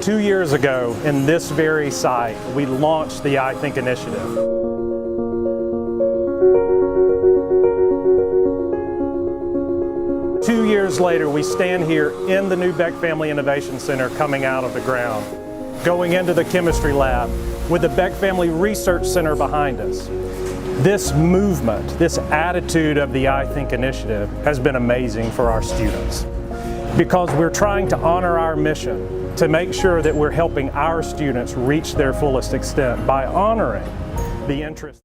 2 years ago, in this very site, we launched the I Think initiative. Two years later, we stand here in the new Beck Family Innovation Center coming out of the ground, going into the chemistry lab with the Beck Family Research Center behind us. This movement, this attitude of the I Think initiative has been amazing for our students because we're trying to honor our mission to make sure that we're helping our students reach their fullest extent by honoring the interest.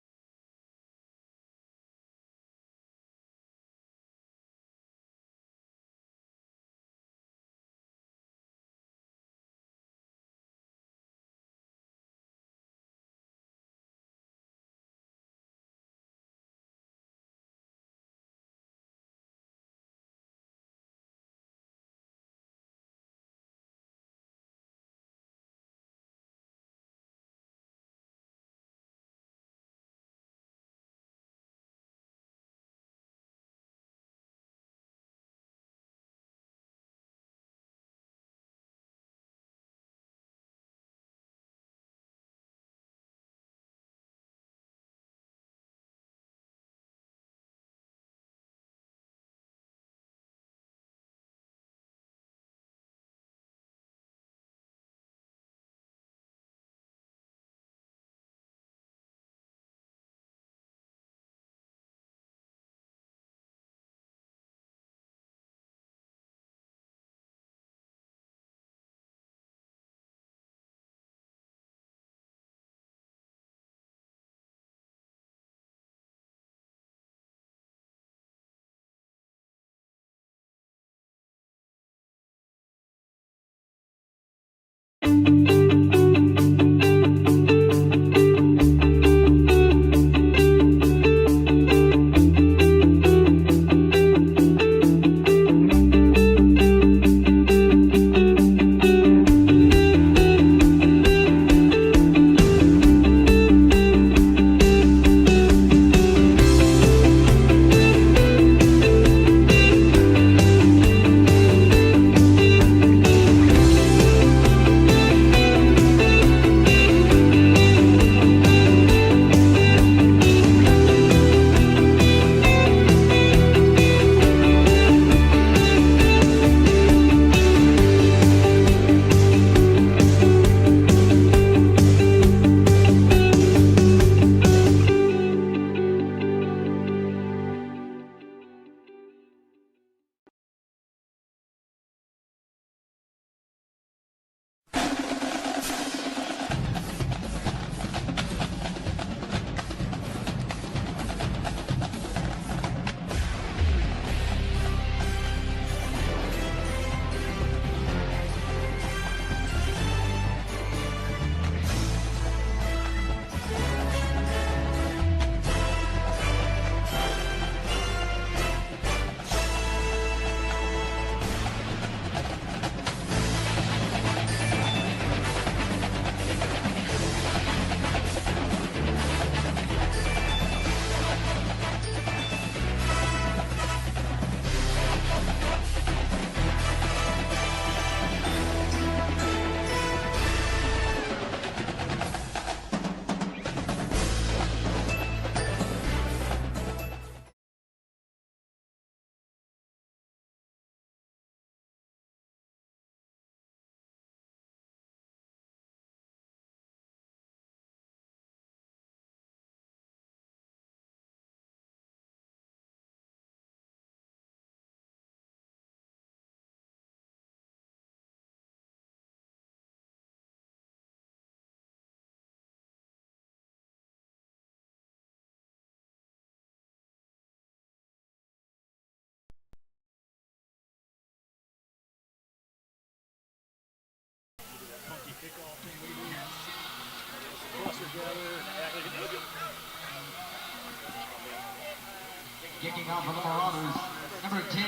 Kicking off for the Marauders, number 10,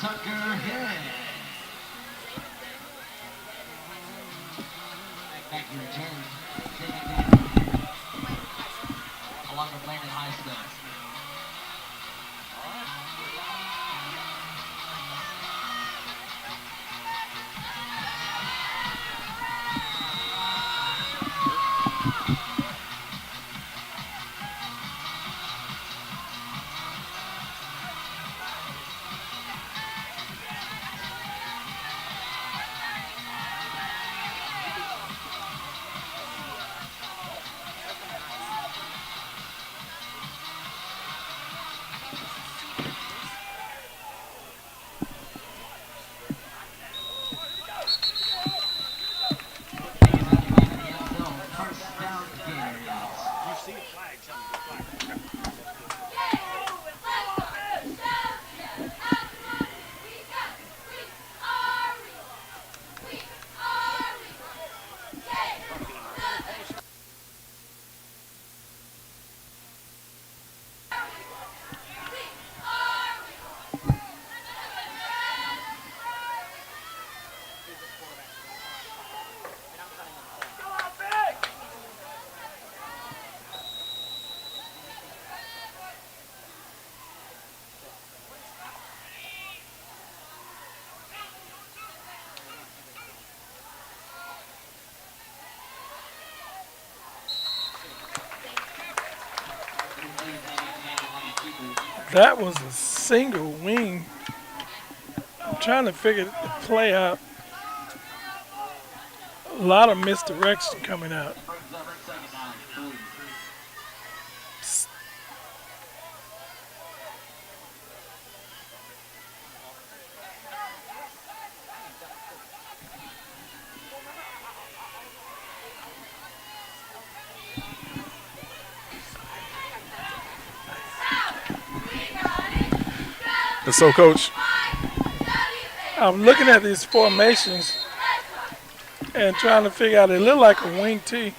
Tucker Head. Back to return, along with Landon Highsmith. That was a single wing. I'm trying to figure the play out. A lot of misdirection coming out. And so, Coach, I'm looking at these formations and trying to figure out. It look like a wing T.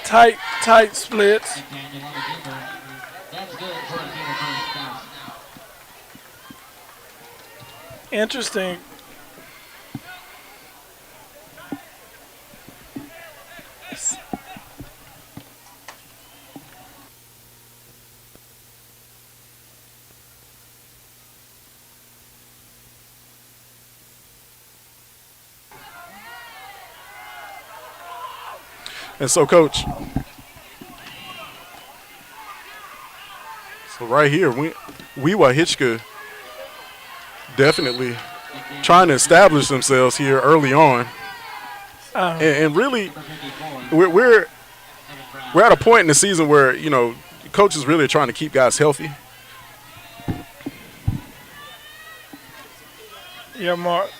tight splits. Interesting. And so, Coach, so right here, Wewahitchka definitely trying to establish themselves here early on. And really, we're at a point in the season where, you know, coaches really are trying to keep guys healthy. Yeah, Mark.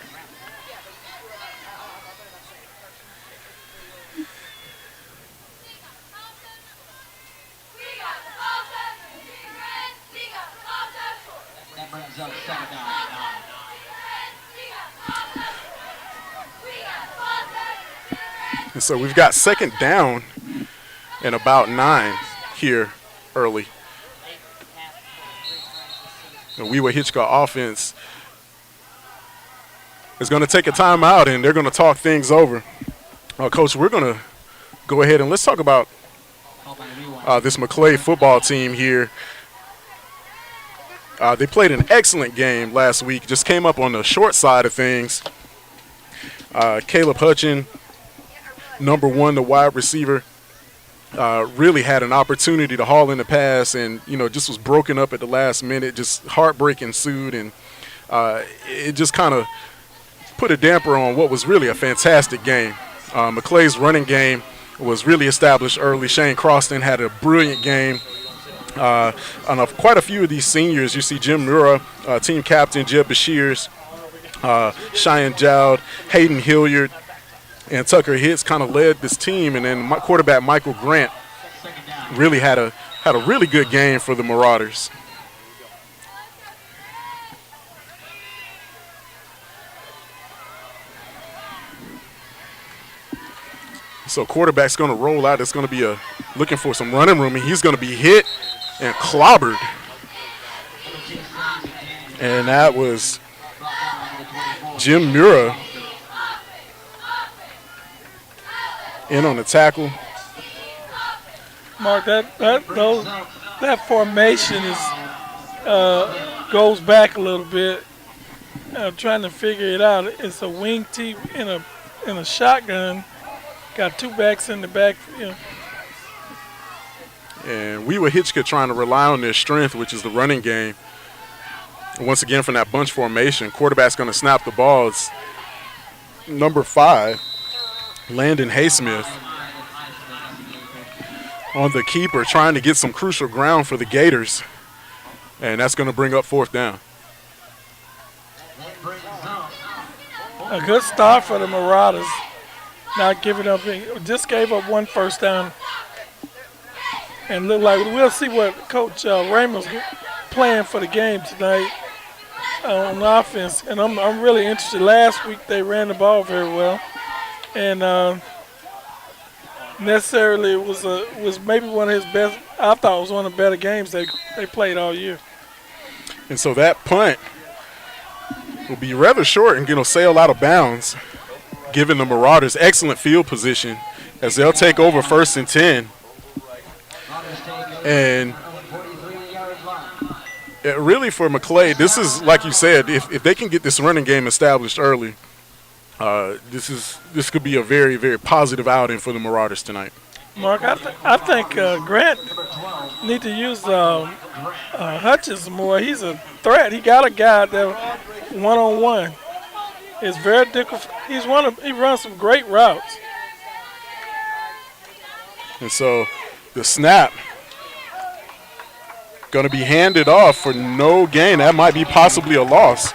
And so we've got second down and about 9 here early. The Wewahitchka offense is going to take a timeout and they're going to talk things over. Coach, we're going to go ahead and let's talk about this Maclay football team here. They played an excellent game last week, just came up on the short side of things. Caleb Hutchin, number 1, the wide receiver, really had an opportunity to haul in the pass and, you know, just was broken up at the last minute. Just heartbreak ensued, and it just kind of put a damper on what was really a fantastic game. Maclay's running game was really established early. Shane Croston had a brilliant game. On quite a few of these seniors, you see Jim Mura, team captain Jeb Bashirs, Cheyenne Jowd, Hayden Hilliard, and Tucker Hitz kind of led this team, and then my quarterback Michael Grant really had a really good game for the Marauders. So quarterback's going to roll out. It's going to be looking for some running room, and he's going to be hit and clobbered. And that was Jim Mura in on the tackle. Mark, that formation is goes back a little bit. I'm trying to figure it out. It's a wing T in a shotgun. Got 2 backs in the back. Yeah. And Wewahitchka trying to rely on their strength, which is the running game. Once again, from that bunch formation, quarterback's going to snap the ball. It's number 5, Landon Haysmith, on the keeper, trying to get some crucial ground for the Gators. And that's going to bring up 4th down. A good start for the Marauders. Not giving up. Just gave up 1 first down. And look like we'll see what Coach Ramos playing for the game tonight on offense. And I'm really interested. Last week they ran the ball very well, and necessarily it was maybe one of his best. I thought it was one of the better games they played all year. And so that punt will be rather short and going to sail out of bounds, giving the Marauders excellent field position as they'll take over 1st and 10. And really for Maclay, this is, like you said, if they can get this running game established early, this could be a very, very positive outing for the Marauders tonight. Mark, I think Grant need to use Hutchins more. He's a threat. He got a guy that one-on-one. It's very difficult. He runs some great routes. And so the snap going to be handed off for no gain. That might be possibly a loss.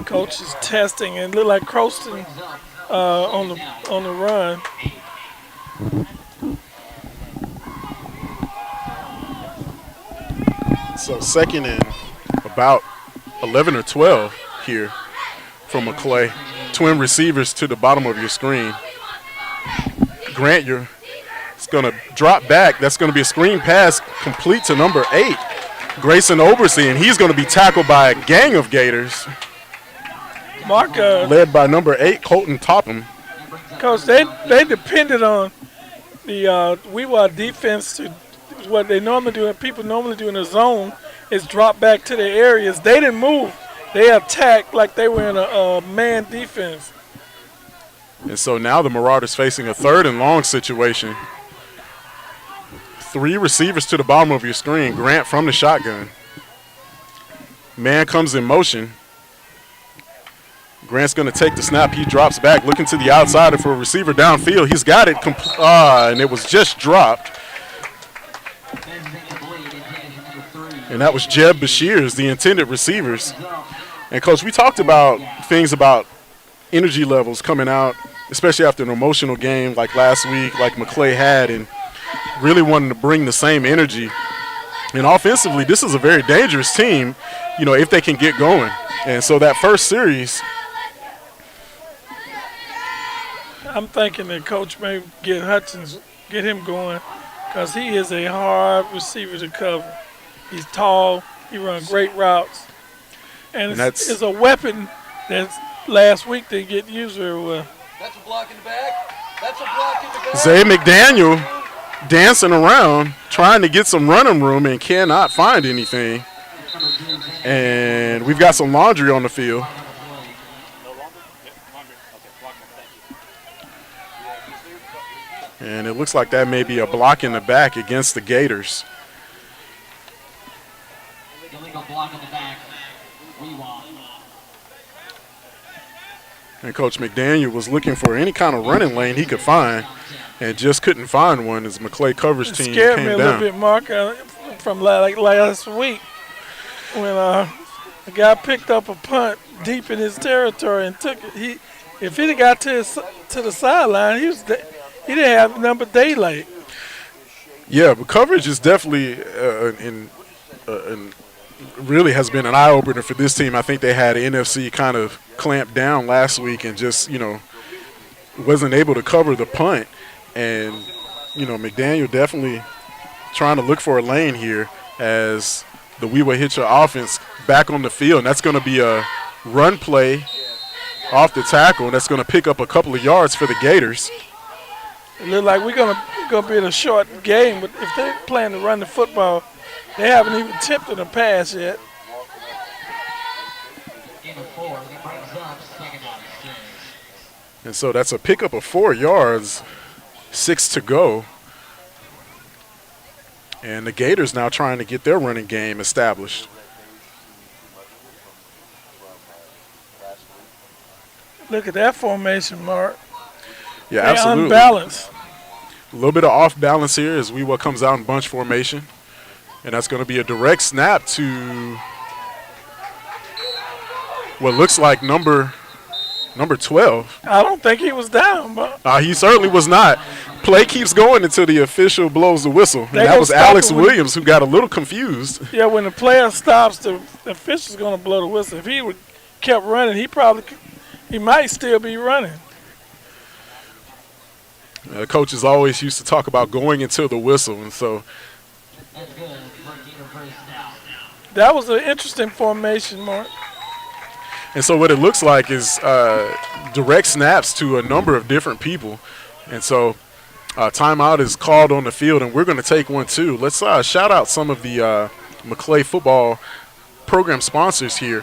Coach is testing and look like Croston on the run. So second and about 11 or 12 here from Maclay. Twin receivers to the bottom of your screen. Grant, it's going to drop back. That's going to be a screen pass complete to number 8, Grayson Obersey, and he's going to be tackled by a gang of Gators. Mark, led by number 8, Colton Topham. Coach, they depended on the Wewahitchka defense to what they normally do, and people normally do in the zone is drop back to their areas. They didn't move. They attacked like they were in a man defense. And so now the Marauders facing a 3rd and long situation. 3 receivers to the bottom of your screen. Grant from the shotgun. Man comes in motion. Grant's going to take the snap. He drops back, looking to the outside for a receiver downfield. He's got it, and it was just dropped. And that was Jeb Bashir's, the intended receivers. And, Coach, we talked about things about energy levels coming out, especially after an emotional game like last week, like Maclay had, and really wanting to bring the same energy. And offensively, this is a very dangerous team, if they can get going. And so that first series, I'm thinking that Coach may get Hutchins, get him going, because he is a hard receiver to cover. He's tall. He runs great routes. And it's a weapon that last week they get used very well. That's a block in the back. That's a block in the back. Zay McDaniel dancing around, trying to get some running room and cannot find anything. And we've got some laundry on the field. And it looks like that may be a block in the back against the Gators. Illegal block in the back. And Coach McDaniel was looking for any kind of running lane he could find and just couldn't find one as Maclay coverage team came down. It scared me a little bit, Mark, from like last week when a guy picked up a punt deep in his territory and took it. If he'd have got to the sideline, he didn't have number daylight. Yeah, but coverage is definitely really has been an eye-opener for this team. I think they had NFC kind of clamped down last week and just, wasn't able to cover the punt. And, McDaniel definitely trying to look for a lane here as the Wewahitchka offense back on the field. And that's going to be a run play off the tackle, and that's going to pick up a couple of yards for the Gators. It looks like we're gonna be in a short game, but if they're planning to run the football, they haven't even attempted a pass yet. And so that's a pickup of 4 yards, 6 to go. And the Gators now trying to get their running game established. Look at that formation, Mark. Yeah, they're absolutely. Unbalanced. A little bit of off balance here as Wewahitchka comes out in bunch formation. And that's going to be a direct snap to what looks like number 12. I don't think he was down, but He certainly was not. Play keeps going until the official blows the whistle. And that was Alex Williams who got a little confused. Yeah, when the player stops, the official's going to blow the whistle. If he would kept running, he might still be running. Coaches always used to talk about going until the whistle, and so that was an interesting formation, Mark. And so what it looks like is direct snaps to a number of different people. And so timeout is called on the field, and we're going to take one too. Let's shout out some of the Maclay football program sponsors here.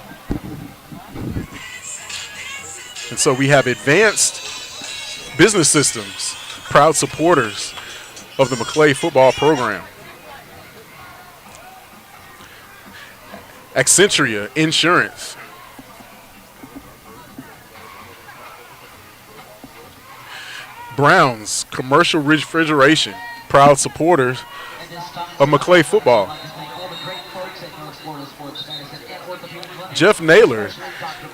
And so we have Advanced Business Systems, proud supporters of the Maclay football program. Accentria Insurance. Brown's Commercial Refrigeration, proud supporters of Maclay football. Jeff Naylor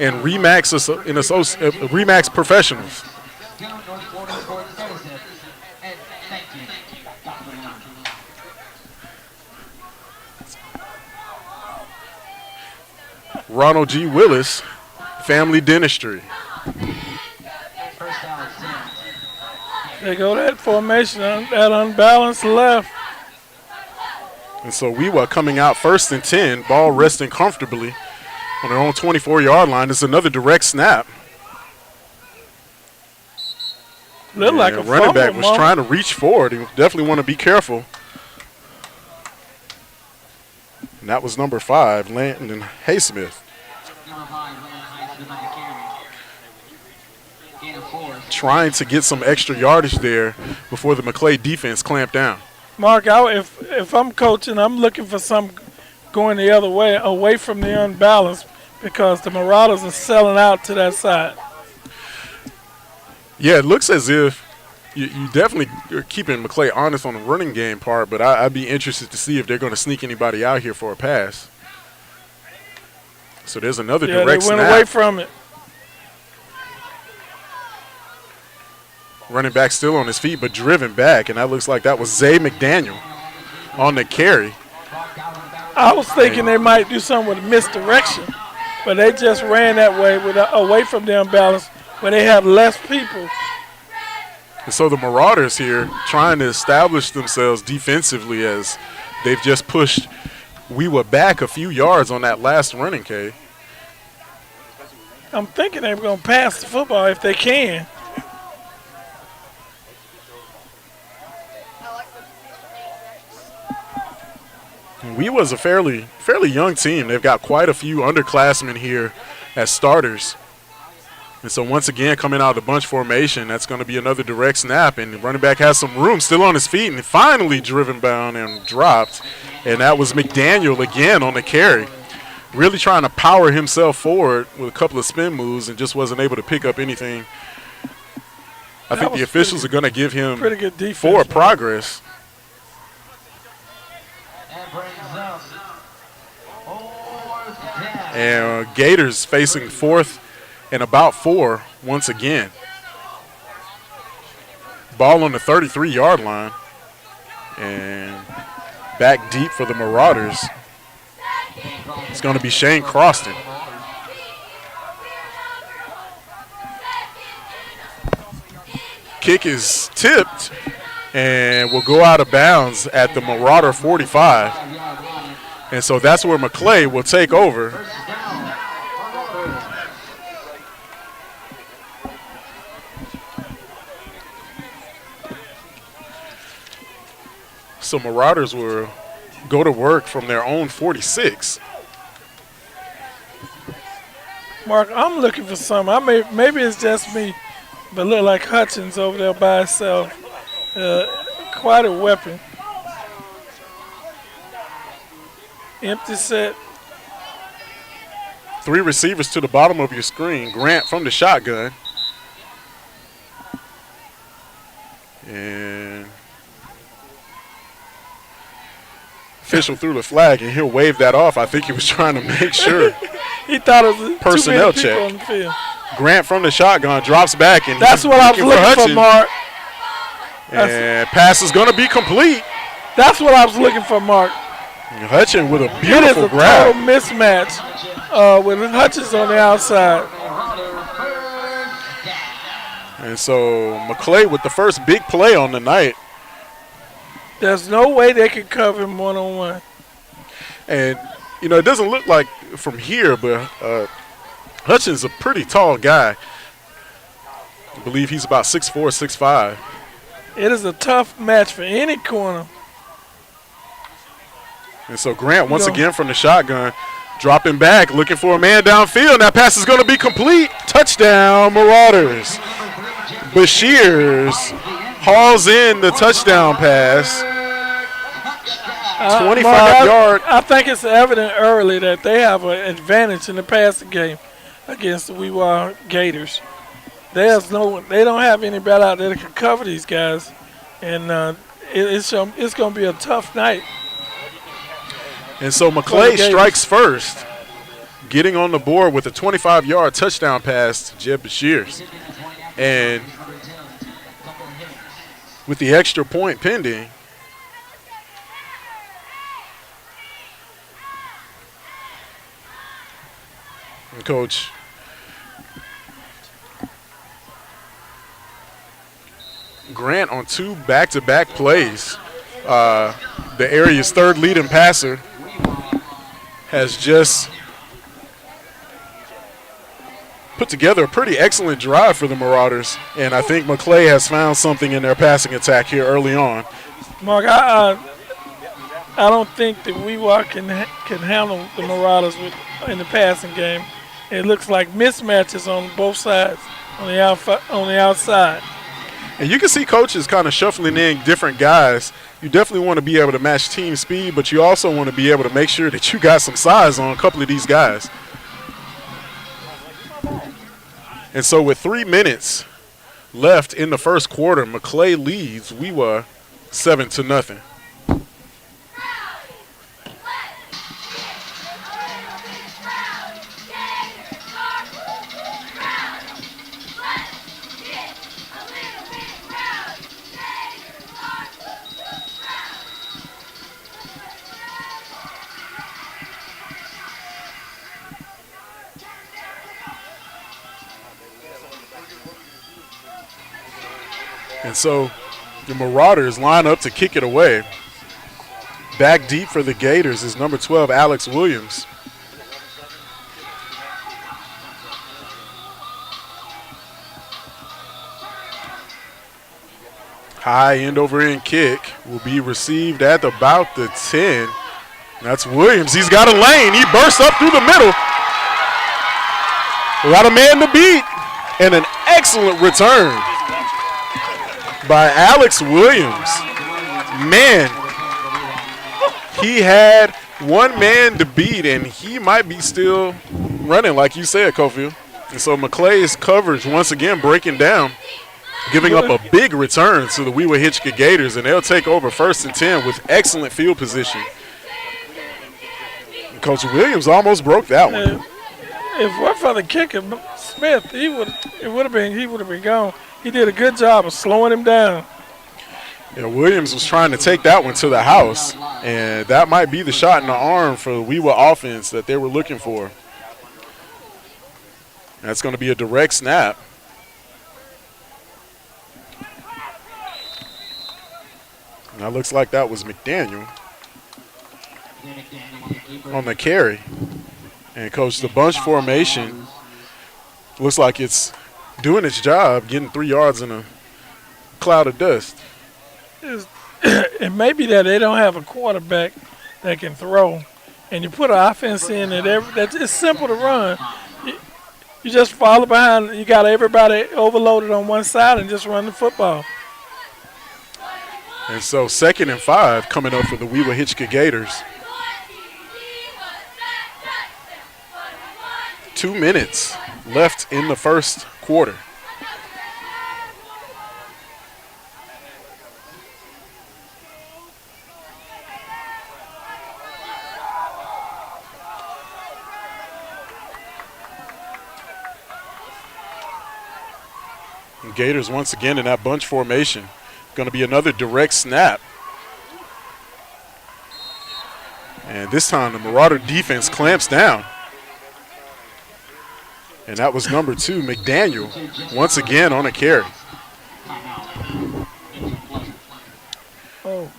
and Remax Professionals. Ronald G. Willis, Family Dentistry. They go that formation, that unbalanced left. And so Wewah coming out 1st and 10, ball resting comfortably on their own 24-yard line. It's another direct snap. Looked like a running back fumble, was trying to reach forward. He definitely want to be careful. And that was number 5, Landon Haysmith. Trying to get some extra yardage there before the Maclay defense clamped down. Mark, if I'm coaching, I'm looking for some going the other way, away from the unbalanced, because the Marauders are selling out to that side. Yeah, it looks as if you definitely are keeping Maclay honest on the running game part, but I'd be interested to see if they're going to sneak anybody out here for a pass. So there's another direct snap. They went away from it. Running back still on his feet, but driven back, and that looks like that was Zay McDaniel on the carry. I was thinking they might do something with misdirection, but they just ran that way away from the unbalance where they have less people. And so the Marauders here trying to establish themselves defensively as they've just pushed Wewah back a few yards on that last running, Kay. I'm thinking they're going to pass the football if they can. Wewah's a fairly young team. They've got quite a few underclassmen here as starters. And so once again, coming out of the bunch formation, that's going to be another direct snap. And the running back has some room, still on his feet, and finally driven down and dropped. And that was McDaniel again on the carry. Really trying to power himself forward with a couple of spin moves and just wasn't able to pick up anything. I think the officials are going to give him pretty good defense, forward progress. And Gators facing 4th and about 4 once again. Ball on the 33-yard line. And back deep for the Marauders. It's going to be Shane Croston. Kick is tipped and will go out of bounds at the Marauder 45. And so that's where Maclay will take over. So Marauders will go to work from their own 46. Mark, I'm looking for something. Maybe it's just me, but look like Hutchins over there by himself. Quite a weapon. Empty set. 3 receivers to the bottom of your screen. Grant from the shotgun. And official threw the flag, and he'll wave that off. I think he was trying to make sure. He thought it was personnel too many people check. on the field. Grant from the shotgun drops back, and that's what I was looking for, Mark. And pass is going to be complete. That's what I was looking for, Mark. Hutchins with a beautiful grab. It is a total mismatch with Hutchins on the outside. And so Maclay with the first big play on the night. There's no way they could cover him one-on-one. And, you know, it doesn't look like from here, but Hutchins is a pretty tall guy. I believe he's about 6'4", 6'5". It is a tough match for any corner. And so Grant, once again from the shotgun, Dropping back, looking for a man downfield. That pass is going to be complete. Touchdown, Marauders. Bashirs hauls in the touchdown pass. 25-yard. I think it's evident early that they have an advantage in the passing game against the Wewahitchka Gators. They don't have anybody out there that can cover these guys, and it's going to be a tough night. And so Maclay strikes first, getting on the board with a 25-yard touchdown pass to Jeb Bashirs. And with the extra point pending, and Coach Grant on 2 back-to-back plays. The area's third leading passer has just put together a pretty excellent drive for the Marauders, and I think Maclay has found something in their passing attack here early on. Mark, I don't think that Wewahitchka can handle the Marauders in the passing game. It looks like mismatches on both sides on the outside. And you can see coaches kind of shuffling in different guys. You definitely want to be able to match team speed, but you also want to be able to make sure that you got some size on a couple of these guys. And so with 3 minutes left in the first quarter, Maclay leads Wewahitchka 7-0. And so the Marauders line up to kick it away. Back deep for the Gators is number 12, Alex Williams. High end-over-end kick will be received at about the 10. That's Williams. He's got a lane. He bursts up through the middle. Got a man to beat. And an excellent return by Alex Williams. Man, he had one man to beat, and he might be still running, like you said, Cofield. And so Maclay's coverage once again breaking down, giving up a big return to the Wewahitchka Gators, and they'll take over 1st and 10 with excellent field position. And Coach Williams almost broke that one. If it weren't for the kicker, Smith, he would have been gone. He did a good job of slowing him down. Yeah, Williams was trying to take that one to the house, and that might be the shot in the arm for the Wewahitchka offense that they were looking for. That's going to be a direct snap. Now looks like that was McDaniel on the carry. And Coach, the bunch formation looks like it's doing its job, getting 3 yards in a cloud of dust. It may be that they don't have a quarterback that can throw, and you put an offense in that's it's simple to run. You just follow behind. You got everybody overloaded on one side and just run the football. And so 2nd and 5 coming up for the Wewahitchka Gators. 2 minutes left in the first quarter. And Gators once again in that bunch formation. Going to be another direct snap. And this time the Marauder defense clamps down. And that was number 2, McDaniel, once again on a carry. Oh.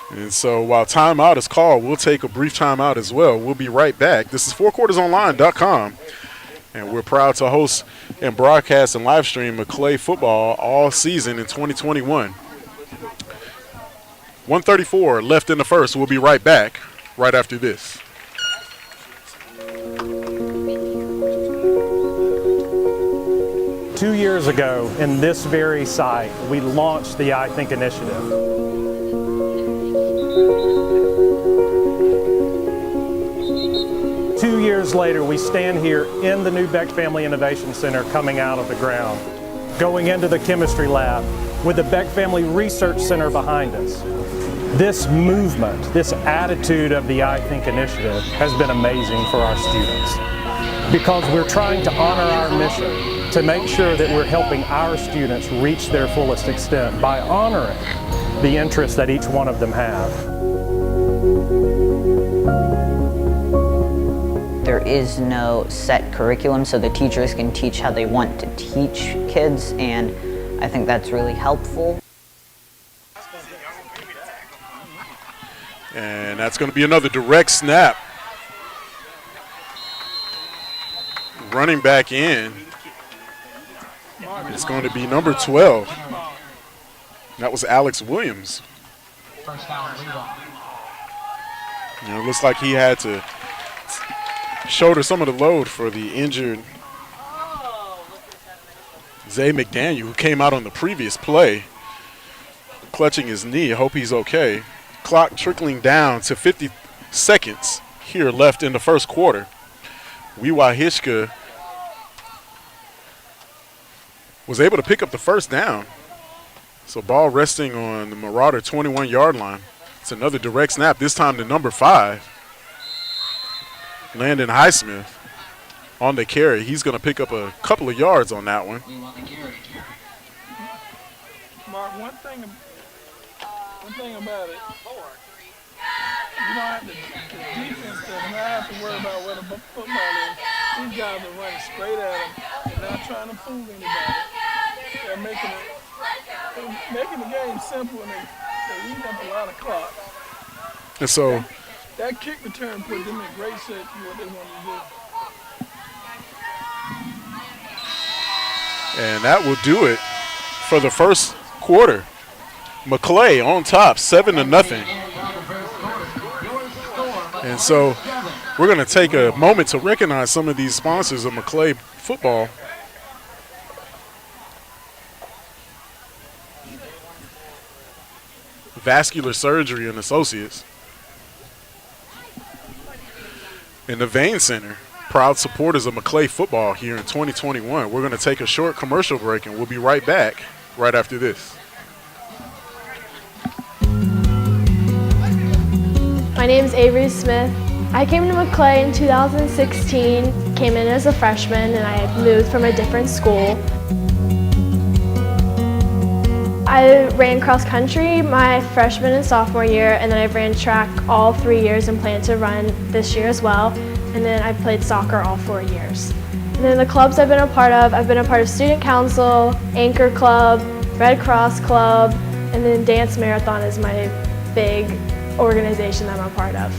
And so while timeout is called, we'll take a brief timeout as well. We'll be right back. This is fourquartersonline.com, and we're proud to host and broadcast and live stream Maclay football all season in 2021. 1:34 left in the first. We'll be right back right after this. Two years ago, in this very site, we launched the I Think initiative. Two years later, we stand here in the new Beck Family Innovation Center coming out of the ground, going into the chemistry lab with the Beck Family Research Center behind us. This movement, this attitude of the I Think initiative has been amazing for our students because we're trying to honor our mission to make sure that we're helping our students reach their fullest extent by honoring the interests that each one of them have. There is no set curriculum, so the teachers can teach how they want to teach kids, and I think that's really helpful. And that's going to be another direct snap. Running back in. It's going to be number 12. That was Alex Williams. First down, Levi. It looks like he had to shoulder some of the load for the injured Zay McDaniel, who came out on the previous play, clutching his knee. I hope he's okay. Clock trickling down to 50 seconds here left in the first quarter. Wewahitchka was able to pick up the first down. So ball resting on the Marauder 21-yard line. It's another direct snap, this time to number 5. Landon Highsmith on the carry. He's going to pick up a couple of yards on that one. Mark, one thing about it, you don't have to, the defense doesn't have to worry about where the football is. These guys are running straight at them. They're not trying to fool anybody. They're making the game simple, and they eat up a lot of clock. And so that kick return put them in great shape for what they want to do. And that will do it for the first quarter. Maclay on top, 7-0. And so we're going to take a moment to recognize some of these sponsors of Maclay football. Vascular Surgery and Associates. And the Vein Center, proud supporters of Maclay football here in 2021. We're going to take a short commercial break, and we'll be right back right after this. My name is Avery Smith. I came to Maclay in 2016, came in as a freshman, and I moved from a different school. I ran cross country my freshman and sophomore year, and then I ran track all 3 years and plan to run this year as well. And then I played soccer all 4 years. And then the clubs I've been a part of Student Council, Anchor Club, Red Cross Club, and then Dance Marathon is my big organization that I'm a part of.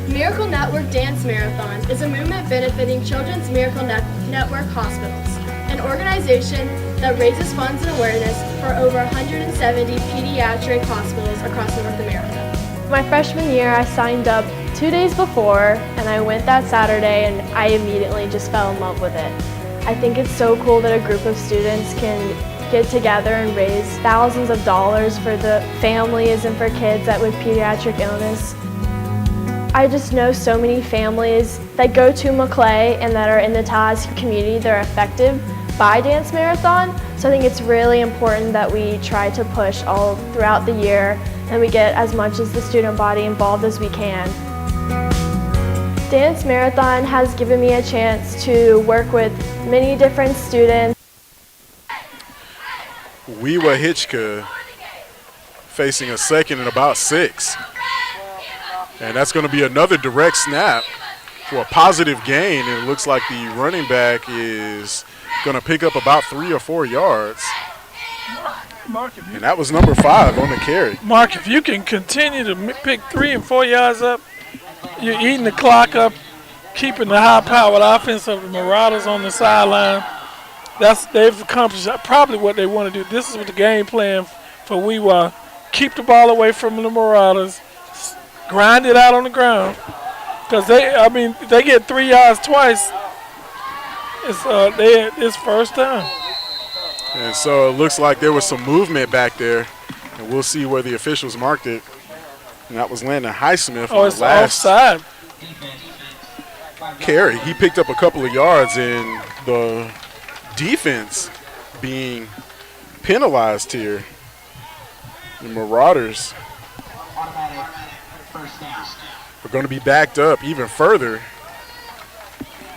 Miracle Network Dance Marathon is a movement benefiting Children's Miracle Network Hospitals, an organization that raises funds and awareness for over 170 pediatric hospitals across North America. My freshman year, I signed up 2 days before, and I went that Saturday, and I immediately just fell in love with it. I think it's so cool that a group of students can get together and raise thousands of dollars for the families and for kids with pediatric illness. I just know so many families that go to Maclay and that are in the Taz community that are affected by Dance Marathon. So I think it's really important that we try to push all throughout the year and we get as much as the student body involved as we can. Dance Marathon has given me a chance to work with many different students. Wewahitchka facing a second and about 6. And that's going to be another direct snap for a positive gain. And it looks like the running back is going to pick up about 3 or 4 yards. Mark, and that was number 5 on the carry. Mark, if you can continue to pick 3 and 4 yards up, you're eating the clock up, keeping the high-powered offense of the Marauders on the sideline. They've accomplished probably what they want to do. This is what the game plan for Wewah keep the ball away from the Marauders, grind it out on the ground. Because they get 3 yards twice. It's first down. And so it looks like there was some movement back there, and we'll see where the officials marked it. And that was Landon Highsmith on It's the last offside. carry. He picked up a couple of yards, and the defense being penalized here. The Marauders are going to be backed up even further.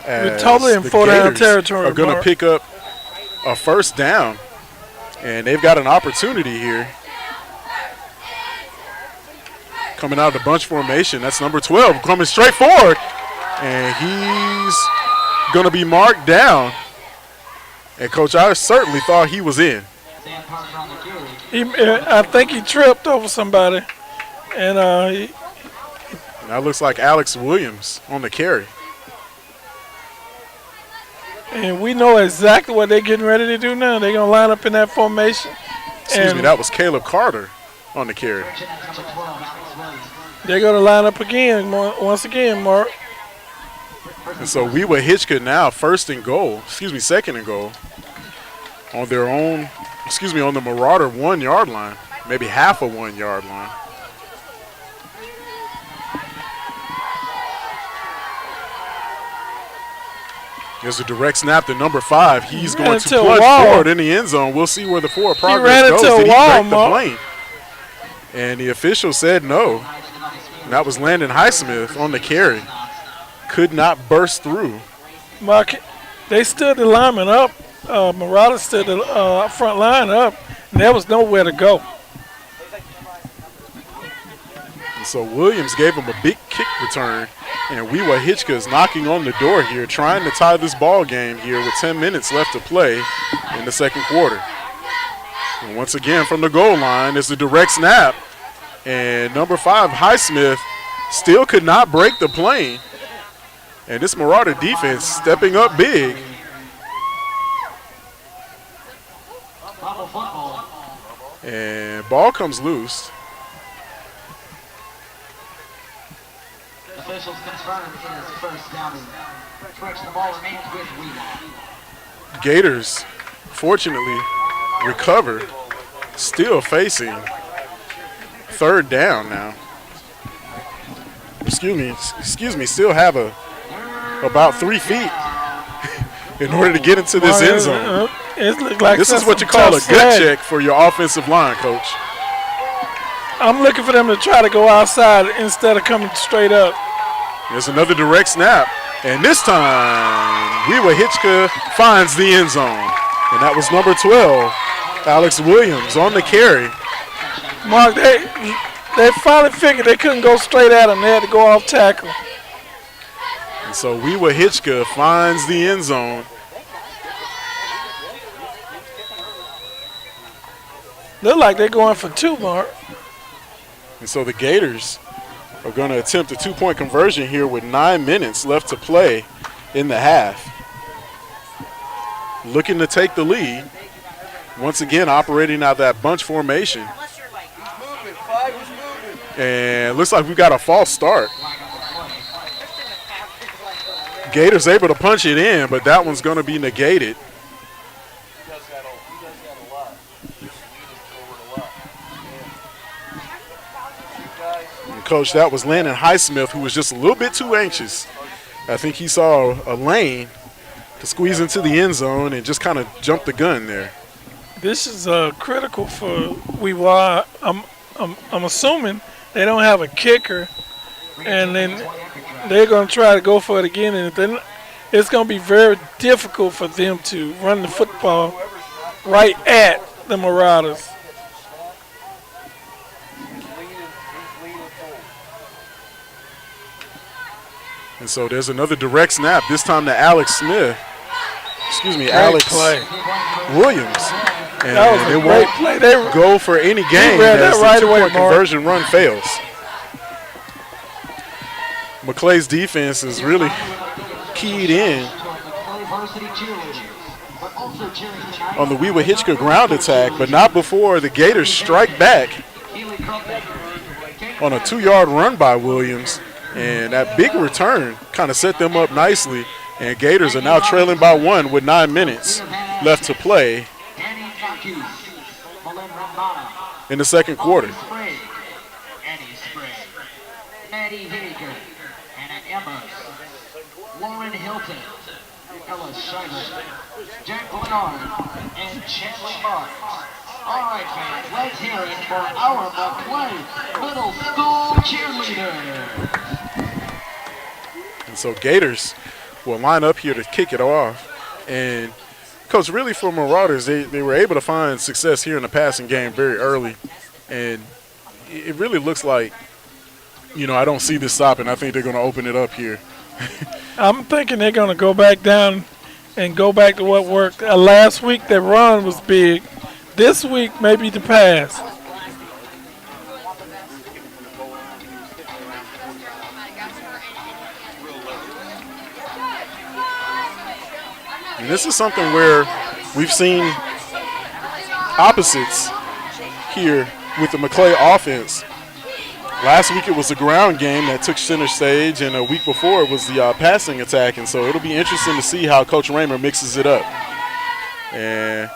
We're totally in the 4-down Gators territory. are going to pick up a first down, and they've got an opportunity here. Coming out of the bunch formation, that's number 12 coming straight forward, and he's going to be marked down. And Coach, I certainly thought he was in. I think he tripped over somebody, and That looks like Alex Williams on the carry. and we know exactly what they're getting ready to do now. They're going to line up in that formation. Excuse me, that was Caleb Carter on the carry. They're going to line up again, once again, Mark. And so Wewahitchka now second and goal on their own, on the Marauder 1 yard line, maybe half a 1 yard line. There's a direct snap to number 5. He's going to plunge forward in the end zone. We'll see where the forward progress goes. Did he break the plane? And the official said no. And that was Landon Highsmith on the carry. Could not burst through. Mark, they stood the lineman up. Marauders stood the front line up, and there was nowhere to go. And so Williams gave him a big kick return, and Wewahitchka is knocking on the door here, trying to tie this ball game here with 10 minutes left to play in the second quarter. And once again from the goal line is the direct snap, and number 5, Highsmith, still could not break the plane. And this Marauder defense stepping up big. And ball comes loose. Officials confirm it is first down. The ball remains with Wewah. Gators, fortunately, recover. Still facing third down now. Excuse me, still have about 3 feet in order to get into this end zone. This is what you call a gut check for your offensive line, Coach. I'm looking for them to try to go outside instead of coming straight up. There's another direct snap, and this time Wewahitchka finds the end zone, and that was number 12, Alex Williams on the carry. Mark, they finally figured they couldn't go straight at him. They had to go off tackle. And so Wewahitchka finds the end zone. Look like they're going for 2, Mark. And so the Gators are going to attempt a 2-point conversion here with 9 minutes left to play in the half. Looking to take the lead. Once again, operating out that bunch formation. And looks like we've got a false start. Gators able to punch it in, but that one's going to be negated. And Coach, that was Landon Highsmith, who was just a little bit too anxious. I think he saw a lane to squeeze into the end zone and just kind of jumped the gun there. This is critical for Wewah. I'm assuming they don't have a kicker, and then they're going to try to go for it again, and then it's going to be very difficult for them to run the football right at the Marauders. And so there's another direct snap, this time to Alex Williams. And they won't go for any gain as the 2-point conversion run fails. Maclay's defense is really keyed in on the Wewahitchka ground attack, but not before the Gators strike back on a 2-yard run by Williams. And that big return kind of set them up nicely. And Gators are now trailing by 1 with 9 minutes left to play in the second quarter. Maddie Hager, Anna Emma, Lauren Hilton, Ella Scheiber, Jack Leonard, and Chandler Marks. All right, fans, let's hear it for our Maclay Middle School cheerleader. And so Gators will line up here to kick it off. And, Coach, really for Marauders, they were able to find success here in the passing game very early. And it really looks like, you know, I don't see this stopping. I think they're going to open it up here. I'm thinking they're going to go back down and go back to what worked. Last week, their run was big. This week, maybe the pass. And this is something where we've seen opposites here with the Maclay offense. Last week it was the ground game that took center stage, and a week before it was the passing attack. And so it'll be interesting to see how Coach Raymer mixes it up. And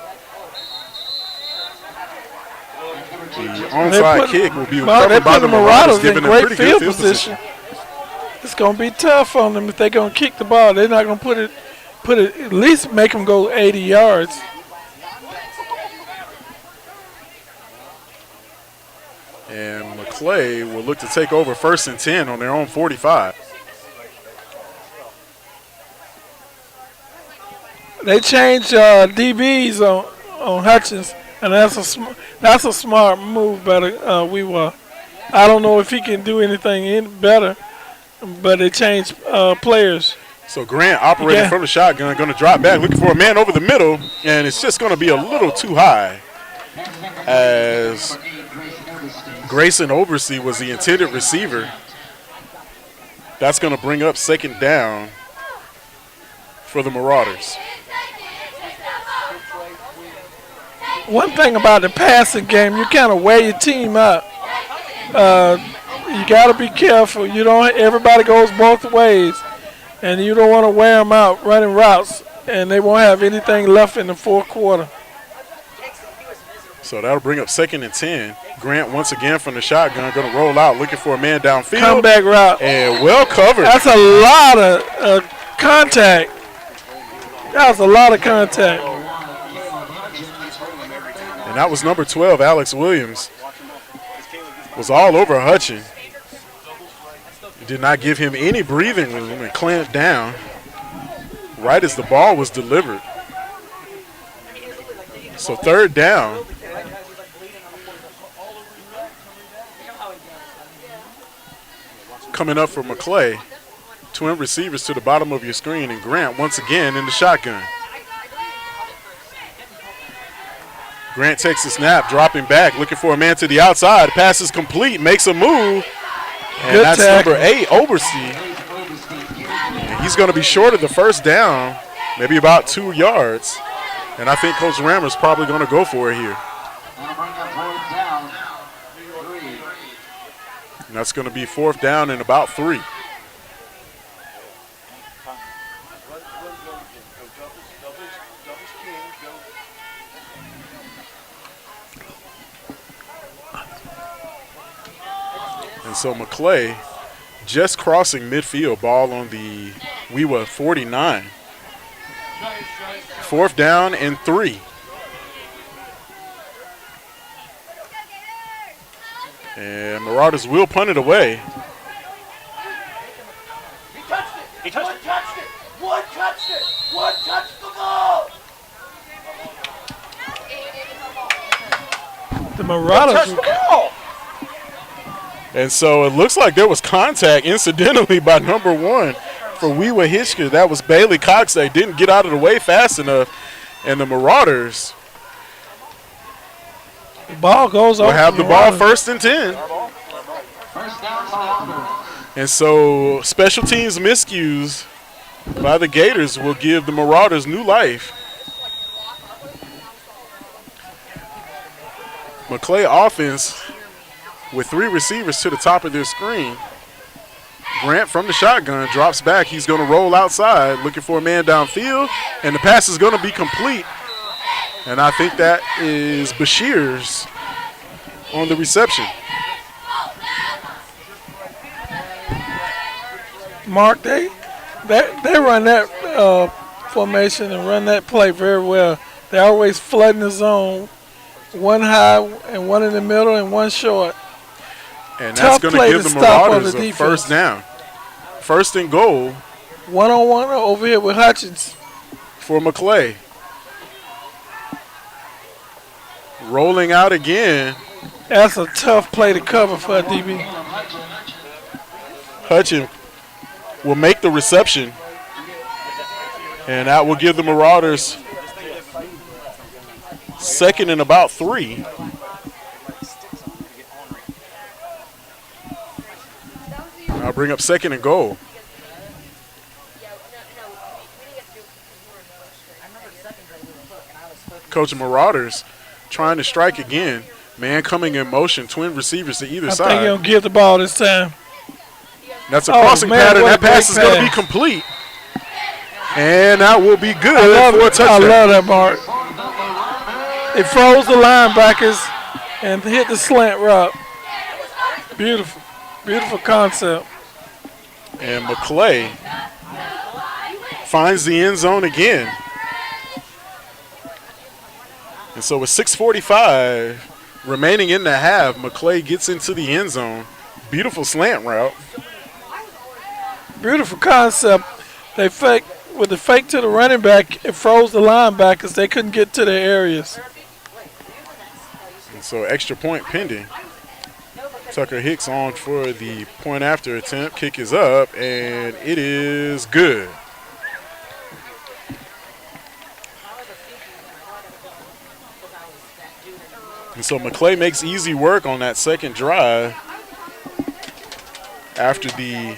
the onside kick will be recovered by the Marauders, giving them pretty good field position. It's going to be tough on them if they're going to kick the ball. They're not going to put it at least make them go 80 yards. And Maclay will look to take over 1st and 10 on their own 45. They changed DBs on Hutchins, and that's a smart move by Wewahitchka. I don't know if he can do anything better, but they changed players. So Grant operating from the shotgun, going to drop back, looking for a man over the middle, and it's just going to be a little too high as Grayson Oversee was the intended receiver. That's going to bring up 2nd down for the Marauders. One thing about the passing game, you kind of wear your team out. You got to be careful. Everybody goes both ways. And you don't want to wear them out running routes, and they won't have anything left in the fourth quarter. So that'll bring up 2nd and 10. Grant once again from the shotgun, going to roll out, looking for a man downfield. Comeback route. And well covered. That's a lot of contact. That was a lot of contact. And that was number 12, Alex Williams. Was all over Hutchin. Did not give him any breathing room and clamped down right as the ball was delivered. So 3rd down. Coming up for Maclay. Twin receivers to the bottom of your screen, and Grant once again in the shotgun. Grant takes the snap, dropping back, looking for a man to the outside. Pass is complete, makes a move. And good that's tackle. number 8, Oversee. And he's going to be short of the 1st down, maybe about 2 yards. And I think Coach Rammer's probably going to go for it here. And that's going to be 4th down and about 3. And so Maclay just crossing midfield, ball on the Wewahitchka 49. 4th down and 3. And Marauders will punt it away. He touched it. One touched it. One touched the ball. The Marauders. And so it looks like there was contact, incidentally, by number 1 for Wewahitchka. That was Bailey Cox. They didn't get out of the way fast enough. And the Marauders The ball goes will over. have the ball 1st and 10. And so special teams miscues by the Gators will give the Marauders new life. Maclay offense with 3 receivers to the top of their screen. Grant from the shotgun drops back. He's going to roll outside, looking for a man downfield, and the pass is going to be complete. And I think that is Bashir's on the reception. Mark, they run that formation and run that play very well. They always flooding the zone, one high and one in the middle and one short. And that's going to give the Marauders a first down. First and goal. One-on-one over here with Hutchins. For Maclay. Rolling out again. That's a tough play to cover for a DB. Hutchins will make the reception. And that will give the Marauders second and about 3. I'll bring up second and goal. Coach of Marauders trying to strike again. Man coming in motion, twin receivers to either side. I think he'll get the ball this time. That's a crossing pattern. That pass is going to be complete. And that will be good for a touchdown. I love that, Mark. It froze the linebackers and hit the slant route. Beautiful. Beautiful concept. And Maclay finds the end zone again. And so with 6:45 remaining in the half, Maclay gets into the end zone. Beautiful slant route. Beautiful concept. They fake with the fake to the running back. It froze the linebackers. They couldn't get to their areas. And so extra point pending. Tucker Hicks on for the point after attempt. Kick is up, and it is good. And so Maclay makes easy work on that second drive after the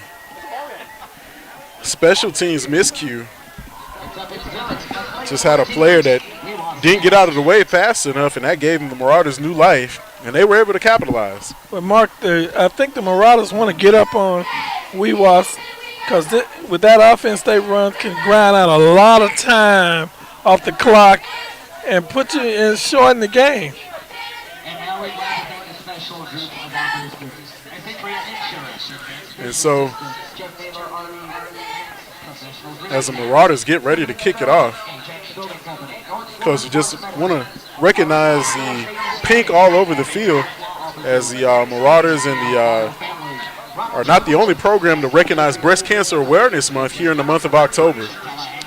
special teams miscue. Just had a player that didn't get out of the way fast enough, and that gave them the Marauders new life, and they were able to capitalize. But Mark, I think the Marauders want to get up on Wewahitchka because with that offense they run can grind out a lot of time off the clock and put you in shorten the game. And so as the Marauders get ready to kick it off, because you just want to recognize the pink all over the field as the Marauders and the are not the only program to recognize Breast Cancer Awareness Month here in the month of October.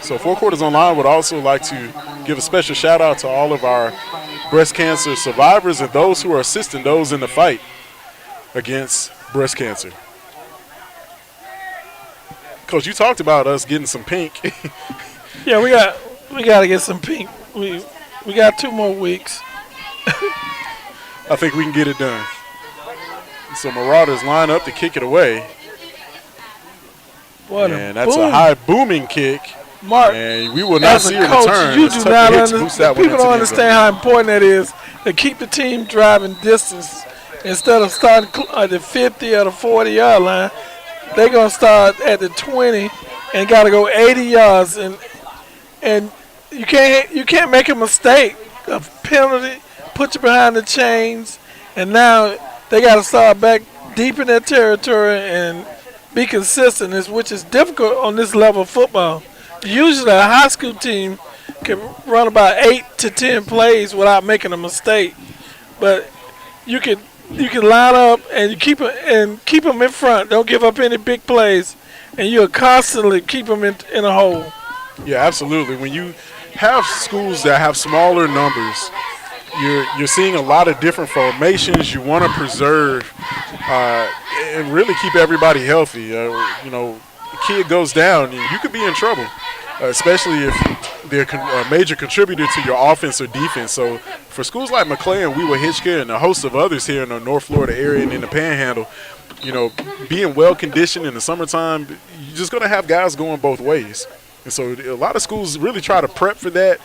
So Four Quarters Online would also like to give a special shout out to all of our breast cancer survivors and those who are assisting those in the fight against breast cancer. Coach, you talked about us getting some pink. Yeah, we got to get some pink. We got 2 more weeks. I think we can get it done. So Marauders line up to kick it away. And that's a high booming kick. Mark, and we will not see a coach, return. You do not understand. People don't understand how important that is to keep the team driving distance instead of starting at the 50 or the 40-yard line. They're gonna start at the 20 and got to go 80 yards, and you can't make a mistake. A penalty put you behind the chains, and now they got to start back deep in their territory and be consistent, which is difficult on this level of football. Usually a high school team can run about 8 to 10 plays without making a mistake, but you can line up and keep them in front. Don't give up any big plays, and you'll constantly keep them in a hole. Yeah, absolutely. When you have schools that have smaller numbers, you're seeing a lot of different formations. You want to preserve and really keep everybody healthy. A kid goes down, you could be in trouble, especially if they're a major contributor to your offense or defense. So for schools like Maclay and Wewahitchka and a host of others here in the North Florida area and in the Panhandle, being well conditioned in the summertime, you're just going to have guys going both ways. And so a lot of schools really try to prep for that.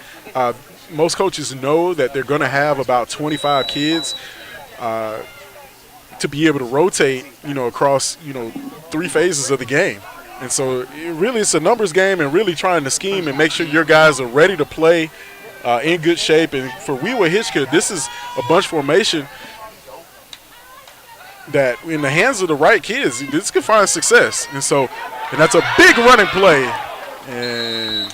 Most coaches know that they're going to have about 25 kids to be able to rotate, across, 3 phases of the game. And so it's a numbers game, and really trying to scheme and make sure your guys are ready to play in good shape. And for Wewahitchka, this is a bunch formation that in the hands of the right kids, this could find success. And that's a big running play. And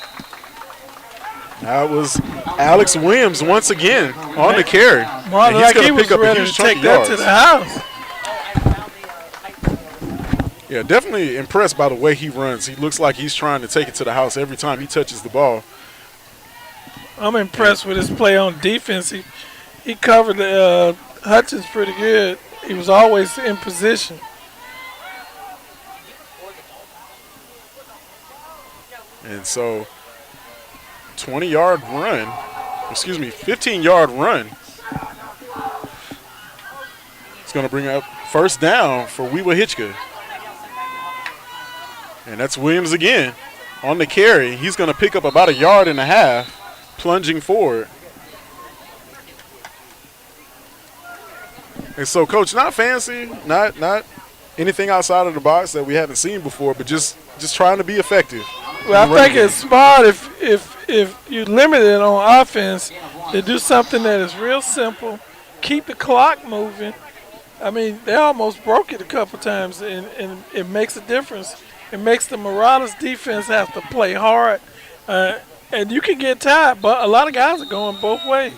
that was Alex Williams once again on the carry. And he's going to pick up a huge chunk of yards. To the house. Yeah, definitely impressed by the way he runs. He looks like he's trying to take it to the house every time he touches the ball. I'm impressed with his play on defense. He covered Hutchins pretty good. He was always in position. And so 15-yard run. It's going to bring up first down for Wewahitchka. And that's Williams again on the carry. He's going to pick up about 1.5 yards, plunging forward. And so, Coach, not fancy, not anything outside of the box that we haven't seen before, but just trying to be effective. Well, I think it's smart if you limit it on offense to do something that is real simple, keep the clock moving. I mean, they almost broke it a couple times, and it makes a difference. It makes the Marauders defense have to play hard, and you can get tired, but a lot of guys are going both ways.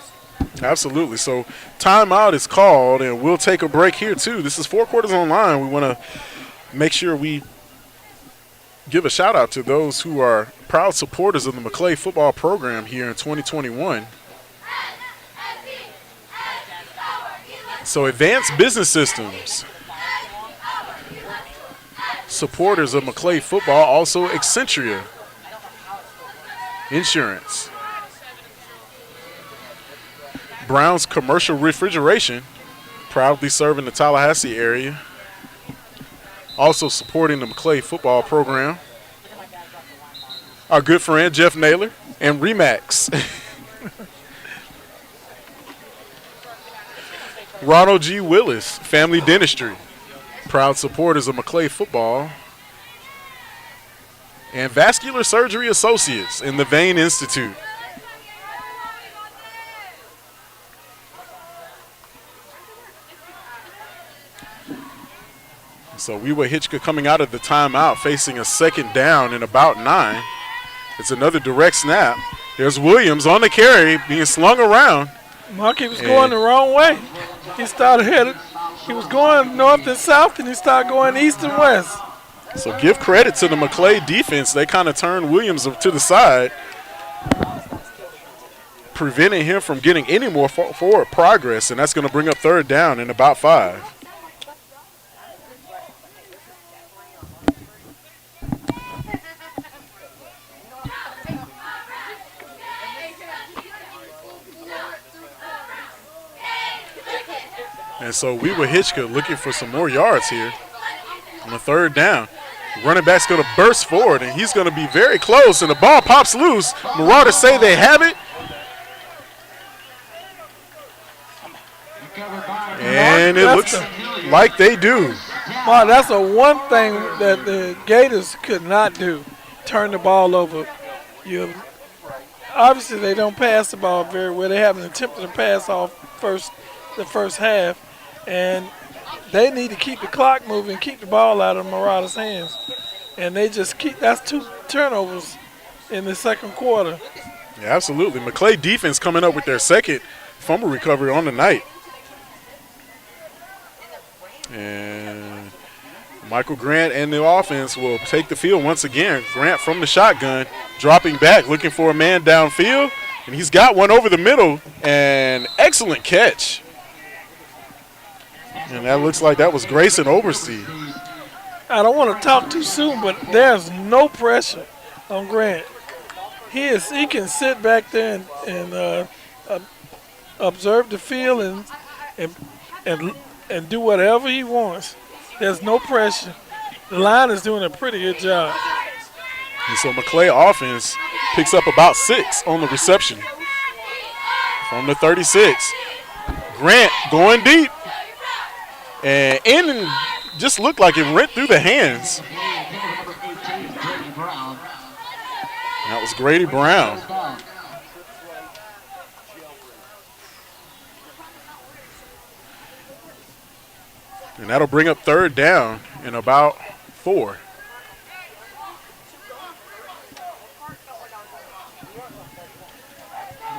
Absolutely. So timeout is called, and we'll take a break here too. This is 4 Quarters Online. We want to make sure we give a shout out to those who are proud supporters of the Maclay football program here in 2021. So Advanced Business Systems, supporters of Maclay football, also Accentria Insurance, Brown's Commercial Refrigeration, proudly serving the Tallahassee area, also supporting the Maclay football program. Our good friend Jeff Naylor and Remax. Ronald G. Willis, Family Dentistry, proud supporters of Maclay football. And Vascular Surgery Associates in the Vein Institute. So Wewahitchka coming out of the timeout, facing a second down and about 9. It's another direct snap. There's Williams on the carry, being slung around. Mark, was going the wrong way. He started headed. He was going north and south, and he started going east and west. So give credit to the Maclay defense. They kind of turned Williams to the side, preventing him from getting any more forward progress, and that's going to bring up third down and about 5. And so Wewahitchka looking for some more yards here on the third down. Running back's going to burst forward, and he's going to be very close, and the ball pops loose. Marauders say they have it. And it looks like they do. Mark, that's the one thing that the Gators could not do, turn the ball over. Obviously, they don't pass the ball very well. They haven't attempted to pass off the first half. And they need to keep the clock moving, keep the ball out of the Marauders' hands. And they just that's 2 turnovers in the second quarter. Yeah, absolutely. Maclay defense coming up with their second fumble recovery on the night. And Michael Grant and the offense will take the field once again. Grant from the shotgun, dropping back, looking for a man downfield. And he's got one over the middle, and excellent catch. And that looks like that was Grayson Oberstein. I don't want to talk too soon, but there's no pressure on Grant. He can sit back there and observe the field and do whatever he wants. There's no pressure. The line is doing a pretty good job. And so Maclay offense picks up about 6 on the reception from the 36. Grant going deep. And in just looked like it went through the hands. That was Grady Brown. And that'll bring up third down in about 4.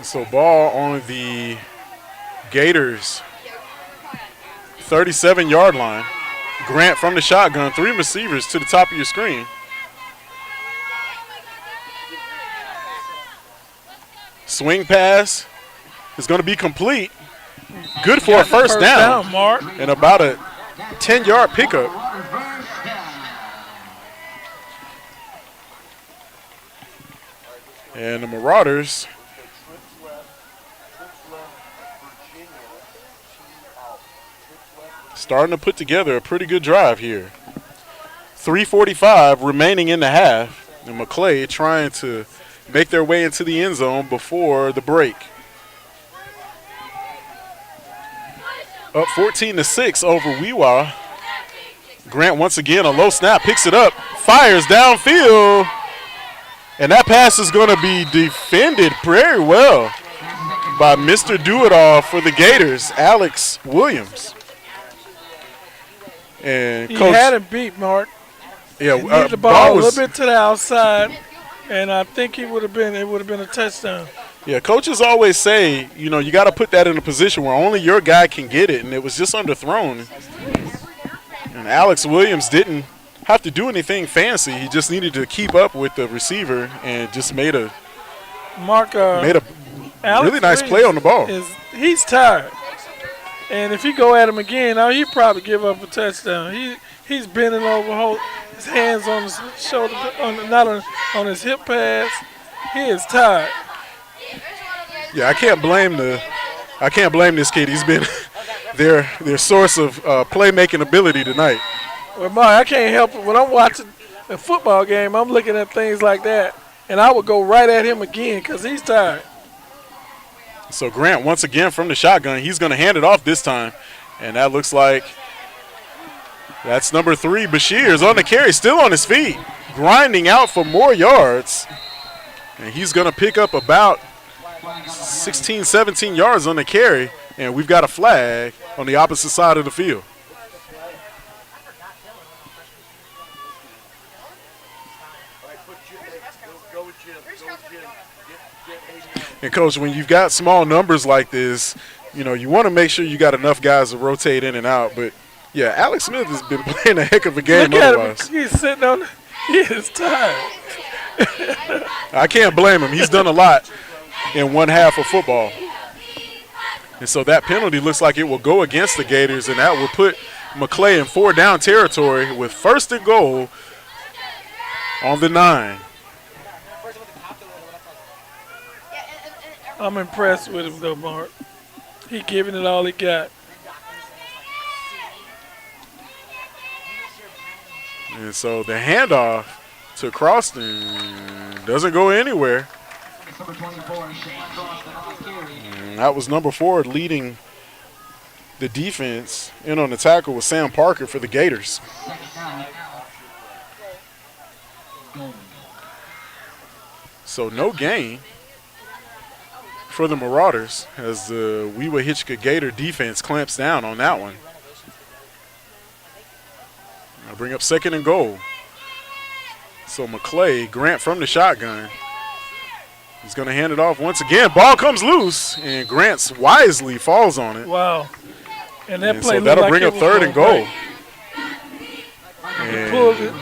So ball on the Gators 37-yard line. Grant from the shotgun, 3 receivers to the top of your screen. Swing pass is going to be complete. Good for a first down, Mark. And about a 10-yard pickup. And the Marauders starting to put together a pretty good drive here. 3:45 remaining in the half. And Maclay trying to make their way into the end zone before the break. Up 14-6 over Wewah. Grant once again, a low snap, picks it up, fires downfield. And that pass is going to be defended very well by Mr. Do-It-All for the Gators, Alex Williams. And He Coach, had him beat, Mark. yeah, He moved the ball a was, little bit to the outside, and I think it would have been a touchdown. Yeah, coaches always say, you know, you got to put that in a position where only your guy can get it, and it was just underthrown. And Alex Williams didn't have to do anything fancy. He just needed to keep up with the receiver and just made a really nice play on the ball. He's tired, and if he go at him again, now he'd probably give up a touchdown. He's bending over, his hands on his shoulder, not on his hip pads. He is tired. Yeah, I can't blame this kid. He's been their source of playmaking ability tonight. Well, Mark, I can't help it. When I'm watching a football game, I'm looking at things like that, and I would go right at him again because he's tired. So Grant, once again from the shotgun, he's going to hand it off this time, and that looks like that's number 3, Bashir, is on the carry, still on his feet, grinding out for more yards, and he's going to pick up about 16, 17 yards on the carry, and we've got a flag on the opposite side of the field. And, Coach, when you've got small numbers like this, you know, you want to make sure you got enough guys to rotate in and out. But, yeah, Alex Smith has been playing a heck of a game otherwise. He's sitting on – he is tired. I can't blame him. He's done a lot in one half of football. And so that penalty looks like it will go against the Gators, and that will put Maclay in 4-down territory with 1st and goal on the 9. I'm impressed with him, though, Mark. He giving it all he got. And so the handoff to Croston doesn't go anywhere. And that was number 4 leading the defense. In on the tackle was Sam Parker for the Gators. So no gain for the Marauders as the Wewahitchka Gator defense clamps down on that one. I'll bring up 2nd and goal. So Maclay, Grant from the shotgun. He's going to hand it off once again. Ball comes loose, and Grant wisely falls on it. Wow. And that play so that'll like bring up 3rd and goal. And pulled it.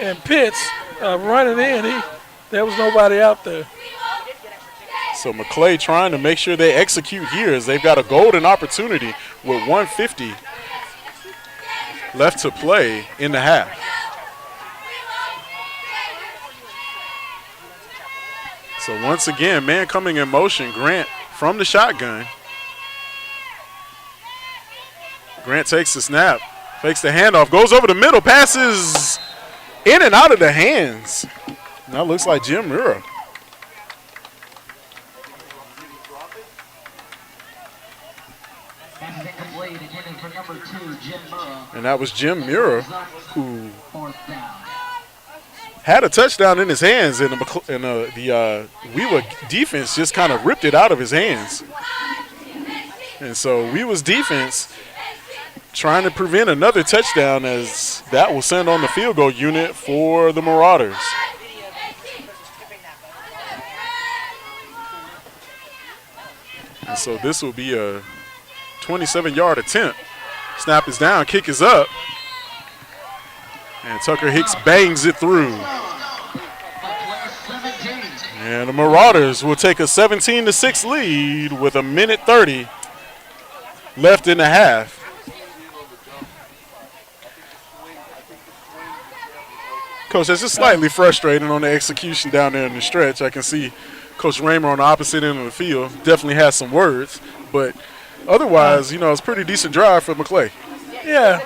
And Pitts running in. There was nobody out there. So Maclay trying to make sure they execute here as they've got a golden opportunity with 1:50 left to play in the half. So once again, man coming in motion, Grant from the shotgun. Grant takes the snap, fakes the handoff, goes over the middle, passes in and out of the hands. Now looks like Jim Mura. for number 2, Jim Murrow. And that was Jim Murrow, who 4th down. had a touchdown in his hands, and the Wewah defense just kind of ripped it out of his hands. And so Wewah's defense trying to prevent another touchdown, as that will send on the field goal unit for the Marauders. And so this will be a 27-yard attempt. Snap is down, kick is up. And Tucker Hicks bangs it through. And the Marauders will take a 17-6 lead with 1:30 left in the half. Coach, that's just slightly frustrating on the execution down there in the stretch. I can see Coach Raymer on the opposite end of the field definitely has some words, but otherwise, it's a pretty decent drive for Maclay. Yeah,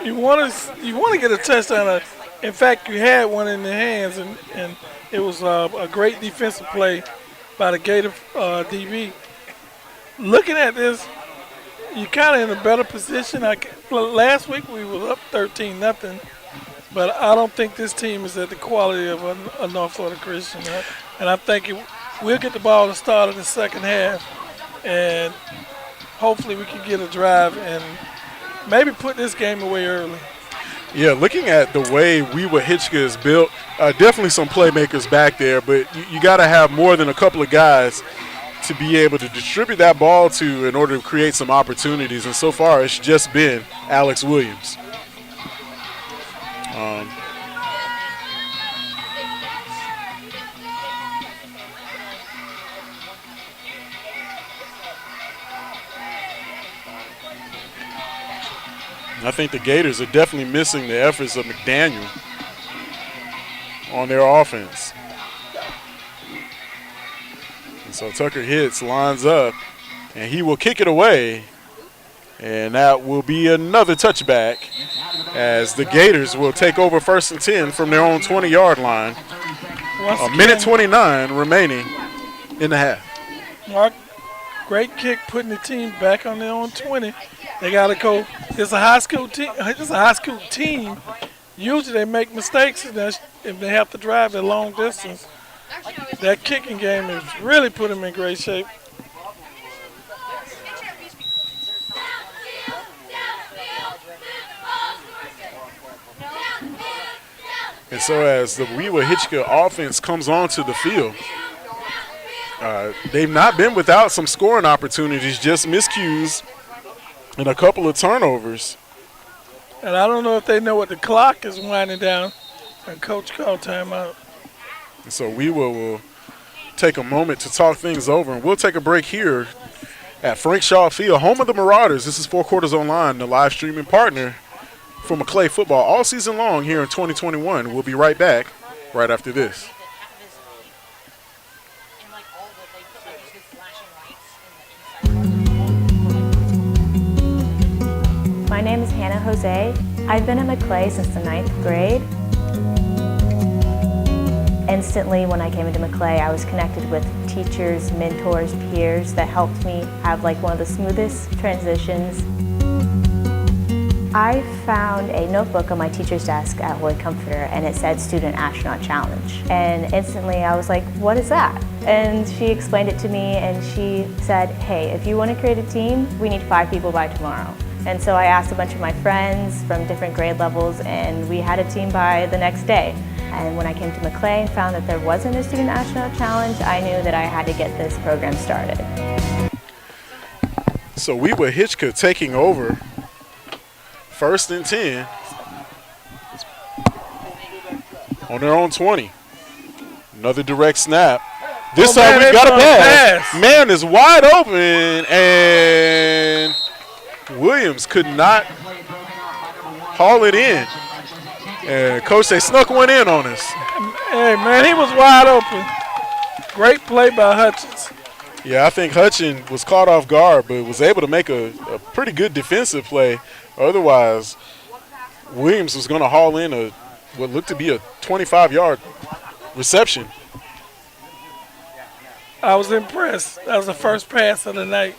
you want to get a touchdown. In fact, you had one in the hands, and it was a great defensive play by the Gator DB. Looking at this, you're kind of in a better position. Last week we was up 13-0, but I don't think this team is at the quality of a North Florida Christian. And I think we'll get the ball to start in the second half, and hopefully we can get a drive and maybe put this game away early. Yeah, looking at the way Wewahitchka is built, definitely some playmakers back there, but you got to have more than a couple of guys to be able to distribute that ball to in order to create some opportunities. And so far, it's just been Alex Williams. I think the Gators are definitely missing the efforts of McDaniel on their offense. And so Tucker Hicks lines up, and he will kick it away. And that will be another touchback as the Gators will take over 1st and 10 from their own 20-yard line. 1:29 remaining in the half. Mark, great kick, putting the team back on their own 20. They got to go. It's a high school team. It's a high school team. Usually they make mistakes if they have to drive a long distance. That kicking game has really put them in great shape. And so as the Wewahitchka offense comes onto the field, they've not been without some scoring opportunities, just miscues and a couple of turnovers. And I don't know if they know what the clock is winding down. And Coach called timeout. And so will take a moment to talk things over, and we'll take a break here at Frank Shaw Field, home of the Marauders. This is Four Quarters Online, the live streaming partner for Maclay football all season long here in 2021. We'll be right back right after this. My name is Hannah Jose. I've been at Maclay since the 9th grade. Instantly, when I came into Maclay, I was connected with teachers, mentors, peers that helped me have one of the smoothest transitions. I found a notebook on my teacher's desk at Holy Comforter, and it said Student Astronaut Challenge. And instantly I was like, what is that? And she explained it to me, and she said, hey, if you want to create a team, we need 5 people by tomorrow. And so I asked a bunch of my friends from different grade levels, and we had a team by the next day. And when I came to Maclay and found that there wasn't a Student Astronaut Challenge, I knew that I had to get this program started. So Wewahitchka taking over 1st and 10 on their own 20. Another direct snap. This time we got a pass. Man is wide open, and Williams could not haul it in. And Coach, they snuck one in on us. Hey, man, he was wide open. Great play by Hutchins. Yeah, I think Hutchins was caught off guard, but was able to make a pretty good defensive play. Otherwise, Williams was going to haul in what looked to be a 25-yard reception. I was impressed. That was the first pass of the night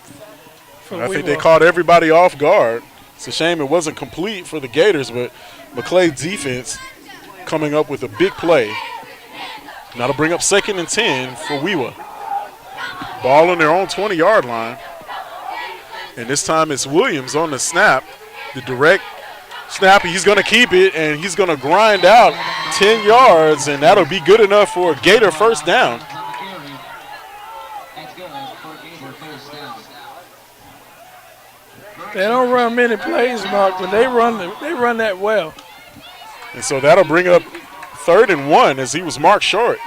for I think Wewah. they caught everybody off guard. It's a shame it wasn't complete for the Gators, but Maclay defense coming up with a big play. Now to bring up 2nd and 10 for Wewah. Ball on their own 20-yard line. And this time it's Williams on the snap. The direct snap, he's going to keep it, and he's going to grind out 10 yards, and that'll be good enough for a Gator first down. They don't run many plays, Mark, but they run that well. And so that'll bring up 3rd and 1 as he was marked short.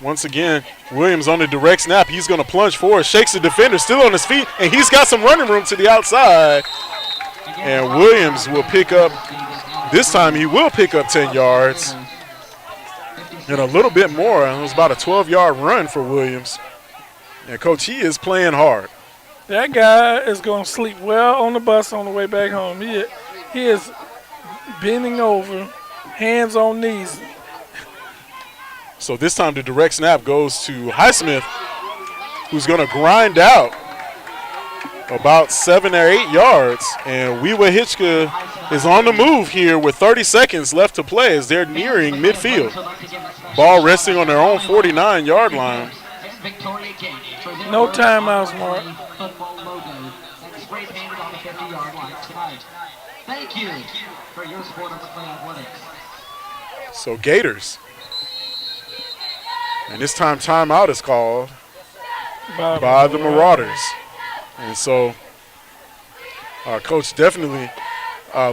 Once again, Williams on the direct snap. He's going to plunge forward, shakes the defender, still on his feet, and he's got some running room to the outside. And Williams will pick up, this time he will pick up 10 yards and a little bit more. It was about a 12-yard run for Williams. And, Coach, he is playing hard. That guy is going to sleep well on the bus on the way back home. He is bending over, hands on knees. So this time the direct snap goes to Highsmith, who's going to grind out about 7 or 8 yards. And Wewahitchka is on the move here with 30 seconds left to play as they're nearing midfield. Ball resting on their own 49-yard line. No timeouts, Mark. Thank you for your support of Maclay Athletics. So Gators. And this time timeout is called by the Marauders. And so Coach definitely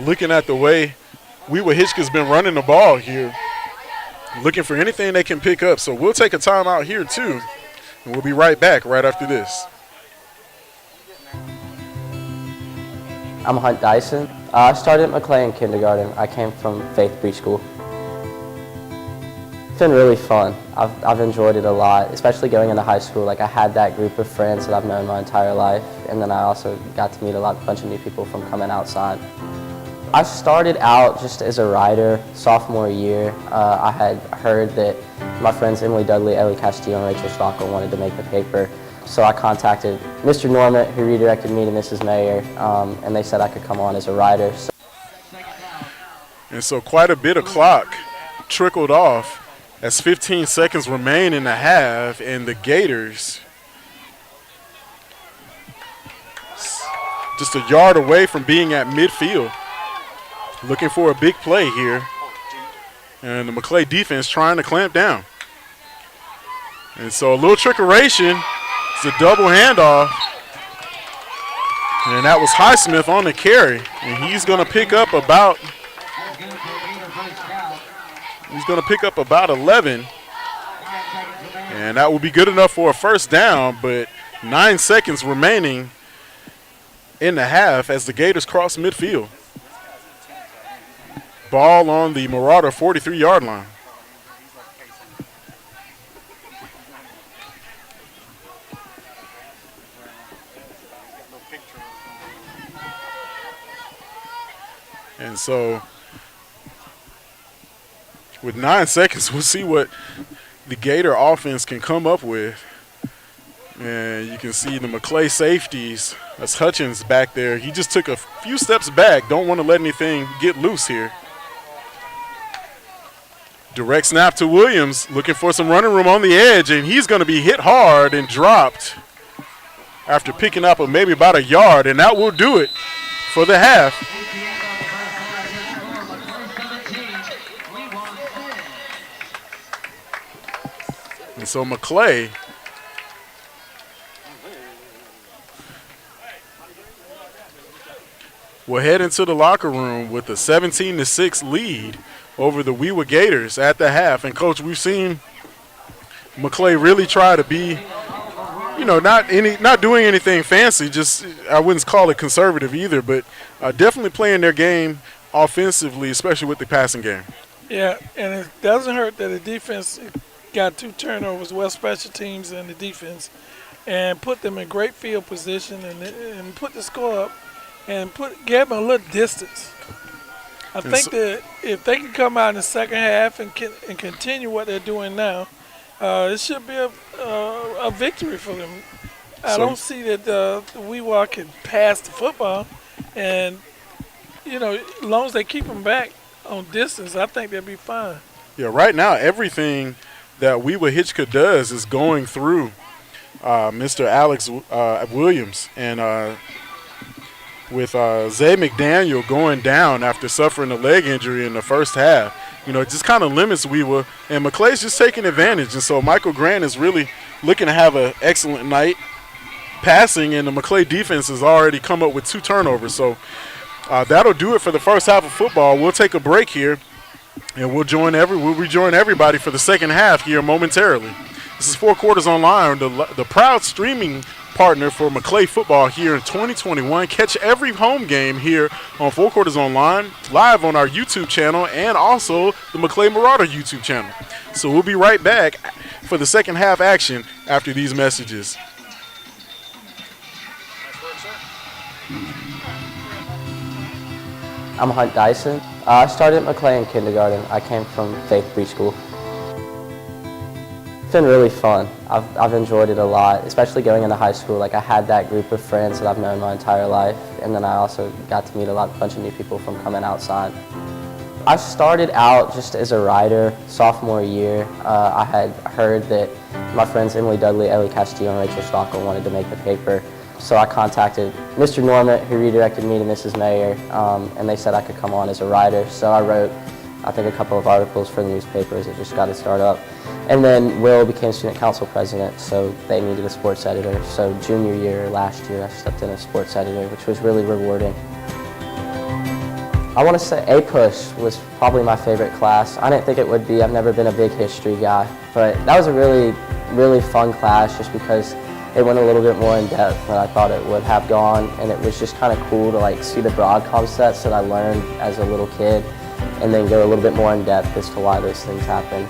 looking at the way Wewahitchka's been running the ball here, looking for anything they can pick up. So we'll take a timeout here too, and we'll be right back right after this. I'm Hunt Dyson. I started at Maclay in kindergarten. I came from Faith Preschool. It's been really fun. I've enjoyed it a lot, especially going into high school. Like, I had that group of friends that I've known my entire life, and then I also got to meet a bunch of new people from coming outside. I started out just as a writer sophomore year. I had heard that my friends Emily Dudley, Ellie Castillo, and Rachel Stockel wanted to make the paper. So I contacted Mr. Normant, who redirected me to Mrs. Mayer, and they said I could come on as a writer. And so quite a bit of clock trickled off as 15 seconds remain in the half, and the Gators just a yard away from being at midfield. Looking for a big play here. And the Maclay defense trying to clamp down. And so a little trickeration. It's a double handoff. And that was Highsmith on the carry. And he's going to pick up about 11. And that will be good enough for a first down, but 9 seconds remaining in the half as the Gators cross midfield. Ball on the Marauder 43-yard line. And so with 9 seconds, we'll see what the Gator offense can come up with. And you can see the Maclay safeties. That's Hutchins back there. He just took a few steps back. Don't want to let anything get loose here. Direct snap to Williams, looking for some running room on the edge, and he's going to be hit hard and dropped after picking up maybe about a yard, and that will do it for the half. And so Maclay will head into the locker room with a 17-6 lead over the Wewah Gators at the half. And Coach, we've seen Maclay really try to be, not doing anything fancy. Just, I wouldn't call it conservative either, but definitely playing their game offensively, especially with the passing game. Yeah, and it doesn't hurt that the defense got 2 turnovers, well, special teams and the defense, and put them in great field position and put the score up and gave them a little distance. I think that if they can come out in the second half and continue what they're doing now, it should be a victory for them I don't see that the Wewahitchka can pass the football, and as long as they keep them back on distance, I think they'll be fine. Yeah, right now everything that Wewahitchka does is going through Mr. Alex Williams, and with Zay McDaniel going down after suffering a leg injury in the first half, it just kind of limits Wewa, and Maclay's just taking advantage. And so Michael Grant is really looking to have an excellent night passing, and the Maclay defense has already come up with 2 turnovers. So that'll do it for the first half of football. We'll take a break here, and we'll rejoin everybody for the second half here momentarily. This is 4 Quarters Online, the proud streaming partner for Maclay football here in 2021. Catch every home game here on 4 Quarters Online, live on our YouTube channel, and also the Maclay Marauder YouTube channel. So we'll be right back for the second half action after these messages. I'm Hunt Dyson. I started at Maclay in kindergarten. I came from Faith Preschool. It's been really fun. I've enjoyed it a lot, especially going into high school. Like, I had that group of friends that I've known my entire life, and then I also got to meet a bunch of new people from coming outside. I started out just as a writer sophomore year. I had heard that my friends Emily Dudley, Ellie Castillo, and Rachel Stockel wanted to make the paper. So I contacted Mr. Norman, who redirected me to Mrs. Mayer, and they said I could come on as a writer. So I wrote, I think, a couple of articles for the newspapers that just got it started up. And then Will became student council president, so they needed a sports editor. So junior year, last year, I stepped in as sports editor, which was really rewarding. I want to say A-Push was probably my favorite class. I didn't think it would be. I've never been a big history guy, but that was a really, really fun class just because it went a little bit more in depth than I thought it would have gone, and it was just kind of cool to see the broad concepts that I learned as a little kid and then go a little bit more in depth as to why those things happen.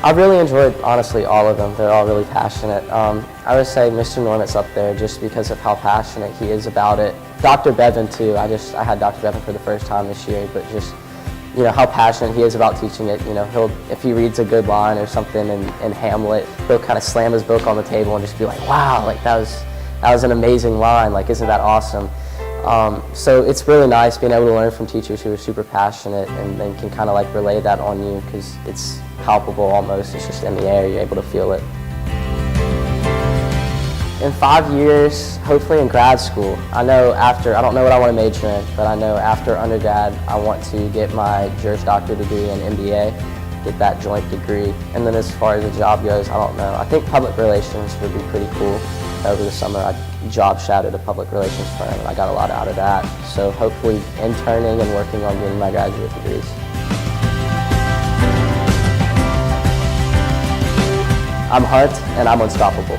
I really enjoyed, honestly, all of them. They're all really passionate. I would say Mr. Norman's up there just because of how passionate he is about it. Dr. Bevan, too. I had Dr. Bevan for the first time this year, but just how passionate he is about teaching it. If he reads a good line or something in Hamlet, he'll kind of slam his book on the table and just be like, wow, that was an amazing line, isn't that awesome? So it's really nice being able to learn from teachers who are super passionate and then can kind of relay that on you, because it's palpable almost. It's just in the air, you're able to feel it. In 5 years, hopefully in grad school. I don't know what I want to major in, but I know after undergrad, I want to get my Juris Doctor degree and MBA, get that joint degree. And then as far as the job goes, I don't know. I think public relations would be pretty cool. Over the summer, I job shadowed a public relations firm, and I got a lot out of that. So hopefully interning and working on getting my graduate degrees. I'm Hunt, and I'm unstoppable.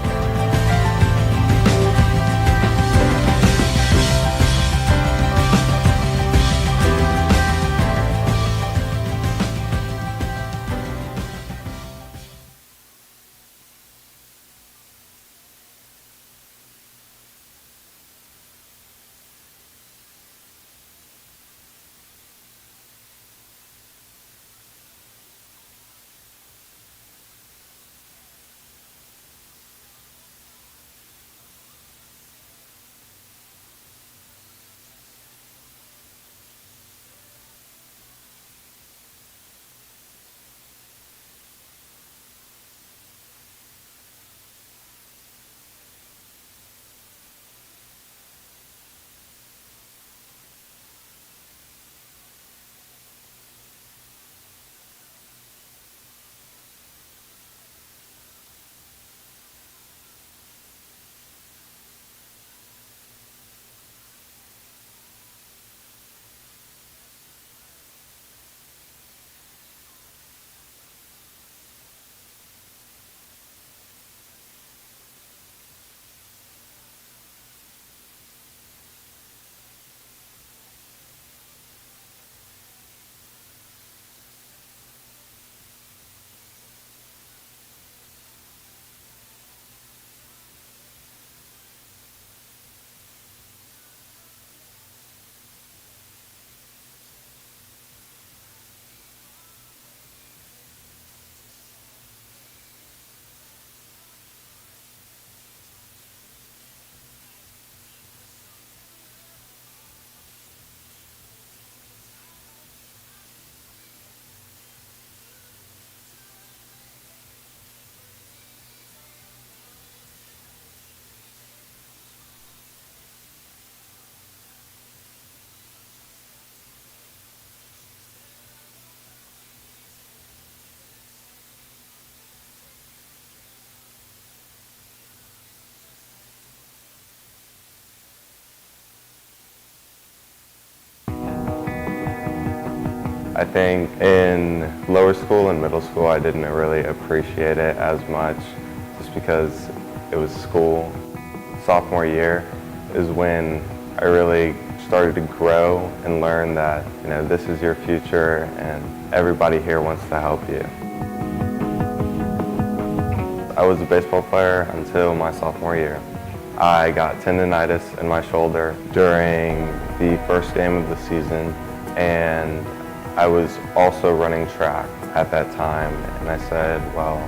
I think in lower school and middle school I didn't really appreciate it as much just because it was school. Sophomore year is when I really started to grow and learn that, you know, this is your future and everybody here wants to help you. I was a baseball player until my sophomore year. I got tendonitis in my shoulder during the first game of the season, and I was also running track at that time, and I said, well,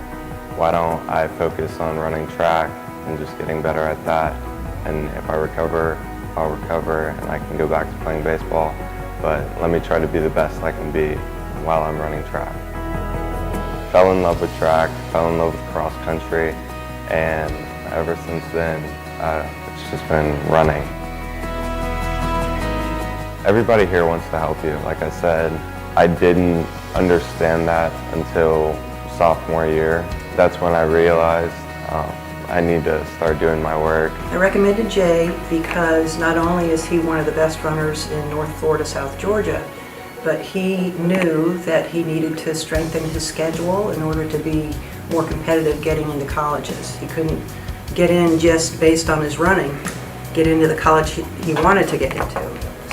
why don't I focus on running track and just getting better at that, and if I recover, I'll recover and I can go back to playing baseball, but let me try to be the best I can be while I'm running track. Fell in love with track, fell in love with cross country, and ever since then, it's just been running. Everybody here wants to help you. Like I said, I didn't understand that until sophomore year. That's when I realized I need to start doing my work. I recommended Jay because not only is he one of the best runners in North Florida, South Georgia, but he knew that he needed to strengthen his schedule in order to be more competitive getting into colleges. He couldn't get in just based on his running, get into the college he wanted to get into.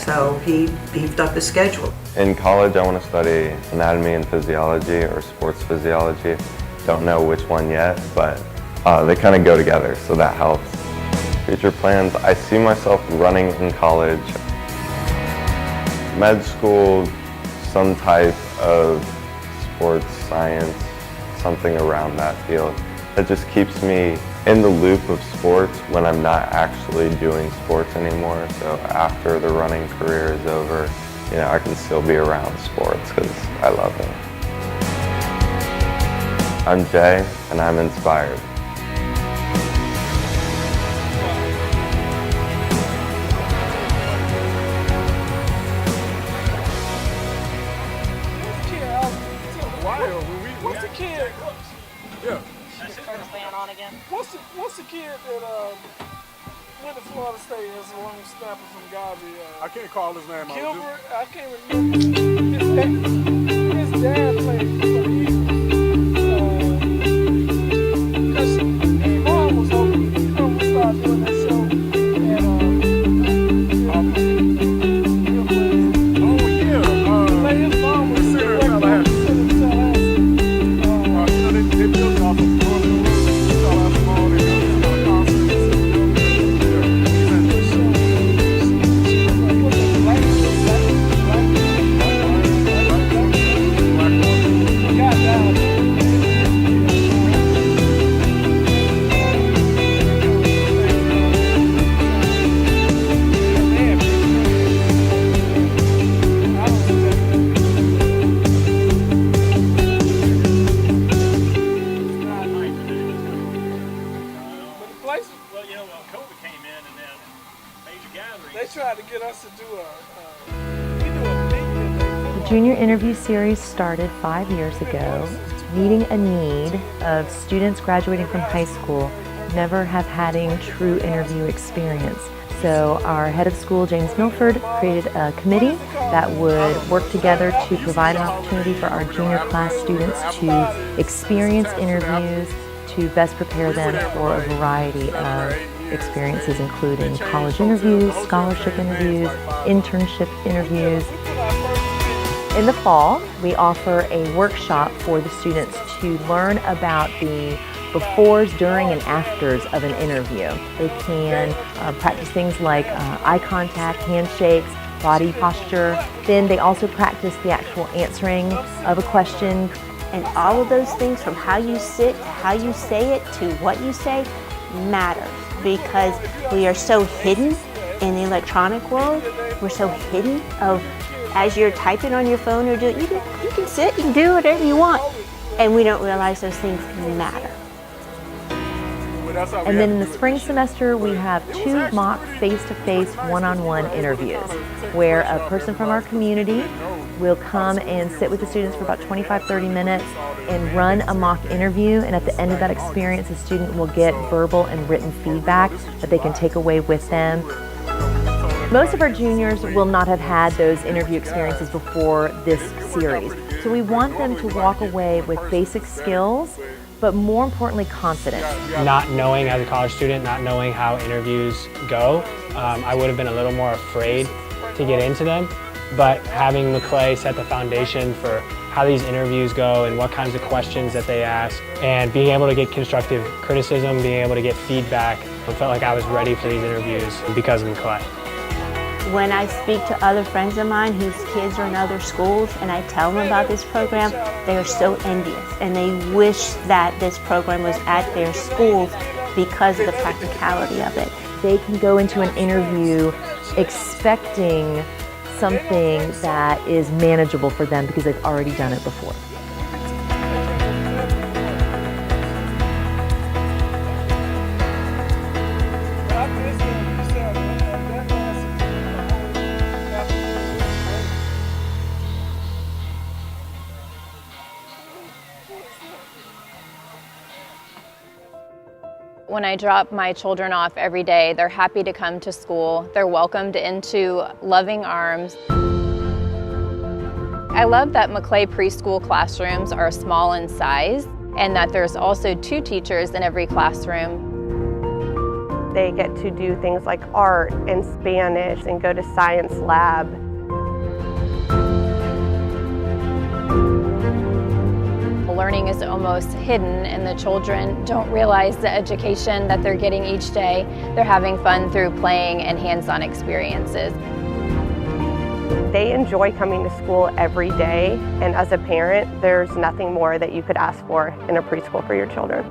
So he beefed up his schedule. In college, I want to study anatomy and physiology or sports physiology. Don't know which one yet, but they kind of go together, so that helps. Future plans, I see myself running in college. Med school, some type of sports science, something around that field. It just keeps me in the loop of sports when I'm not actually doing sports anymore. So after the running career is over, you know, I can still be around sports because I love them. I'm Jay, and I'm inspired. What's the kid? Yeah. What's the kid that went to Florida State as a long snapper from Garvey? I can't call his name out. Gilbert, I can't remember. His dad played for the Eagles. Because his mom was over, we started doing that show. And his mom was The junior interview series started 5 years ago, meeting a need of students graduating from high school never have having true interview experience. So our head of school, James Milford, created a committee that would work together to provide an opportunity for our junior class students to experience interviews to best prepare them for a variety of experiences, including college interviews, scholarship interviews, internship interviews. In the fall, we offer a workshop for the students to learn about the befores, during, and afters of an interview. They can practice things like eye contact, handshakes, body posture. Then they also practice the actual answering of a question. And all of those things, from how you sit, to how you say it, to what you say, matter. Because we are so hidden in the electronic world. We're so hidden of, as you're typing on your phone or doing, you can sit, you can do whatever you want. And we don't realize those things matter. And then in the spring semester, we have 2 mock face-to-face one-on-one interviews where a person from our community will come and sit with the students for about 25-30 minutes and run a mock interview. And at the end of that experience, the student will get verbal and written feedback that they can take away with them. Most of our juniors will not have had those interview experiences before this series. So we want them to walk away with basic skills, but more importantly, confidence. Not knowing as a college student, not knowing how interviews go, I would have been a little more afraid to get into them. But having Maclay set the foundation for how these interviews go and what kinds of questions that they ask, and being able to get constructive criticism, being able to get feedback, I felt like I was ready for these interviews because of Maclay. When I speak to other friends of mine whose kids are in other schools and I tell them about this program, they are so envious and they wish that this program was at their schools because of the practicality of it. They can go into an interview expecting something that is manageable for them because they've already done it before. When I drop my children off every day, they're happy to come to school. They're welcomed into loving arms. I love that Maclay preschool classrooms are small in size and that there's also 2 teachers in every classroom. They get to do things like art and Spanish and go to science lab. Learning is almost hidden and the children don't realize the education that they're getting each day. They're having fun through playing and hands-on experiences. They enjoy coming to school every day, and as a parent, there's nothing more that you could ask for in a preschool for your children.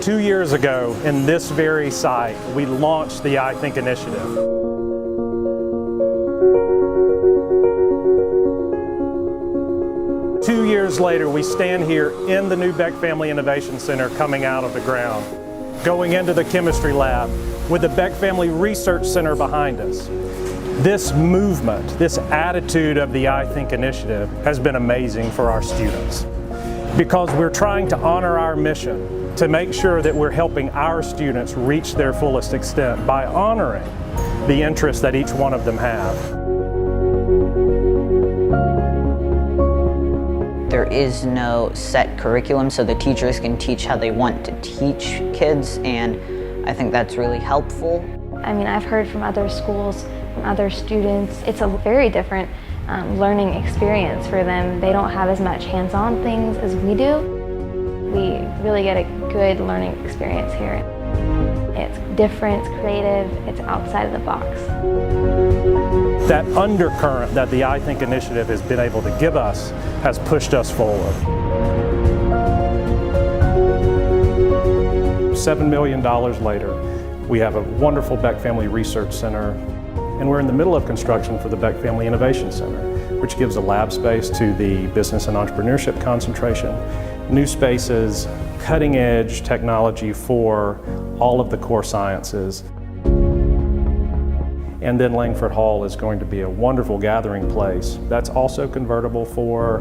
Two years ago, in this very site, we launched the I Think initiative. Two years later, we stand here in the new Beck Family Innovation Center coming out of the ground, going into the chemistry lab with the Beck Family Research Center behind us. This movement, this attitude of the I Think initiative has been amazing for our students because we're trying to honor our mission to make sure that we're helping our students reach their fullest extent by honoring the interests that each one of them have. There is no set curriculum, so the teachers can teach how they want to teach kids, and I think that's really helpful. I mean, I've heard from other schools, from other students, it's a very different learning experience for them. They don't have as much hands-on things as we do. We really get a good learning experience here. It's different, it's creative, it's outside of the box. That undercurrent that the I Think initiative has been able to give us has pushed us forward. $7 million later, we have a wonderful Beck Family Research Center, and we're in the middle of construction for the Beck Family Innovation Center, which gives a lab space to the business and entrepreneurship concentration, new spaces, cutting edge technology for all of the core sciences. And then Langford Hall is going to be a wonderful gathering place that's also convertible for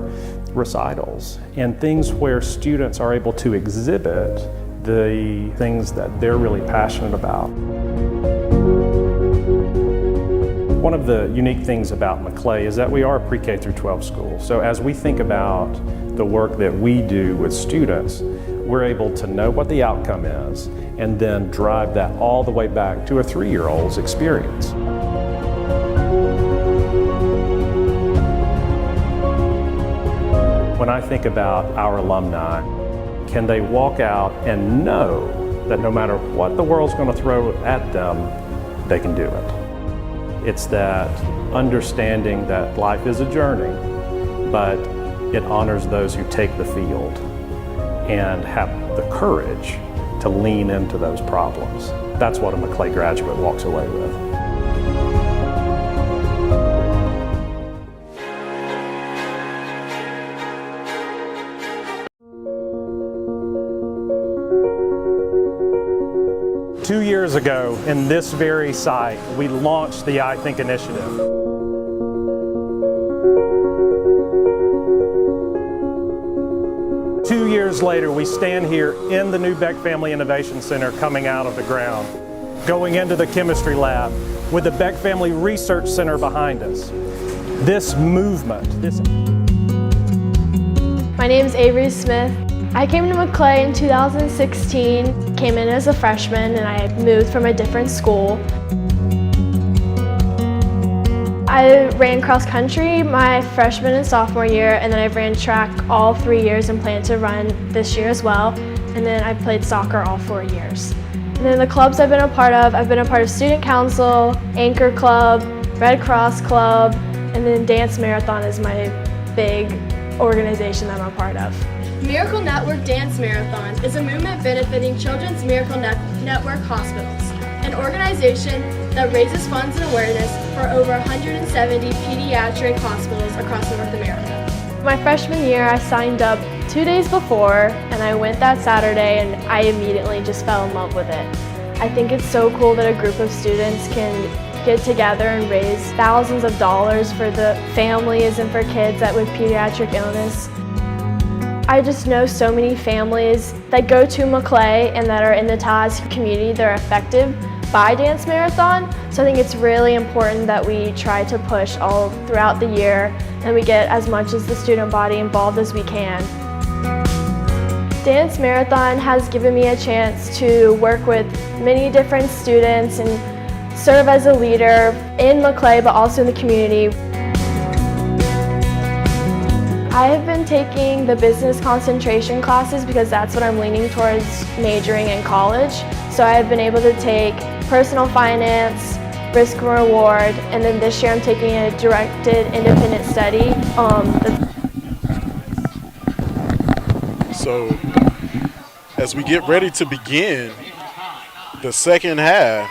recitals and things where students are able to exhibit the things that they're really passionate about. One of the unique things about Maclay is that we are a pre-K through 12 school. So as we think about the work that we do with students, we're able to know what the outcome is and then drive that all the way back to a 3-year-old's experience. When I think about our alumni, can they walk out and know that no matter what the world's going to throw at them, they can do it? It's that understanding that life is a journey, but it honors those who take the field and have the courage to lean into those problems. That's what a Maclay graduate walks away with. Two years ago, in this very site, we launched the I Think initiative. Two years later, we stand here in the new Beck Family Innovation Center coming out of the ground, going into the chemistry lab with the Beck Family Research Center behind us. This movement, My name is Avery Smith. I came to Maclay in 2016, came in as a freshman, and I moved from a different school. I ran cross country my freshman and sophomore year, and then I ran track all 3 years and plan to run this year as well. And then I played soccer all 4 years. And then the clubs I've been a part of Student Council, Anchor Club, Red Cross Club, and then Dance Marathon is my big organization that I'm a part of. Miracle Network Dance Marathon is a movement benefiting Children's Miracle Network Hospitals, an organization that raises funds and awareness for over 170 pediatric hospitals across North America. My freshman year, I signed up 2 days before, and I went that Saturday, and I immediately just fell in love with it. I think it's so cool that a group of students can get together and raise thousands of dollars for the families and for kids with pediatric illness. I just know so many families that go to Maclay and that are in the Taz community that are affected by Dance Marathon. So I think it's really important that we try to push all throughout the year and we get as much as the student body involved as we can. Dance Marathon has given me a chance to work with many different students and serve as a leader in Maclay but also in the community. I have been taking the business concentration classes because that's what I'm leaning towards majoring in college. So I've been able to take personal finance, risk and reward, and then this year I'm taking a directed independent study. So as we get ready to begin the second half,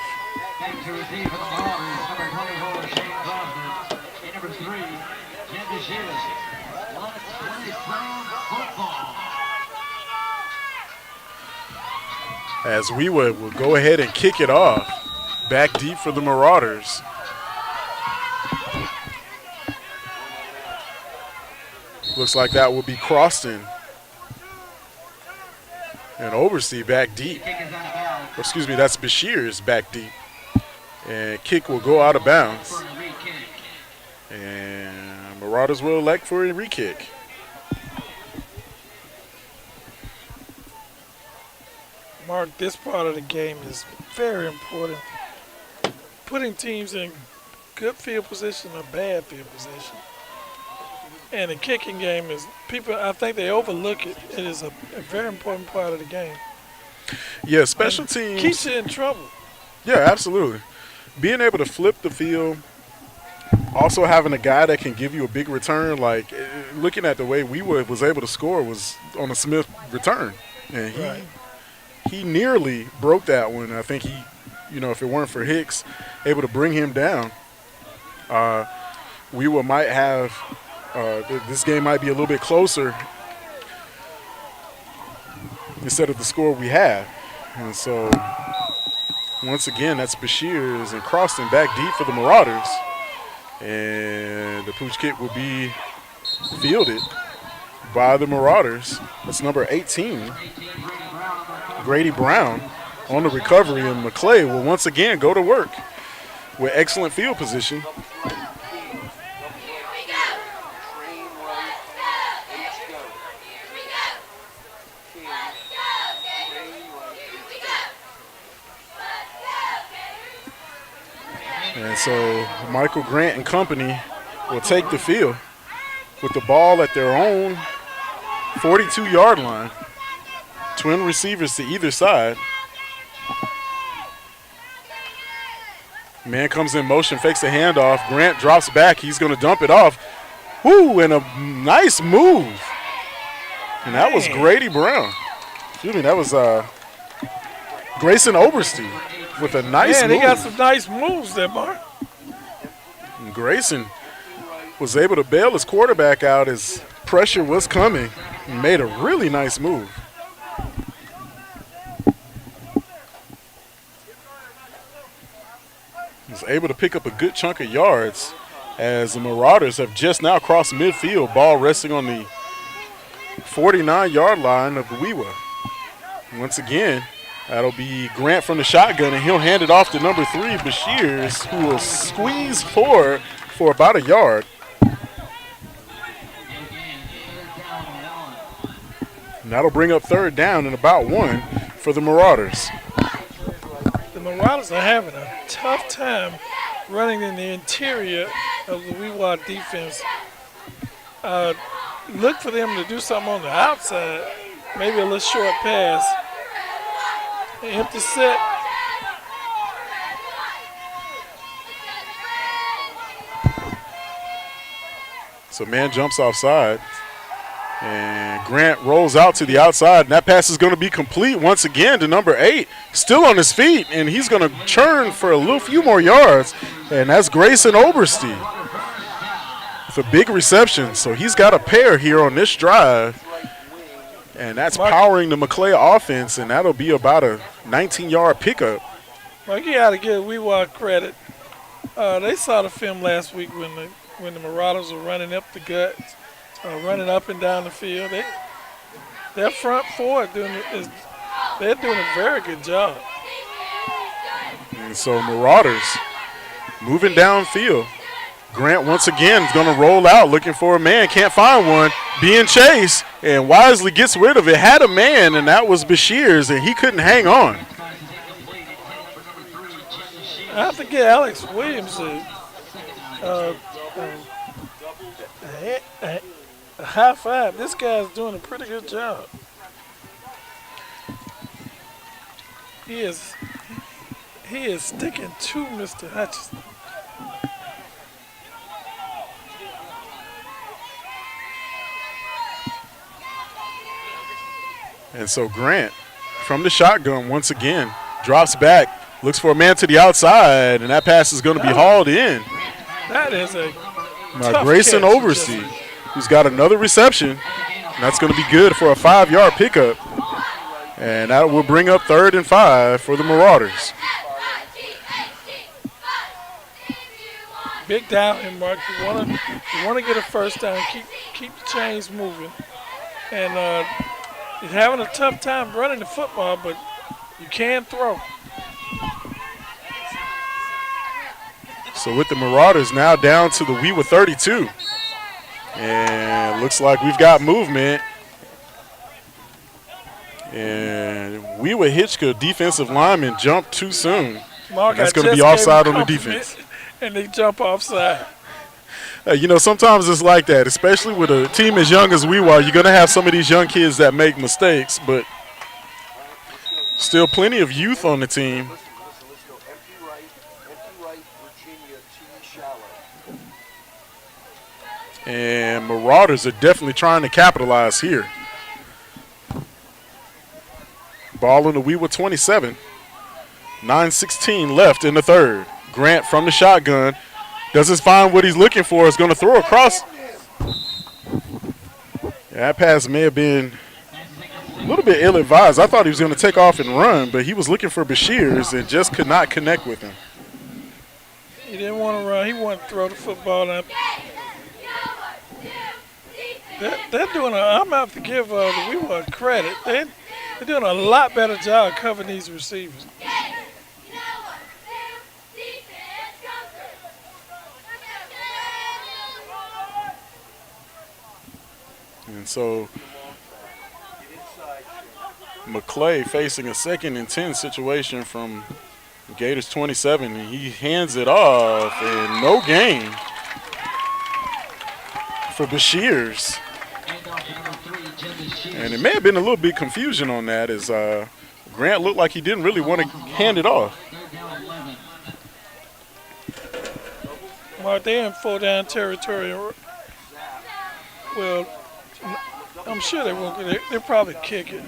as we will go ahead and kick it off. Back deep for the Marauders. Looks like that will be Croston. And Oversea back deep. Or excuse me, that's Bashir's back deep. And kick will go out of bounds. And Marauders will elect for a re-kick. Mark, this part of the game is very important. Putting teams in good field position or bad field position. And the kicking game is, people, I think they overlook it. It is a very important part of the game. Yeah, special teams. Keeps you in trouble. Yeah, absolutely. Being able to flip the field, also having a guy that can give you a big return, like looking at the way we was able to score was on a Smith return. And he nearly broke that one. I think he, if it weren't for Hicks, able to bring him down, we might have, this game might be a little bit closer instead of the score we have. And so, once again, that's Bashir's and Croston back deep for the Marauders. And the pooch kick will be fielded by the Marauders. That's number 18. Grady Brown on the recovery, and Maclay will once again go to work. with excellent field position. And so Michael Grant and company will take the field with the ball at their own 42-yard line. Twin receivers to either side. Man comes in motion, fakes the handoff. Grant drops back. He's going to dump it off. Woo, and a nice move. And that was Grady Brown. Excuse me, that was Grayson Oberstein with a nice move. They got some nice moves there, Mark. And Grayson was able to bail his quarterback out as pressure was coming. He made a really nice move. He was able to pick up a good chunk of yards as the Marauders have just now crossed midfield, ball resting on the 49-yard line of Wewah. Once again, that'll be Grant from the shotgun, and he'll hand it off to number 3, Bashirs, who will squeeze forward for about a yard. And that'll bring up 3rd down and about 1 for the Marauders. The Marauders are having a tough time running in the interior of the Wewah defense. Look for them to do something on the outside, maybe a little short pass. Empty set. So man jumps offside. And Grant rolls out to the outside, and that pass is going to be complete once again to number 8. Still on his feet, and he's going to churn for a few more yards. And that's Grayson Oberstein with a big reception. So he's got a pair here on this drive. And that's powering the Maclay offense, and that'll be about a 19-yard pickup. Well, you got to give Wewah credit. They saw the film last week when the Marauders were running up the gut, running up and down the field. Their front four they're doing a very good job. And so Marauders moving downfield. Grant once again is going to roll out looking for a man. Can't find one. Being chased and wisely gets rid of it. Had a man, and that was Bashirs, and he couldn't hang on. I have to give Alex Williams a high five. This guy's doing a pretty good job. He is sticking to Mr. Hutchinson. And so Grant from the shotgun once again drops back, looks for a man to the outside, and that pass is going to be hauled in. That is a by Grayson Oberstein, who's got another reception. And that's going to be good for a 5-yard pickup. And that will bring up 3rd and 5 for the Marauders. Big down here, Mark. You want to get a first down. Keep the chains moving. And you're having a tough time running the football, but you can throw. So with the Marauders now down to the Wewah 32. And looks like we've got movement. And Wewahitchka defensive lineman jumped too soon. Mark, that's going to be offside on the defense. And they jump offside. You know, sometimes it's like that, especially with a team as young as Wewah. You're going to have some of these young kids that make mistakes, but still plenty of youth on the team. And Marauders are definitely trying to capitalize here. Ball in the Wewah 27. 9:16 left in the 3rd. Grant from the shotgun. Doesn't find what he's looking for. Is going to throw across. That pass may have been a little bit ill-advised. I thought he was going to take off and run, but he was looking for Bashirs and just could not connect with him. He didn't want to run. He wanted to throw the football up. They're doing I'm going to have to give the Wewah credit. They're doing a lot better job covering these receivers. And so Maclay facing a 2nd and 10 situation from Gators 27, and he hands it off, and no gain for Bashirs. And it may have been a little bit confusion on that, as Grant looked like he didn't really want to hand it off. Well, they're in 4-down territory. Well, I'm sure they won't. They'll probably kick it.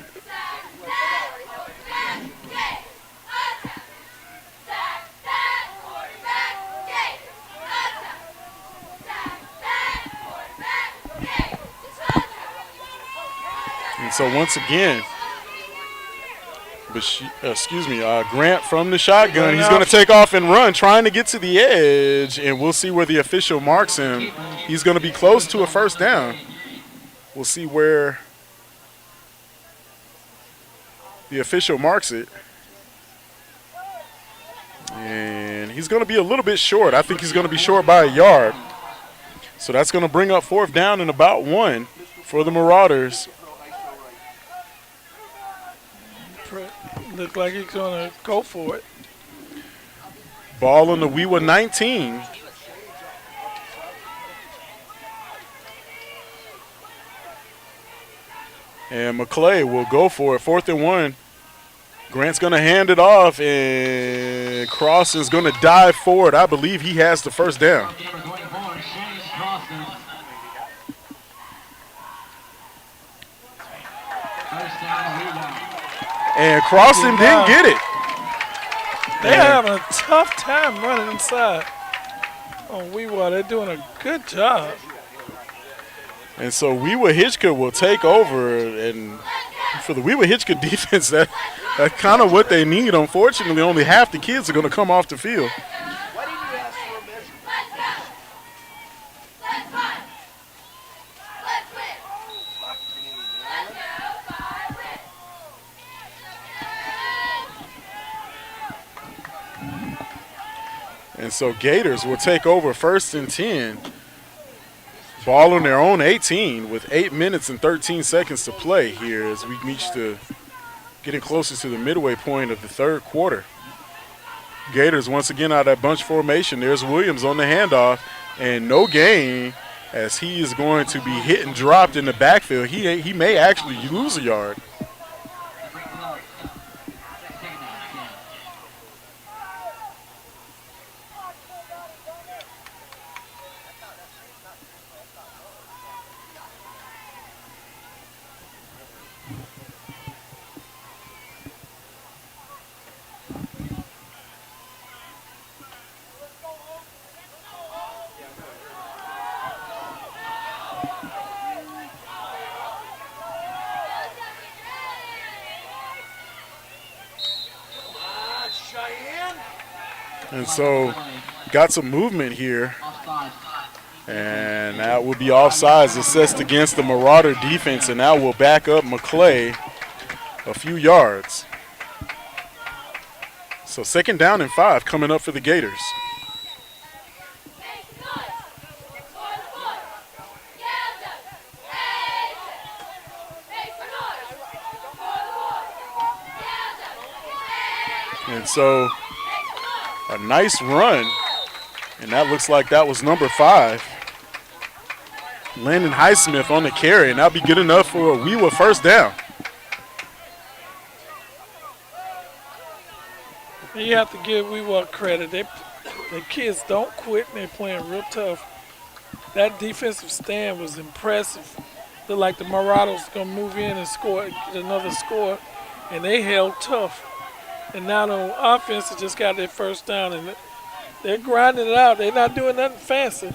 And so once again, Grant from the shotgun. He's going to take off and run, trying to get to the edge, and we'll see where the official marks him. He's going to be close to a 1st down. We'll see where the official marks it. And he's going to be a little bit short. I think he's going to be short by a yard. So that's going to bring up 4th down and about 1 for the Marauders. Look like he's going to go for it. Ball on the Wewah 19. And Maclay will go for it. 4th and 1. Grant's going to hand it off, and Crossan's going to dive forward. I believe he has the 1st down. And Crossan didn't get it. They're having a tough time running inside. Oh, Wewah, they're doing a good job. And so Wewahitchka will take over, and for the Wewahitchka defense, that's kind of what they need. Unfortunately, only half the kids are going to come off the field. And so Gators will take over 1st and 10. Ball on their own 18 with 8 minutes and 13 seconds to play here as we reach getting closer to the midway point of the 3rd quarter. Gators once again out of that bunch formation. There's Williams on the handoff, and no gain as he is going to be hit and dropped in the backfield. He may actually lose a yard. And so got some movement here. And that will be offsides assessed against the Marauder defense, and that will back up Maclay a few yards. So 2nd down and 5 coming up for the Gators. And so a nice run, and that looks like that was number 5. Landon Highsmith on the carry, and that'll be good enough for a Wewah 1st down. You have to give Wewah credit. The kids don't quit, and they're playing real tough. That defensive stand was impressive. Looked like the Marauders going to move in and get another score, and they held tough. And now on offense, they just got their 1st down, and they're grinding it out. They're not doing nothing fancy.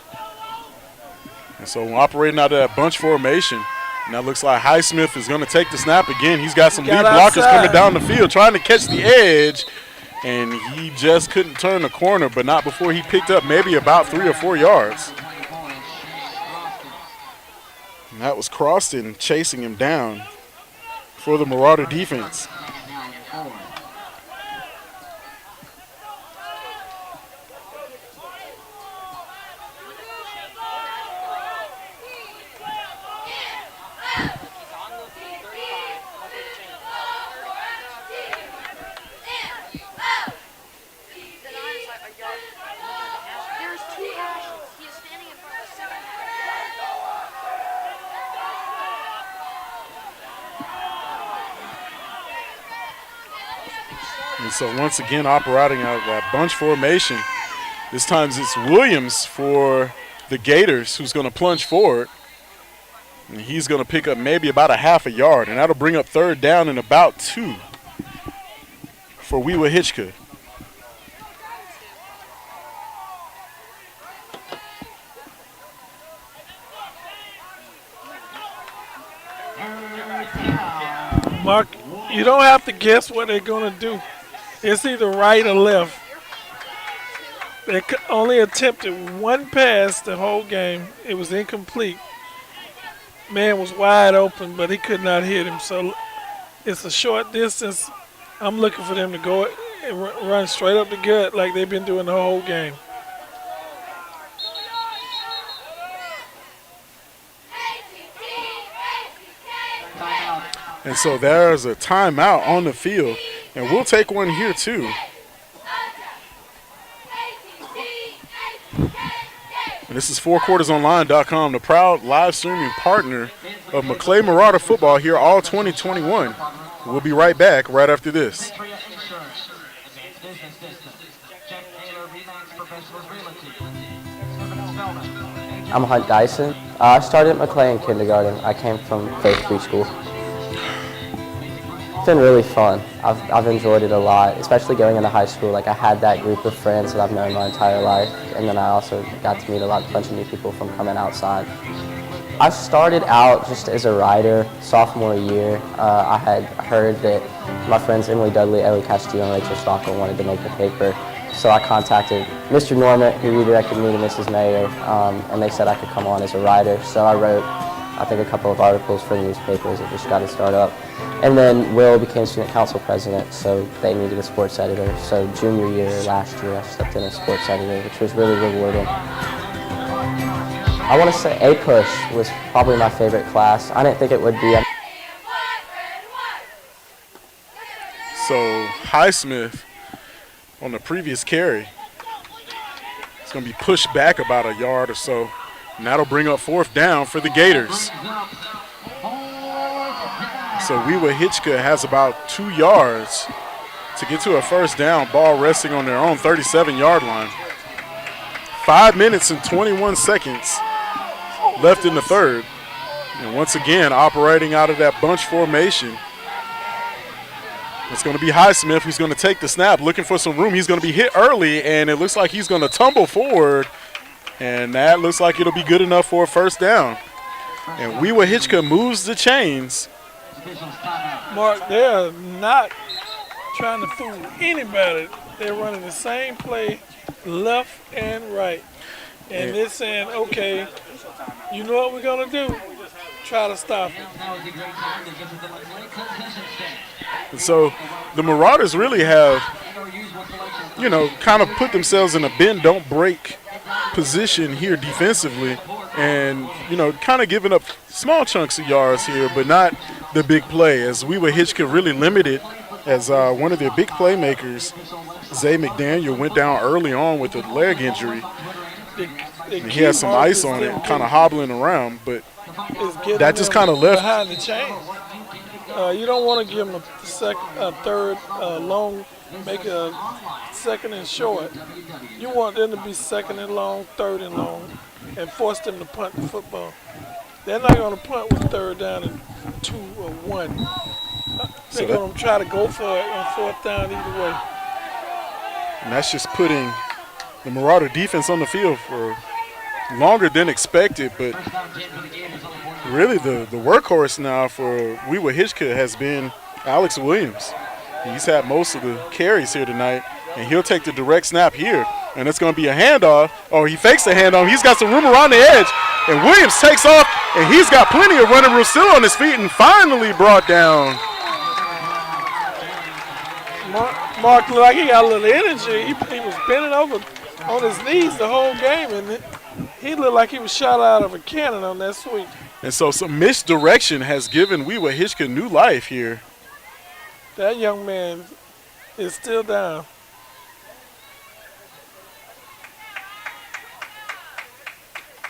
And so operating out of that bunch formation, and that looks like Highsmith is going to take the snap again. He's got some lead blockers coming down the field trying to catch the edge, and he just couldn't turn the corner, but not before he picked up maybe about 3 or 4 yards. And that was Crossan chasing him down for the Marauder defense. There's 2 hashes. He is standing in front of the 7 And so once again, operating out of that bunch formation. This time it's Williams for the Gators who's going to plunge forward. And he's going to pick up maybe about a half a yard, and that'll bring up 3rd down and about 2 for Wewahitchka. Mark, you don't have to guess what they're going to do. It's either right or left. They only attempted 1 pass the whole game. It was incomplete. Man was wide open, but he could not hit him. So it's a short distance. I'm looking for them to go and run straight up the gut like they've been doing the whole game. And so there's a timeout on the field, and we'll take one here too. And this is fourquartersonline.com, the proud live streaming partner of Maclay Marauder football here all 2021. We'll be right back right after this. I'm Hunt Dyson. I started at Maclay in kindergarten. I came from Faith Preschool. It's been really fun. I've enjoyed it a lot, especially going into high school. Like, I had that group of friends that I've known my entire life, and then I also got to meet a bunch of new people from coming outside. I started out just as a writer sophomore year. I had heard that my friends Emily Dudley, Ellie Castillo, and Rachel Stockel wanted to make a paper. So I contacted Mr. Norman, who redirected me to Mrs. Mayer, and they said I could come on as a writer. So I wrote, I think, a couple of articles for the newspapers that just got to start up. And then Will became student council president, so they needed a sports editor. So junior year, last year, I stepped in as sports editor, which was really rewarding. I want to say A-Push was probably my favorite class. I didn't think it would be. So Highsmith on the previous carry, it's going to be pushed back about a yard or so, and that'll bring up 4th down for the Gators. So Wewahitchka has about 2 yards to get to a 1st down, ball resting on their own 37-yard line. 5 minutes and 21 seconds left in the 3rd. And once again, operating out of that bunch formation. It's going to be Highsmith who's going to take the snap, looking for some room. He's going to be hit early, and it looks like he's going to tumble forward. And that looks like it'll be good enough for a 1st down. And Wewahitchka moves the chains. Mark, they're not trying to fool anybody. They're running the same play left and right. And they're saying, okay, you know what we're going to do? Try to stop it. And so the Marauders really have, you know, kind of put themselves in a bend, don't break position here defensively, and, you know, kind of giving up small chunks of yards here, but not the big play, as Wewahitchka really limited, as one of their big playmakers, Zay McDaniel, went down early on with a leg injury. He had some ice on it, kind of hobbling around, but that just kind of left. Behind the chain. You don't want to give them a 3rd long, make a 2nd and short. You want them to be 2nd and long, 3rd and long, and force them to punt the football. They're not going to punt with 3rd down and 2 or 1. They're going to try to go for it on 4th down either way. And that's just putting the Marauder defense on the field for longer than expected, but really the workhorse now for Wewahitchka has been Alex Williams. He's had most of the carries here tonight, and he'll take the direct snap here, and it's going to be a handoff. Oh, he fakes the handoff. He's got some room around the edge, and Williams takes off, and he's got plenty of running room still on his feet, and finally brought down. Mark looked like he got a little energy. He was bending over on his knees the whole game, and he looked like he was shot out of a cannon on that sweep. And so some misdirection has given Wewahitchka new life here. That young man is still down.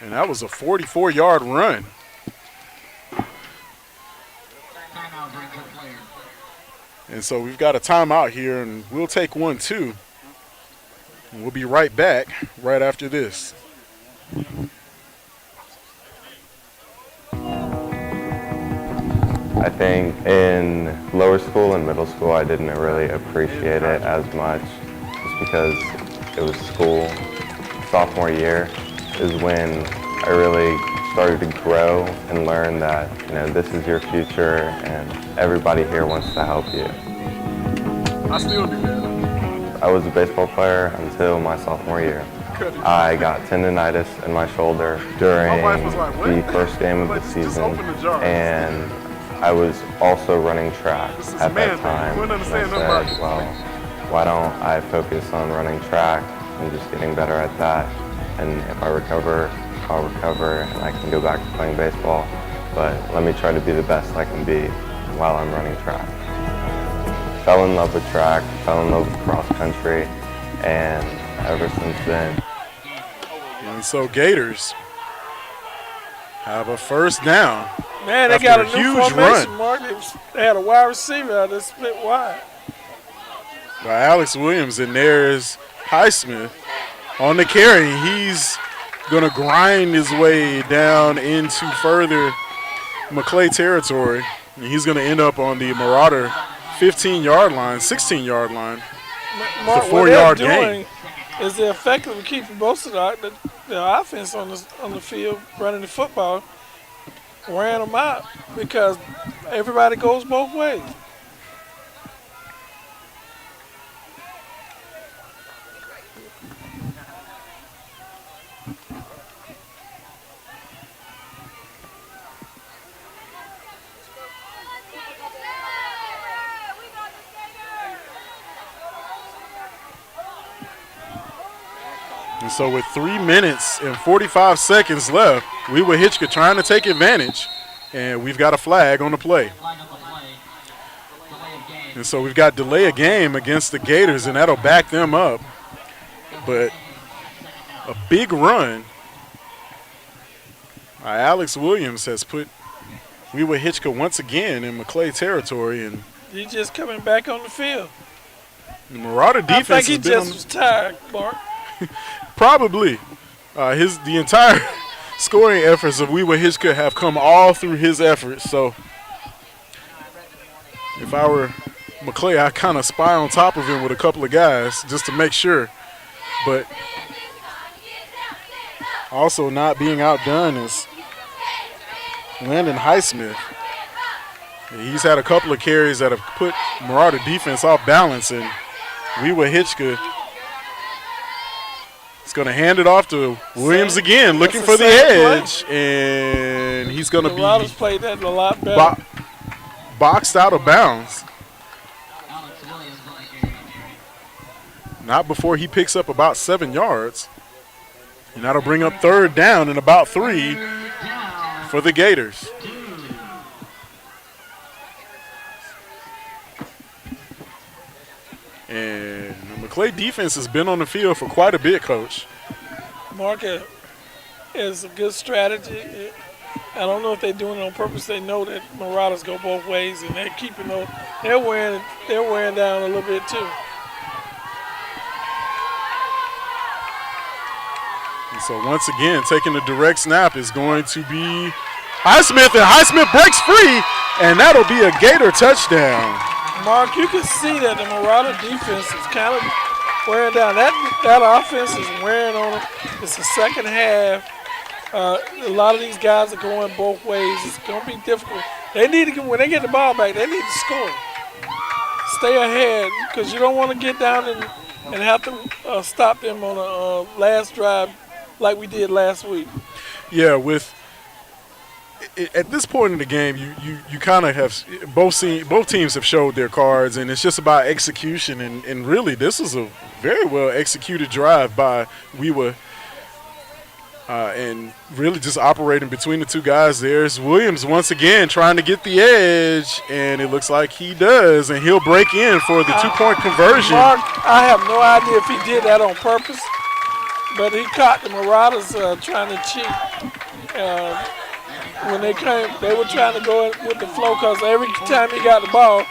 And that was a 44-yard run. And so we've got a timeout here, and we'll take one, too. And we'll be right back right after this. I think in lower school and middle school, I didn't really appreciate it as much just because it was school. Sophomore year is when I really started to grow and learn that, this is your future and everybody here wants to help you. I still do that. I was a baseball player until my sophomore year. I got tendonitis in my shoulder during the first game of the season, and I was also running track at that time. And I said, well, why don't I focus on running track and just getting better at that, and if I recover, I'll recover and I can go back to playing baseball, but let me try to be the best I can be while I'm running track. Fell in love with track, fell in love with cross country, and ever since then. And so Gators have a first down. Man, they got a new formation, Mark. They had a wide receiver out there split wide. By Alex Williams, and there's Highsmith on the carry. He's going to grind his way down into further Maclay territory. And he's going to end up on the Marauder 15-yard line, 16-yard line. Mark, it's a 4-yard gain. Is they're effective at keeping most of the offense on the field, running the football, wearing them out because everybody goes both ways. And so with 3 minutes and 45 seconds left, Wewahitchka trying to take advantage, and we've got a flag on the play. And so we've got delay of game against the Gators, and that'll back them up. But a big run by Alex Williams has put Wewahitchka once again in Maclay territory, and He's just coming back on the field. the Marauder defense I think he has been just was tired, Mark. Probably. The entire scoring efforts of Wewahitchka have come all through his efforts. So if I were Maclay, I'd kind of spy on top of him with a couple of guys just to make sure. But also not being outdone is Landon Highsmith. He's had a couple of carries that have put Marauder defense off balance, and Wewahitchka is going to hand it off to Williams again, looking for the edge, and he's going to be Marauders played that a lot better. Boxed out of bounds. Not before he picks up about 7 yards, and that'll bring up third down and about 3 for the Gators. And the Maclay defense has been on the field for quite a bit, Coach. Mark, is a good strategy. I don't know if they're doing it on purpose. They know that Marauders go both ways, and they're keeping those. They're wearing down a little bit too. And so once again, taking the direct snap is going to be Highsmith, and Highsmith breaks free, and that'll be a Gator touchdown. Mark, you can see that the Marauder defense is kind of wearing down. That offense is wearing on them. It's the second half. A lot of these guys are going both ways. It's going to be difficult. They need to get, when they get the ball back, they need to score. Stay ahead, because you don't want to get down and have to stop them on a last drive like we did last week. Yeah, at this point in the game, you kind of have both teams have showed their cards, and it's just about execution. And really, this is a very well executed drive by Wewa, and really just operating between the two guys. There's Williams once again trying to get the edge, and it looks like he does, and he'll break in for the 2-point conversion. Mark, I have no idea if he did that on purpose, But he caught the Marauders trying to cheat. When they came, they were trying to go in with the flow because every time he got the ball,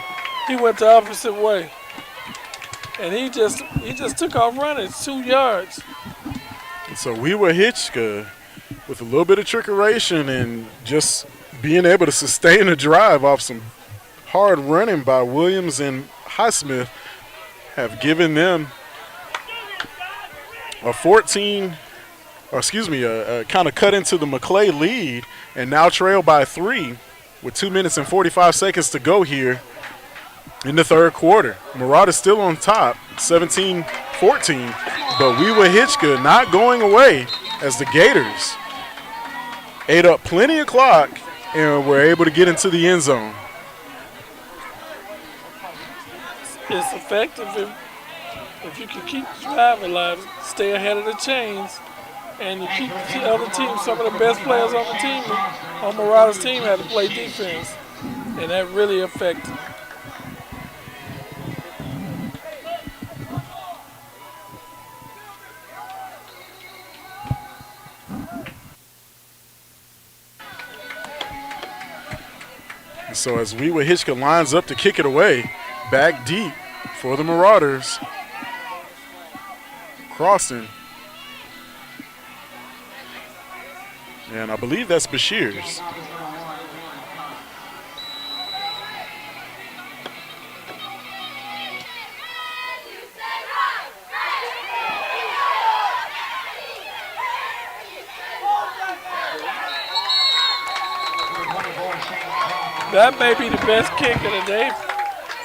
he went the opposite way. And he just took off running 2 yards. And so Wewahitchka, with a little bit of trickeration and just being able to sustain a drive off some hard running by Williams and Highsmith, have given them a kind of cut into the Maclay lead and now trail by 3 with 2 minutes and 45 seconds to go here in the third quarter. Marauders still on top, 17-14, but Wewahitchka not going away as the Gators ate up plenty of clock and were able to get into the end zone. It's effective if you can keep the drive alive, stay ahead of the chains, and you keep the other team. Some of the best players on the team, on Marauders' team, had to play defense, and that really affected. And so as Wewahitchka lines up to kick it away, back deep for the Marauders. Crossing. And I believe that's Bashir's. That may be the best kick of the day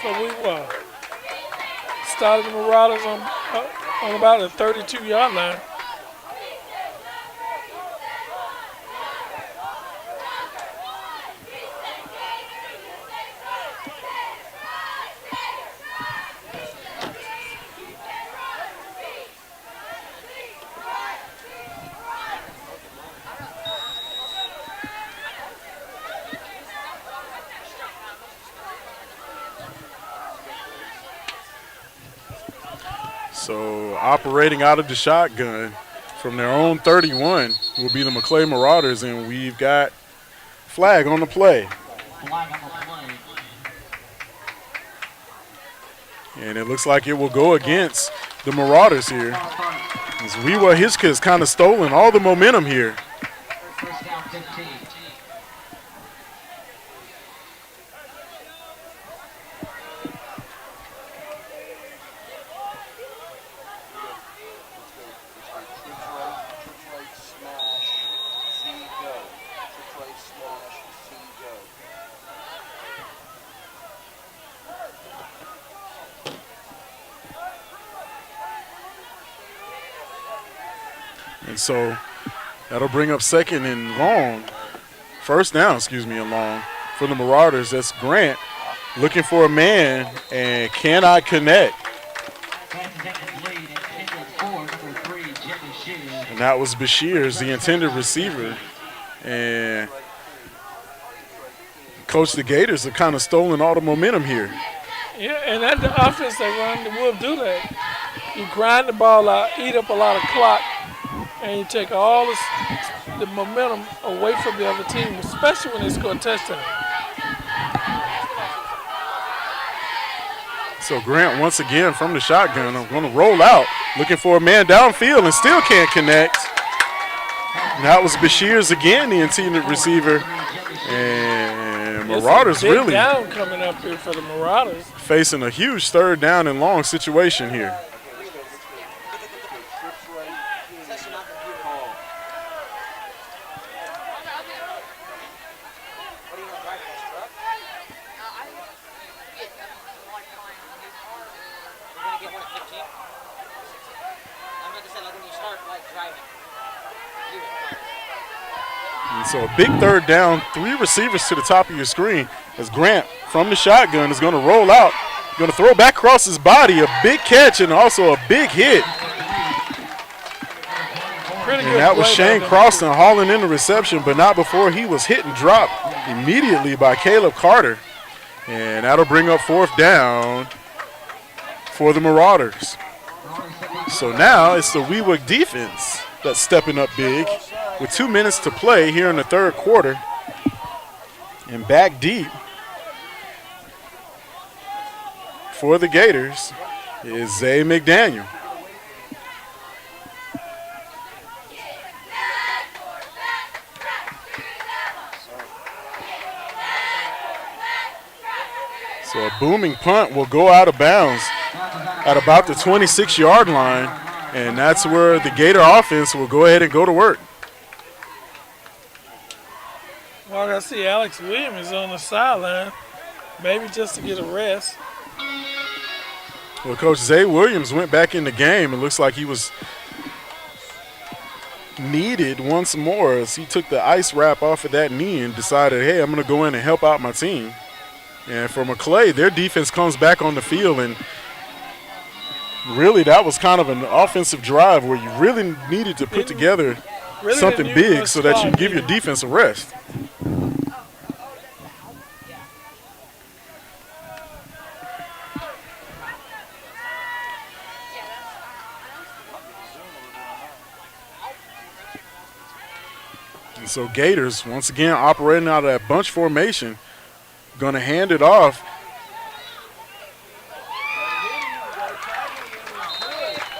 for Wewah. Started the Marauders on about the 32-yard line. So operating out of the shotgun from their own 31 will be the Maclay Marauders, and we've got flag on the play. And it looks like it will go against the Marauders here. As Wewahitchka has kind of stolen all the momentum here. First down 15. And so that'll bring up first down, and long for the Marauders. That's Grant looking for a man and cannot connect. And that was Bashir's, the intended receiver. And Coach, the Gators have kind of stolen all the momentum here. Yeah, and that the offense they run will do that. You grind the ball out, eat up a lot of clock, and you take all the momentum away from the other team, especially when they score a touchdown. So Grant, once again, from the shotgun, I'm going to roll out, looking for a man downfield and still can't connect. And that was Bashir's again, the intended receiver. And Marauders really down coming up here for the Marauders. Facing a huge third down and long situation here. And so a big third down, 3 receivers to the top of your screen as Grant from the shotgun is going to roll out, going to throw back across his body, a big catch and also a big hit. And that was Shane Croston hauling in the reception, but not before he was hit and dropped immediately by Caleb Carter. And that'll bring up fourth down for the Marauders. So now it's the Wewahitchka defense that's stepping up big with 2 minutes to play here in the third quarter. And back deep for the Gators is Zay McDaniel. So a booming punt will go out of bounds at about the 26-yard line, and that's where the Gator offense will go ahead and go to work. Well, I see Alex Williams on the sideline, maybe just to get a rest. Well, Coach Zay Williams went back in the game. It looks like he was needed once more as he took the ice wrap off of that knee and decided, hey, I'm going to go in and help out my team. And for Maclay, their defense comes back on the field, and really that was kind of an offensive drive where you really needed to put together something big so that you can give your defense a rest. And so Gators, once again, operating out of that bunch formation, going to hand it off.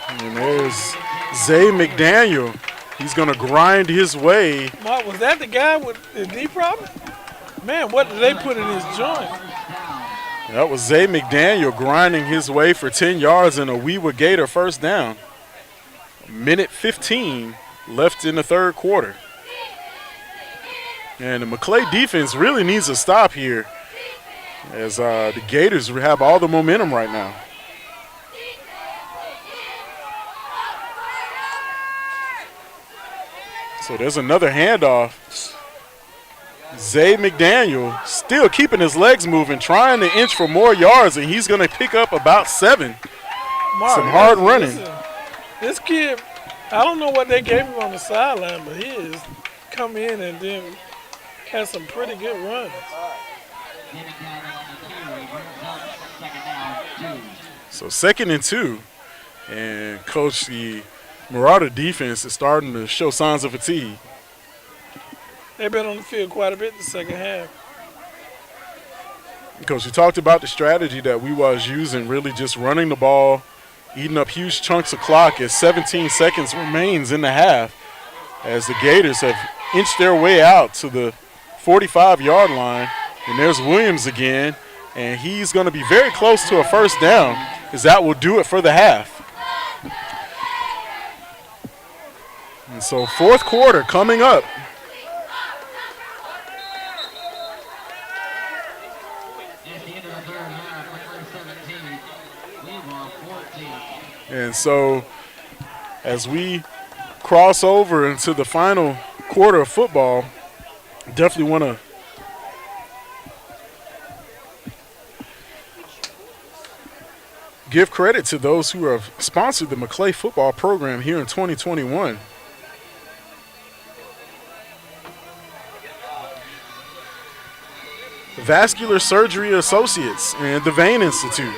And there's Zay McDaniel. He's going to grind his way. Mark, was that the guy with the knee problem? Man, what did they put in his joint? That was Zay McDaniel grinding his way for 10 yards and a Wewahitchka Gator first down. Minute 15 left in the third quarter. And the Maclay defense really needs to stop here as the Gators have all the momentum right now. So there's another handoff. Zay McDaniel still keeping his legs moving, trying to inch for more yards, and he's going to pick up about 7. Mark, some hard running. This kid, I don't know what they gave him on the sideline, but he has come in and then had some pretty good runs. So 2nd and 2, and Coach, the Marauder defense is starting to show signs of fatigue. They've been on the field quite a bit in the second half. Coach, you talked about the strategy that we was using, really just running the ball, eating up huge chunks of clock as 17 seconds remains in the half, as the Gators have inched their way out to the 45-yard line. And there's Williams again, and he's going to be very close to a first down, as that will do it for the half. And so fourth quarter coming up. And so as we cross over into the final quarter of football, definitely want to give credit to those who have sponsored the Maclay football program here in 2021. Vascular Surgery Associates and the Vein Institute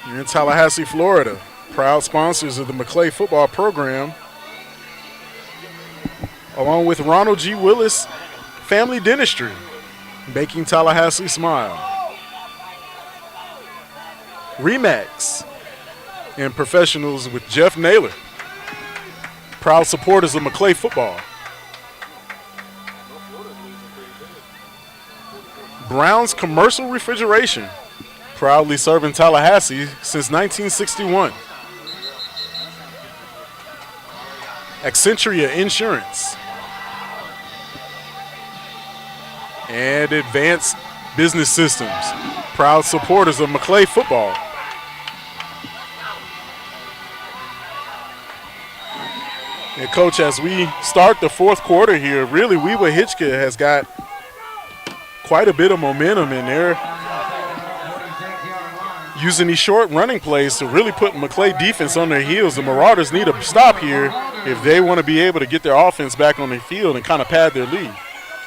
here in Tallahassee, Florida. Proud sponsors of the Maclay football program, along with Ronald G. Willis Family Dentistry, making Tallahassee smile. Remax and Professionals with Jeff Naylor, proud supporters of Maclay football. Brown's Commercial Refrigeration, proudly serving Tallahassee since 1961. Accentria Insurance. And Advanced Business Systems, proud supporters of Maclay football. And Coach, as we start the fourth quarter here, really Wewahitchka has got quite a bit of momentum in there, using these short running plays to really put Maclay defense on their heels. The Marauders need a stop here if they want to be able to get their offense back on the field and kind of pad their lead.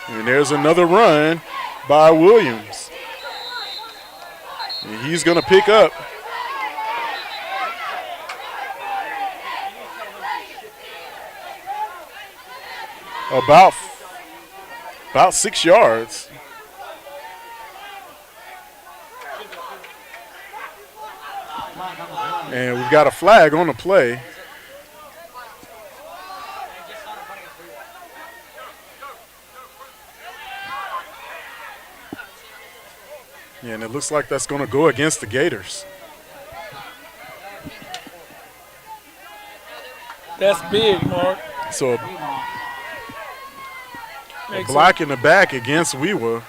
And there's another run by Williams. And he's going to pick up about 6 yards. And we've got a flag on the play. Yeah, and it looks like that's going to go against the Gators. That's big, Mark. So a block in the back against Wewah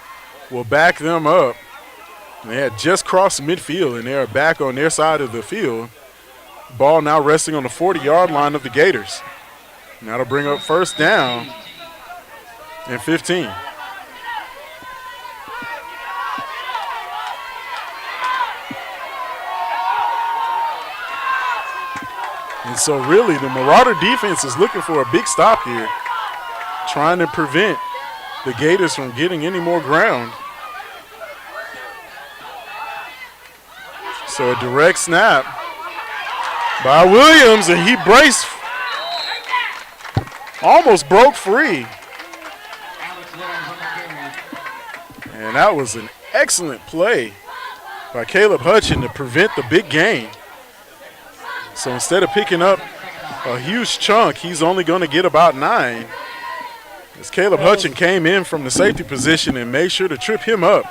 will back them up. They had just crossed midfield, and they're back on their side of the field. Ball now resting on the 40-yard line of the Gators. And that'll bring up first down and 15. And so really the Marauder defense is looking for a big stop here, trying to prevent the Gators from getting any more ground. So a direct snap by Williams, and he braced, almost broke free. And that was an excellent play by Caleb Hutchin to prevent the big gain. So instead of picking up a huge chunk, he's only going to get about 9. As Caleb Hutchin came in from the safety position and made sure to trip him up.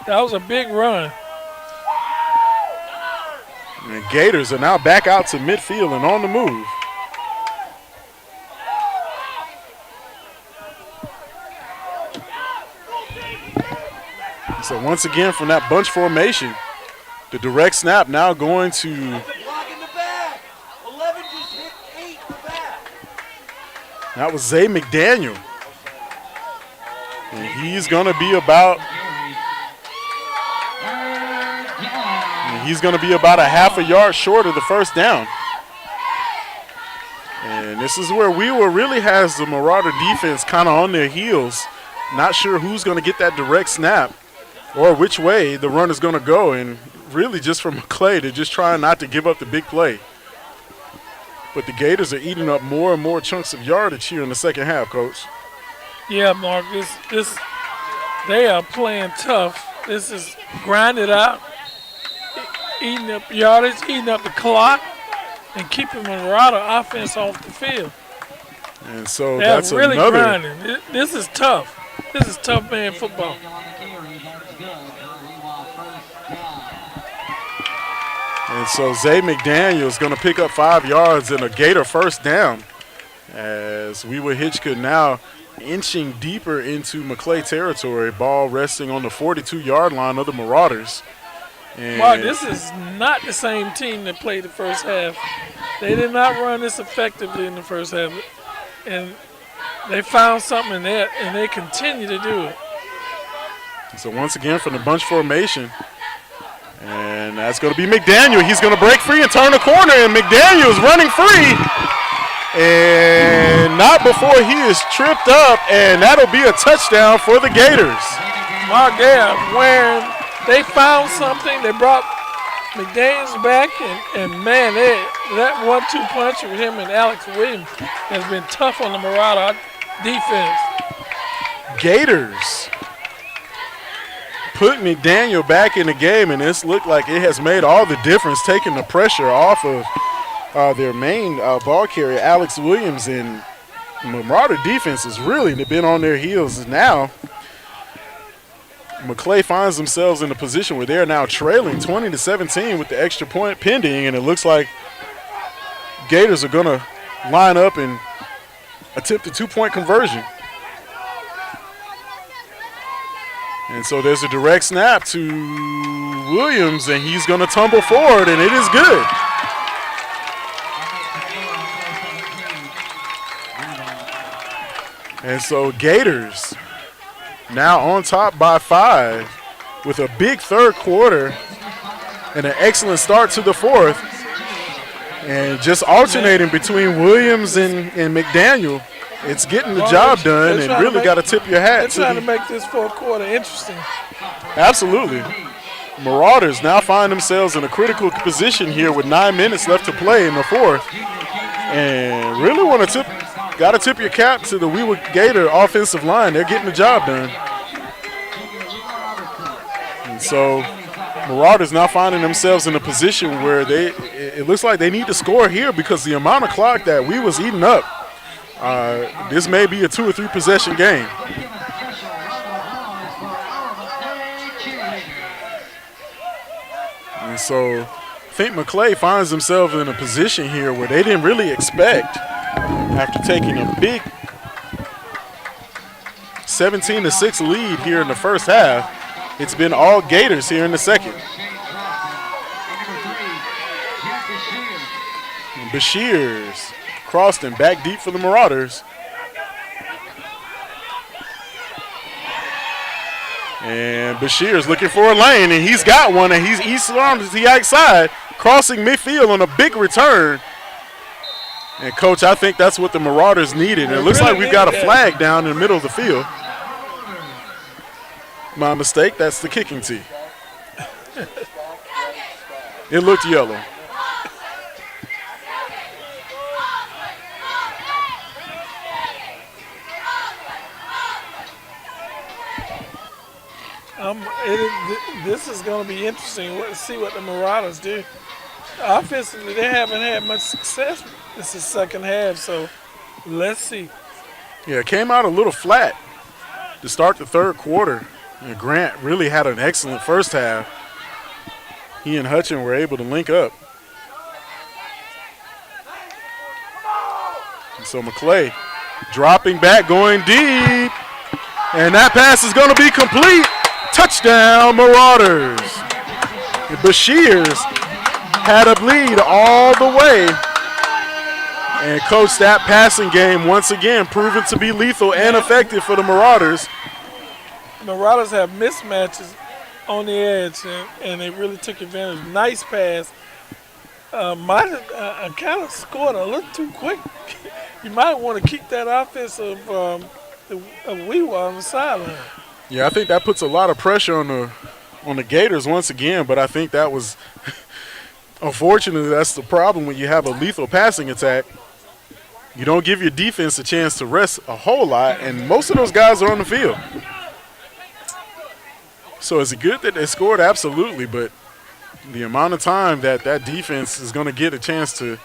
That was a big run. And Gators are now back out to midfield and on the move. So once again from that bunch formation, the direct snap now going to that was Zay McDaniel. And he's going to be about a half a yard short of the first down. And this is where Wewah really has the Marauder defense kind of on their heels. Not sure who's going to get that direct snap or which way the run is going to go. And really just for Maclay, they're just trying not to give up the big play. But the Gators are eating up more and more chunks of yardage here in the second half, Coach. Yeah, Mark, they are playing tough. This is grinded out, eating up yardage, eating up the clock, and keeping Marauder offense off the field. And so They're that's really another. grinding. This is tough. This is tough man football. And so Zay McDaniel is going to pick up 5 yards and a Gator first down as Wewahitchka now inching deeper into Maclay territory. Ball resting on the 42-yard line of the Marauders. And Mark, this is not the same team that played the first half. They did not run this effectively in the first half. And they found something in that, and they continue to do it. So once again from the bunch formation. And that's going to be McDaniel. He's going to break free and turn the corner, and McDaniel is running free. And not before he is tripped up, and that'll be a touchdown for the Gators. Mark, they found something. They brought McDaniels back, and man, that 1-2 punch with him and Alex Williams has been tough on the Marauder defense. Gators put McDaniel back in the game, and this looked like it has made all the difference, taking the pressure off of their main ball carrier, Alex Williams. And Marauder defense has really been on their heels. Now, Maclay finds themselves in a position where they're now trailing 20-17 with the extra point pending, and it looks like Gators are going to line up and attempt a 2-point conversion. And so there's a direct snap to Williams, and he's going to tumble forward, and it is good. And so Gators now on top by 5 with a big third quarter and an excellent start to the fourth. And just alternating between Williams and McDaniel, it's getting the job done, and really got to tip your hat. They're trying to make this fourth quarter interesting. Absolutely. Marauders now find themselves in a critical position here with 9 minutes left to play in the fourth, and really want to got to tip your cap to the Wewahitchka Gator offensive line. They're getting the job done. And so Marauders now finding themselves in a position where it looks like they need to score here because the amount of clock that we was eating up, this may be a 2 or 3 possession game. And so I think Maclay finds himself in a position here where they didn't really expect, after taking a big 17-6 lead here in the first half. It's been all Gators here in the second. Bashir's crossed and back deep for the Marauders. And Bashir's looking for a lane, and he's got one, and he's armed to the outside, crossing midfield on a big return. And, Coach, I think that's what the Marauders needed. And it looks like we've got a flag down in the middle of the field. My mistake, that's the kicking tee. It looked yellow. This is going to be interesting to see what the Marauders do. Offensively, they haven't had much success this is second half, so let's see. Yeah, it came out a little flat to start the third quarter. And Grant really had an excellent first half. He and Hutchin were able to link up. And so Maclay dropping back, going deep. And that pass is going to be complete. Touchdown, Marauders. And Bashir's had a lead all the way. And, Coach, that passing game once again proven to be lethal and effective for the Marauders. Marauders have mismatches on the edge, and they really took advantage. Nice pass. Might have kind of scored a little too quick. You might want to keep that offense of Wewahitchka on the sideline. Yeah, I think that puts a lot of pressure on the Gators once again, but I think that was unfortunately that's the problem when you have a lethal passing attack. You don't give your defense a chance to rest a whole lot, and most of those guys are on the field. So is it good that they scored? Absolutely, but the amount of time that defense is going to get a chance to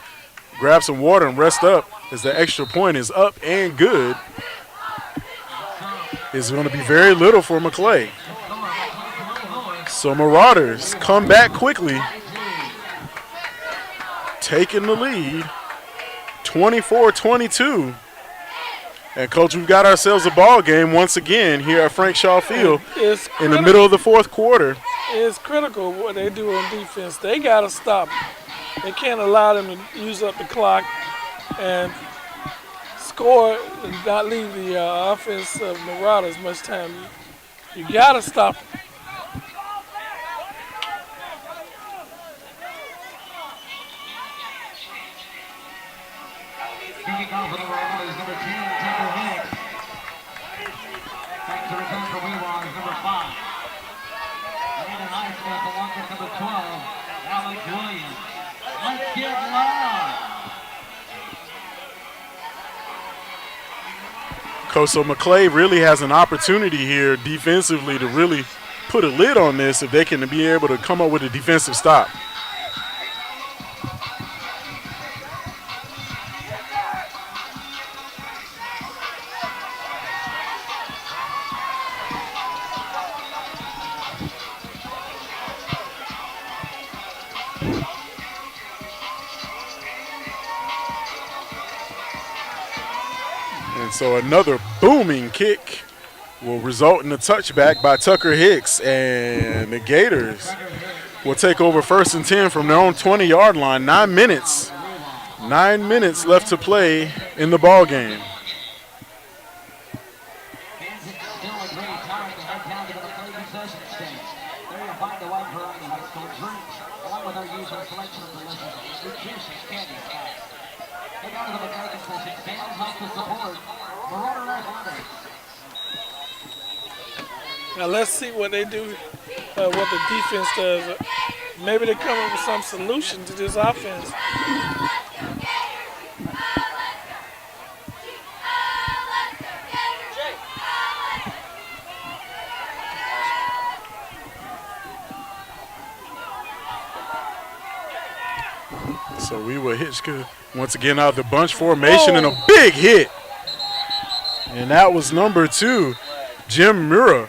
grab some water and rest up as the extra point is up and good is going to be very little for Maclay. So Marauders come back quickly, taking the lead, 24-22. And, Coach, we've got ourselves a ball game once again here at Frank Shaw Field in the middle of the fourth quarter. It's critical what they do on defense. They got to stop. They can't allow them to use up the clock and score and not leave the offense of Marauders much time. You got to stop them. Kicking off for the Marauders, number 10, Tucker Hicks. Back to return for Wewahitchka, number 5. And an ice step along with number 12, Alex Williams. Let's get loud. Coach, so Maclay really has an opportunity here defensively to really put a lid on this if they can be able to come up with a defensive stop. So another booming kick will result in a touchback by Tucker Hicks, and the Gators will take over 1st and 10 from their own 20-yard line. 9 minutes. 9 minutes left to play in the ball game. Now let's see what they do, what the defense does. Maybe they come up with some solution to this offense. Wewahitchka once again out of the bunch formation and a big hit. And that was number 2, Jim Mura.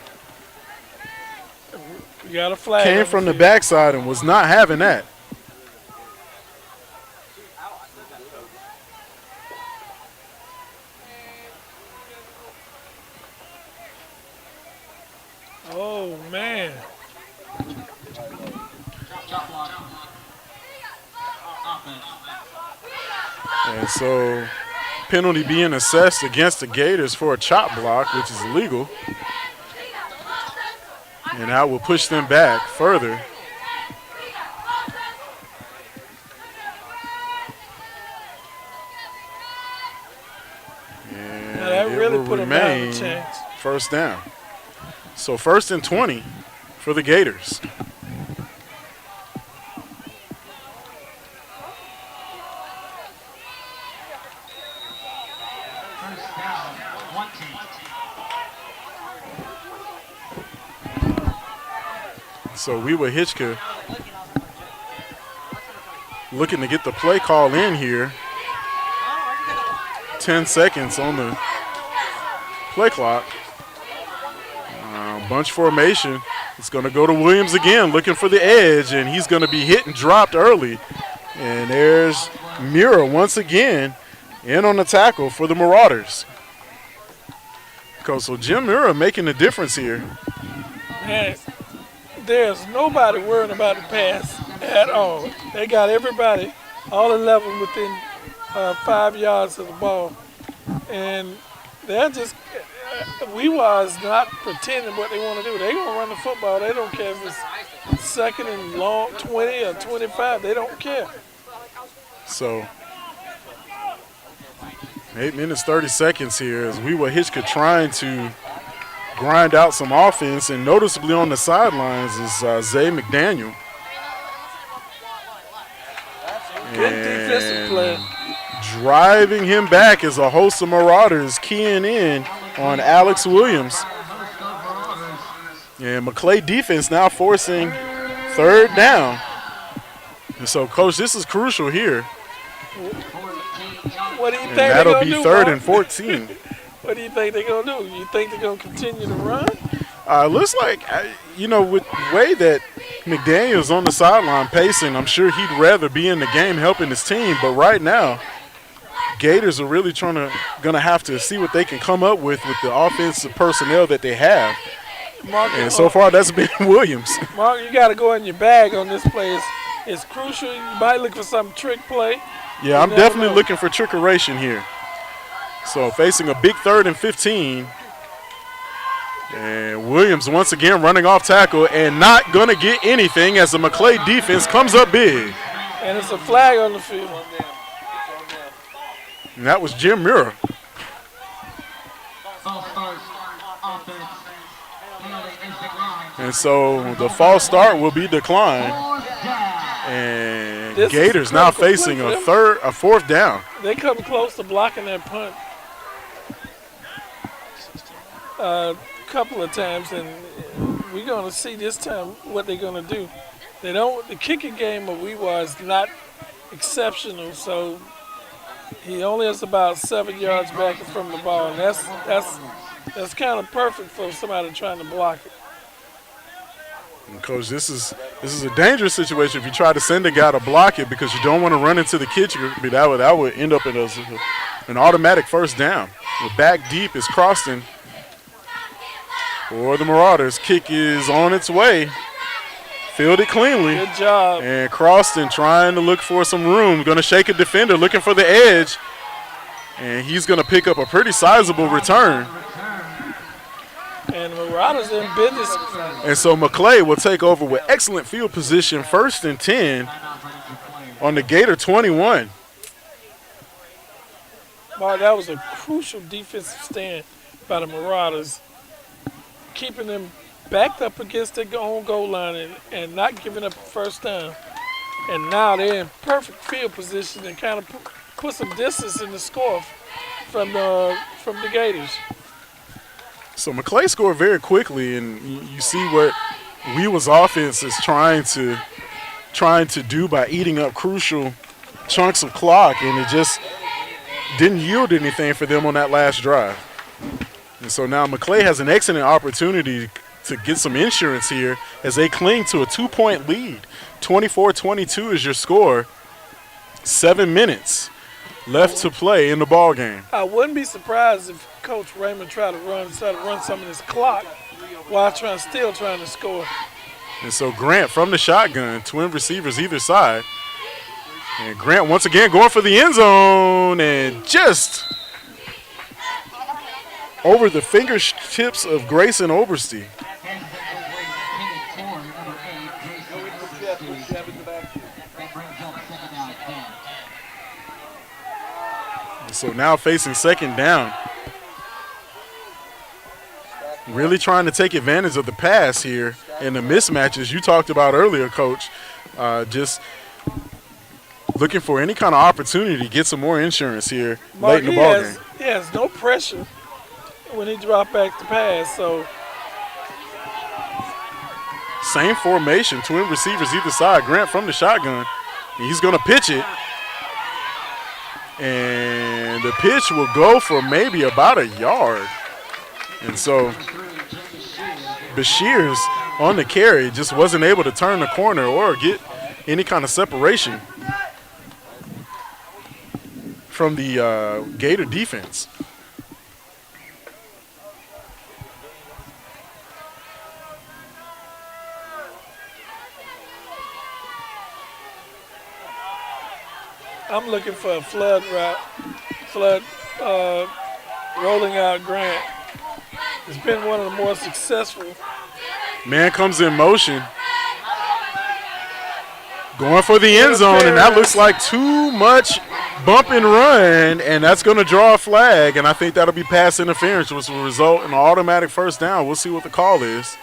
You got a flag. Came from the backside and was not having that. Oh, man. And so penalty being assessed against the Gators for a chop block, which is illegal. And that will push them back further. And that it really will put them down remain a chance. first down. So 1st and 20 for the Gators. So Wewahitchka looking to get the play call in here. 10 seconds on the play clock. Bunch formation. It's going to go to Williams again, looking for the edge, and he's going to be hit and dropped early. And there's Mura once again in on the tackle for the Marauders. So Jim Mura making the difference here. Man, there's nobody worrying about the pass at all. They got everybody, all 11 within 5 yards of the ball. And they're just, Wewah is not pretending what they want to do. They're going to run the football. They don't care if it's 2nd and long, 20 or 25. They don't care. So 8 minutes, 30 seconds here as Wewahitchka trying to grind out some offense, and noticeably on the sidelines is Zay McDaniel. Good defensive play. Driving him back is a host of Marauders keying in on Alex Williams. And Maclay defense now forcing 3rd down. And so, Coach, this is crucial here. What do you think that'll be do, 3rd Mark? and 14. What do you think they're going to do? You think they're going to continue to run? Looks like, with the way that McDaniel's on the sideline pacing, I'm sure he'd rather be in the game helping his team. But right now, Gators are really going to have to see what they can come up with the offensive personnel that they have. Mark, And so far, that's been Williams. Mark, you got to go in your bag on this play. It's crucial. You might look for some trick play. Yeah, I'm definitely looking for trickeration here. So facing a big 3rd and 15. And Williams once again running off tackle and not going to get anything as the Maclay defense comes up big. And it's a flag on the field. And that was Jim Mura. And so the false start will be declined. And Gators now facing a 4th down. They come close to blocking that punt a couple of times, and we're going to see this time what they're going to do. The kicking game of Wewah is not exceptional, so he only is about 7 yards back from the ball, and that's kind of perfect for somebody trying to block it. And Coach, this is a dangerous situation if you try to send a guy to block it because you don't want to run into the kitchen. That would end up in an automatic 1st down. The back deep is Croston for the Marauders. Kick is on its way. Fielded cleanly. Good job. And Croston trying to look for some room. Going to shake a defender, looking for the edge. And he's going to pick up a pretty sizable return. And the Marauders in business. And so Maclay will take over with excellent field position, 1st and 10 on the Gator 21. Boy, that was a crucial defensive stand by the Marauders, keeping them backed up against their own goal line and not giving up a 1st down. And now they're in perfect field position and kind of put some distance in the score from the Gators. So Maclay scored very quickly, and you see what Wewah's offense is trying to do by eating up crucial chunks of clock, and it just didn't yield anything for them on that last drive. And so now Maclay has an excellent opportunity to get some insurance here as they cling to a 2-point lead. 24-22 is your score. 7 minutes left to play in the ball game. I wouldn't be surprised if Coach Raymond tried to run some of this clock while still trying to score. And so Grant from the shotgun, twin receivers either side. And Grant once again going for the end zone and just over the fingertips of Grayson Oberste. So now facing second down. Really trying to take advantage of the pass here and the mismatches you talked about earlier, Coach. Just looking for any kind of opportunity to get some more insurance here late in the ballgame. He has no pressure when he dropped back to pass. So same formation, twin receivers either side. Grant from the shotgun. He's going to pitch it. And the pitch will go for maybe about a yard. And so Bashir's on the carry, just wasn't able to turn the corner or get any kind of separation from the Gator defense. I'm looking for a flood rolling out Grant. It's been one of the more successful. Man comes in motion. Going for the end zone, and that looks like too much bump and run, and that's going to draw a flag, and I think that'll be pass interference, which will result in an automatic first down. We'll see what the call is.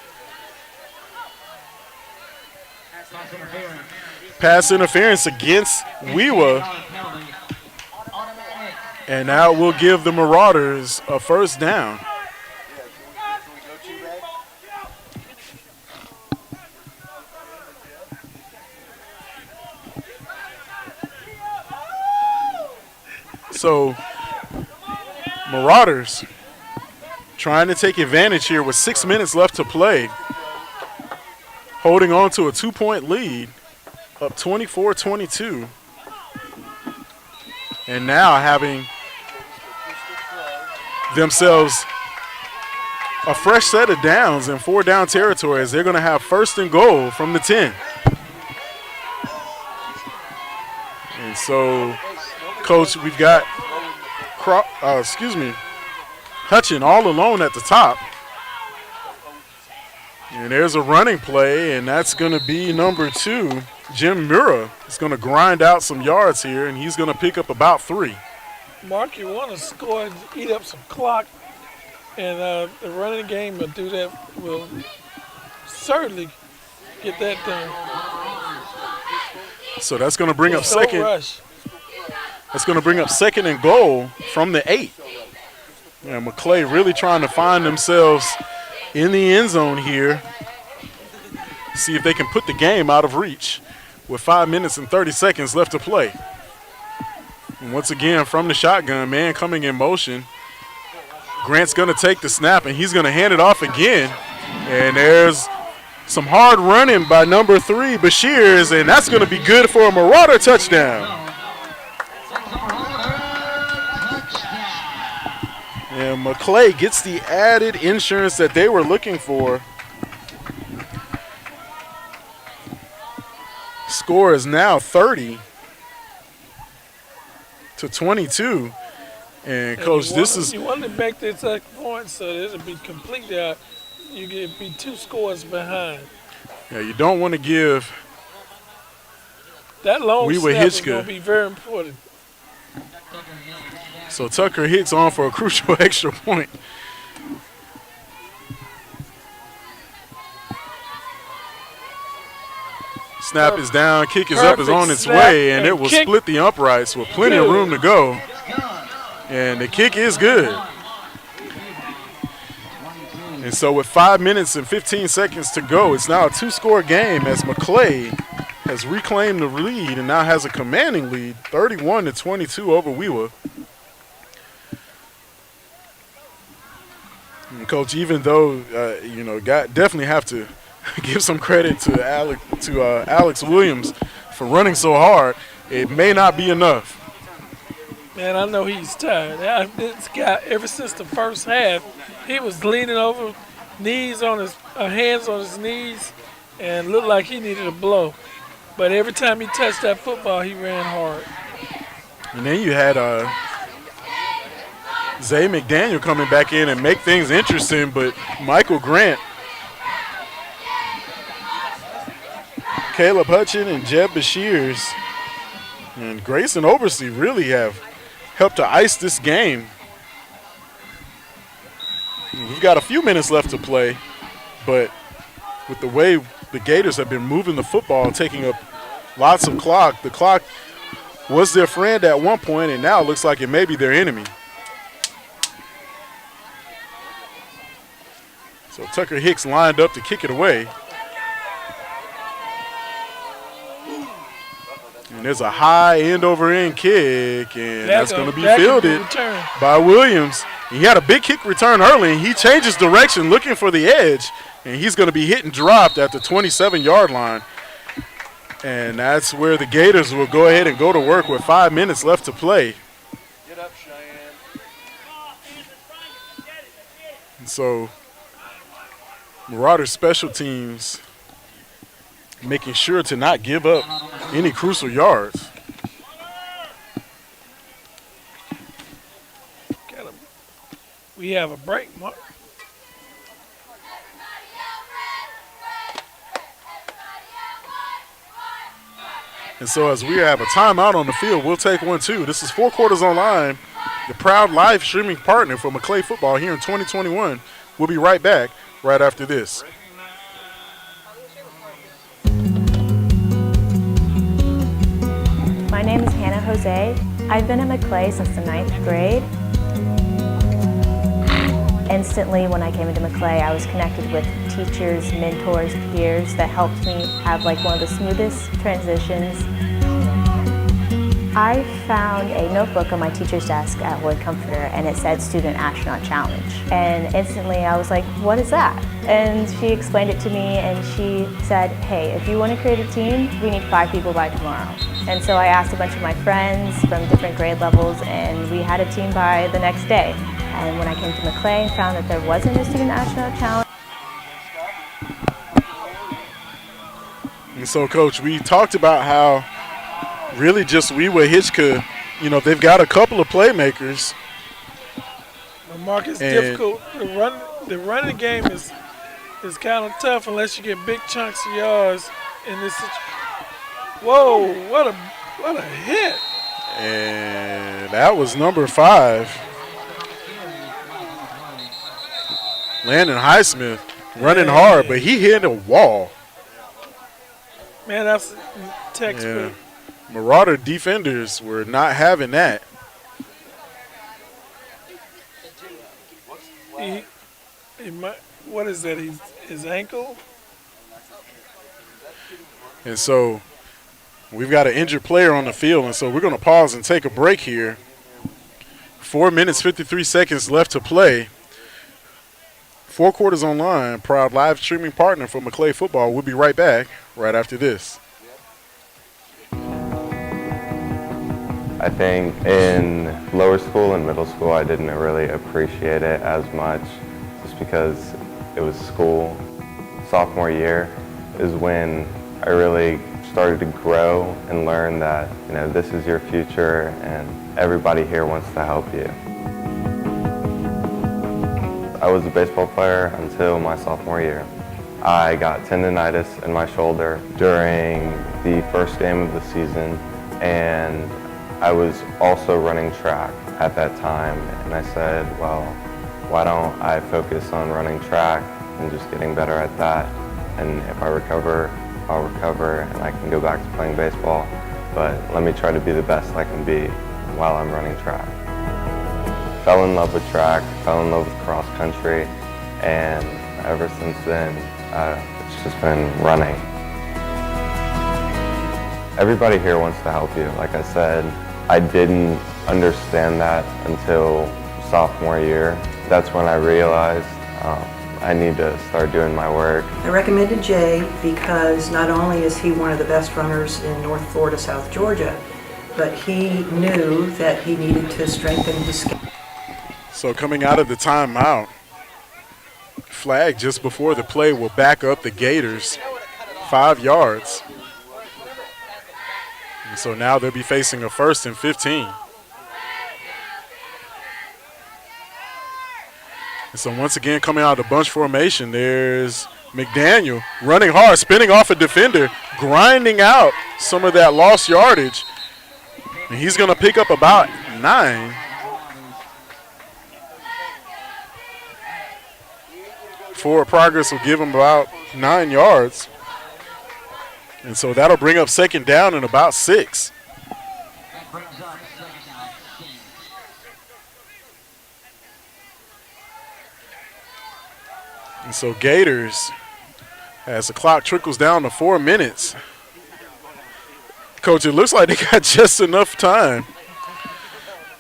Pass interference against Wewahitchka, and that will give the Marauders a first down. So Marauders trying to take advantage here with 6 minutes left to play, holding on to a 2-point lead, up 24-22. And now having themselves a fresh set of downs in 4-down territory as they're going to have first and goal from the 10. And so, Coach, we've got Hutchin all alone at the top. And there's a running play, and that's going to be number 2. Jim Mura is going to grind out some yards here, and he's going to pick up about 3. Mark, you want to score and eat up some clock, and the running game will do that. Will certainly get that done. So that's going to bring up second. That's going to bring up second and goal from the 8. And Maclay really trying to find themselves in the end zone here. See if they can put the game out of reach with 5 minutes and 30 seconds left to play. And once again, from the shotgun, man coming in motion. Grant's going to take the snap, and he's going to hand it off again. And there's some hard running by number 3, Bashirs, and that's going to be good for a Marauder touchdown. And Maclay gets the added insurance that they were looking for. Score is now 30-22. And Coach, this is. You want to make this point so this will be completely out. You get be 2 scores behind. Yeah, you don't want to give. That long snap is going to be very important. So Tucker Hicks on for a crucial extra point. Snap is down, kick is up, is on its way, and it will split the uprights with plenty of room to go. And the kick is good. And so with 5 minutes and 15 seconds to go, it's now a 2-score game as Maclay has reclaimed the lead and now has a commanding lead, 31-22 over Wewah. And Coach, even though definitely have to give some credit to Alex Williams for running so hard, it may not be enough. Man, I know he's tired. This guy, ever since the first half, he was leaning over, hands on his knees, and looked like he needed a blow. But every time he touched that football, he ran hard. And then you had Zay McDaniel coming back in and make things interesting, but Michael Grant, Caleb Hutchin, and Jeb Bashirs and Grayson Oversee really have helped to ice this game. We've got a few minutes left to play, but with the way the Gators have been moving the football, taking up lots of clock, the clock was their friend at one point, and now it looks like it may be their enemy. So Tucker Hicks lined up to kick it away. And there's a high end-over-end kick, and that's going to be fielded by Williams. He had a big kick return early, and he changes direction looking for the edge, and he's going to be hit and dropped at the 27-yard line. And that's where the Gators will go ahead and go to work with 5 minutes left to play. Get up, Cheyenne. And so Marauders special teams making sure to not give up any crucial yards. We have a break, Mark. And so as we have a timeout on the field, we'll take one too. This is 4 Quarters Online, the proud live streaming partner for Maclay football here in 2021. We'll be right back right after this. My name is Hannah Jose. I've been at Maclay since the 9th grade. Instantly, when I came into Maclay, I was connected with teachers, mentors, peers that helped me have like one of the smoothest transitions. I found a notebook on my teacher's desk at Holy Comforter, and it said Student Astronaut Challenge. And instantly I was like, what is that? And she explained it to me, and she said, hey, if you want to create a team, we need 5 people by tomorrow. And so I asked a bunch of my friends from different grade levels, and we had a team by the next day. And when I came to Maclay, I found that there wasn't a Student Astronaut Challenge. And so, Coach, we talked about how really just Wewahitchka, they've got a couple of playmakers. Mark, it's difficult. The running game is kind of tough unless you get big chunks of yards in this situation. Whoa, what a hit. And that was number 5. Landon Highsmith running hard, but he hit a wall. Man, that's textbook. Yeah. Marauder defenders were not having that. What is that? His ankle? And so we've got an injured player on the field, and so we're going to pause and take a break here. 4 minutes, 53 seconds left to play. 4 Quarters Online, proud live streaming partner for Maclay football. We'll be right back right after this. I think in lower school and middle school, I didn't really appreciate it as much just because it was school. Sophomore year is when I really started to grow and learn that, this is your future and everybody here wants to help you. I was a baseball player until my sophomore year. I got tendonitis in my shoulder during the first game of the season, and I was also running track at that time, and I said, well, why don't I focus on running track and just getting better at that, and if I recover, I'll recover and I can go back to playing baseball, but let me try to be the best I can be while I'm running track. Fell in love with track, fell in love with cross country, and ever since then, it's just been running. Everybody here wants to help you. Like I said, I didn't understand that until sophomore year. That's when I realized I need to start doing my work. I recommended Jay because not only is he one of the best runners in North Florida, South Georgia, but he knew that he needed to strengthen his skill. So coming out of the timeout, flag just before the play will back up the Gators 5 yards. And so now they'll be facing a 1st and 15. And so once again, coming out of the bunch formation, there's McDaniel running hard, spinning off a defender, grinding out some of that lost yardage. And he's going to pick up about 9. Forward progress will give him about 9 yards. And so that'll bring up 2nd down and about 6. And so Gators, as the clock trickles down to 4 minutes, Coach, it looks like they got just enough time.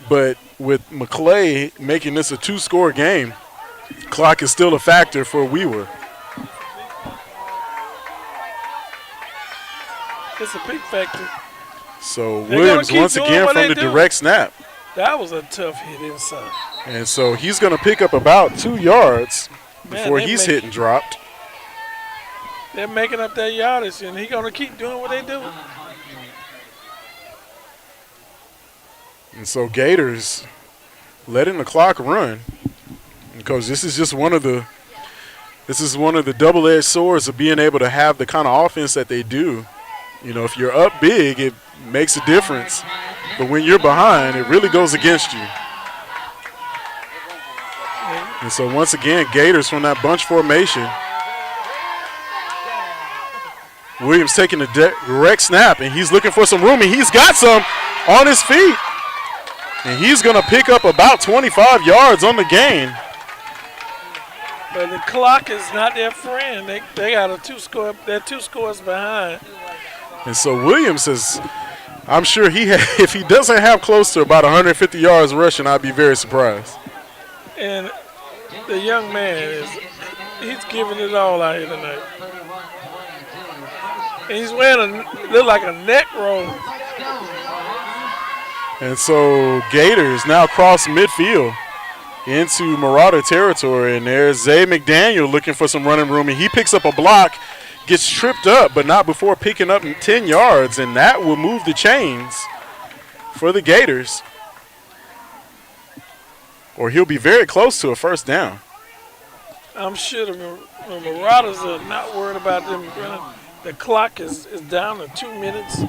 But with Maclay making this a 2-score game, clock is still a factor for Weaver. It's a big factor. So Williams once again from the direct snap. That was a tough hit inside. And so he's going to pick up about 2 yards before he's hit and dropped. They're making up that yardage, and he's going to keep doing what they do. And so Gators letting the clock run. Because this is just one of the double-edged swords of being able to have the kind of offense that they do. You know, if you're up big, it makes a difference. But when you're behind, it really goes against you. And so once again, Gators from that bunch formation. Williams taking the direct snap, and he's looking for some room, and he's got some on his feet. And he's going to pick up about 25 yards on the gain. But the clock is not their friend. They got a 2-score. They're 2 scores behind. And so Williams is, I'm sure if he doesn't have close to about 150 yards rushing, I'd be very surprised. And the young man he's giving it all out here tonight. And he's wearing look like a neck roll. And so Gators now cross midfield into Marauder territory, and there's Zay McDaniel looking for some running room, and he picks up a block, gets tripped up, but not before picking up 10 yards, and that will move the chains for the Gators. Or he'll be very close to a 1st down. I'm sure the Marauders are not worried about them running. The clock is down to 2 minutes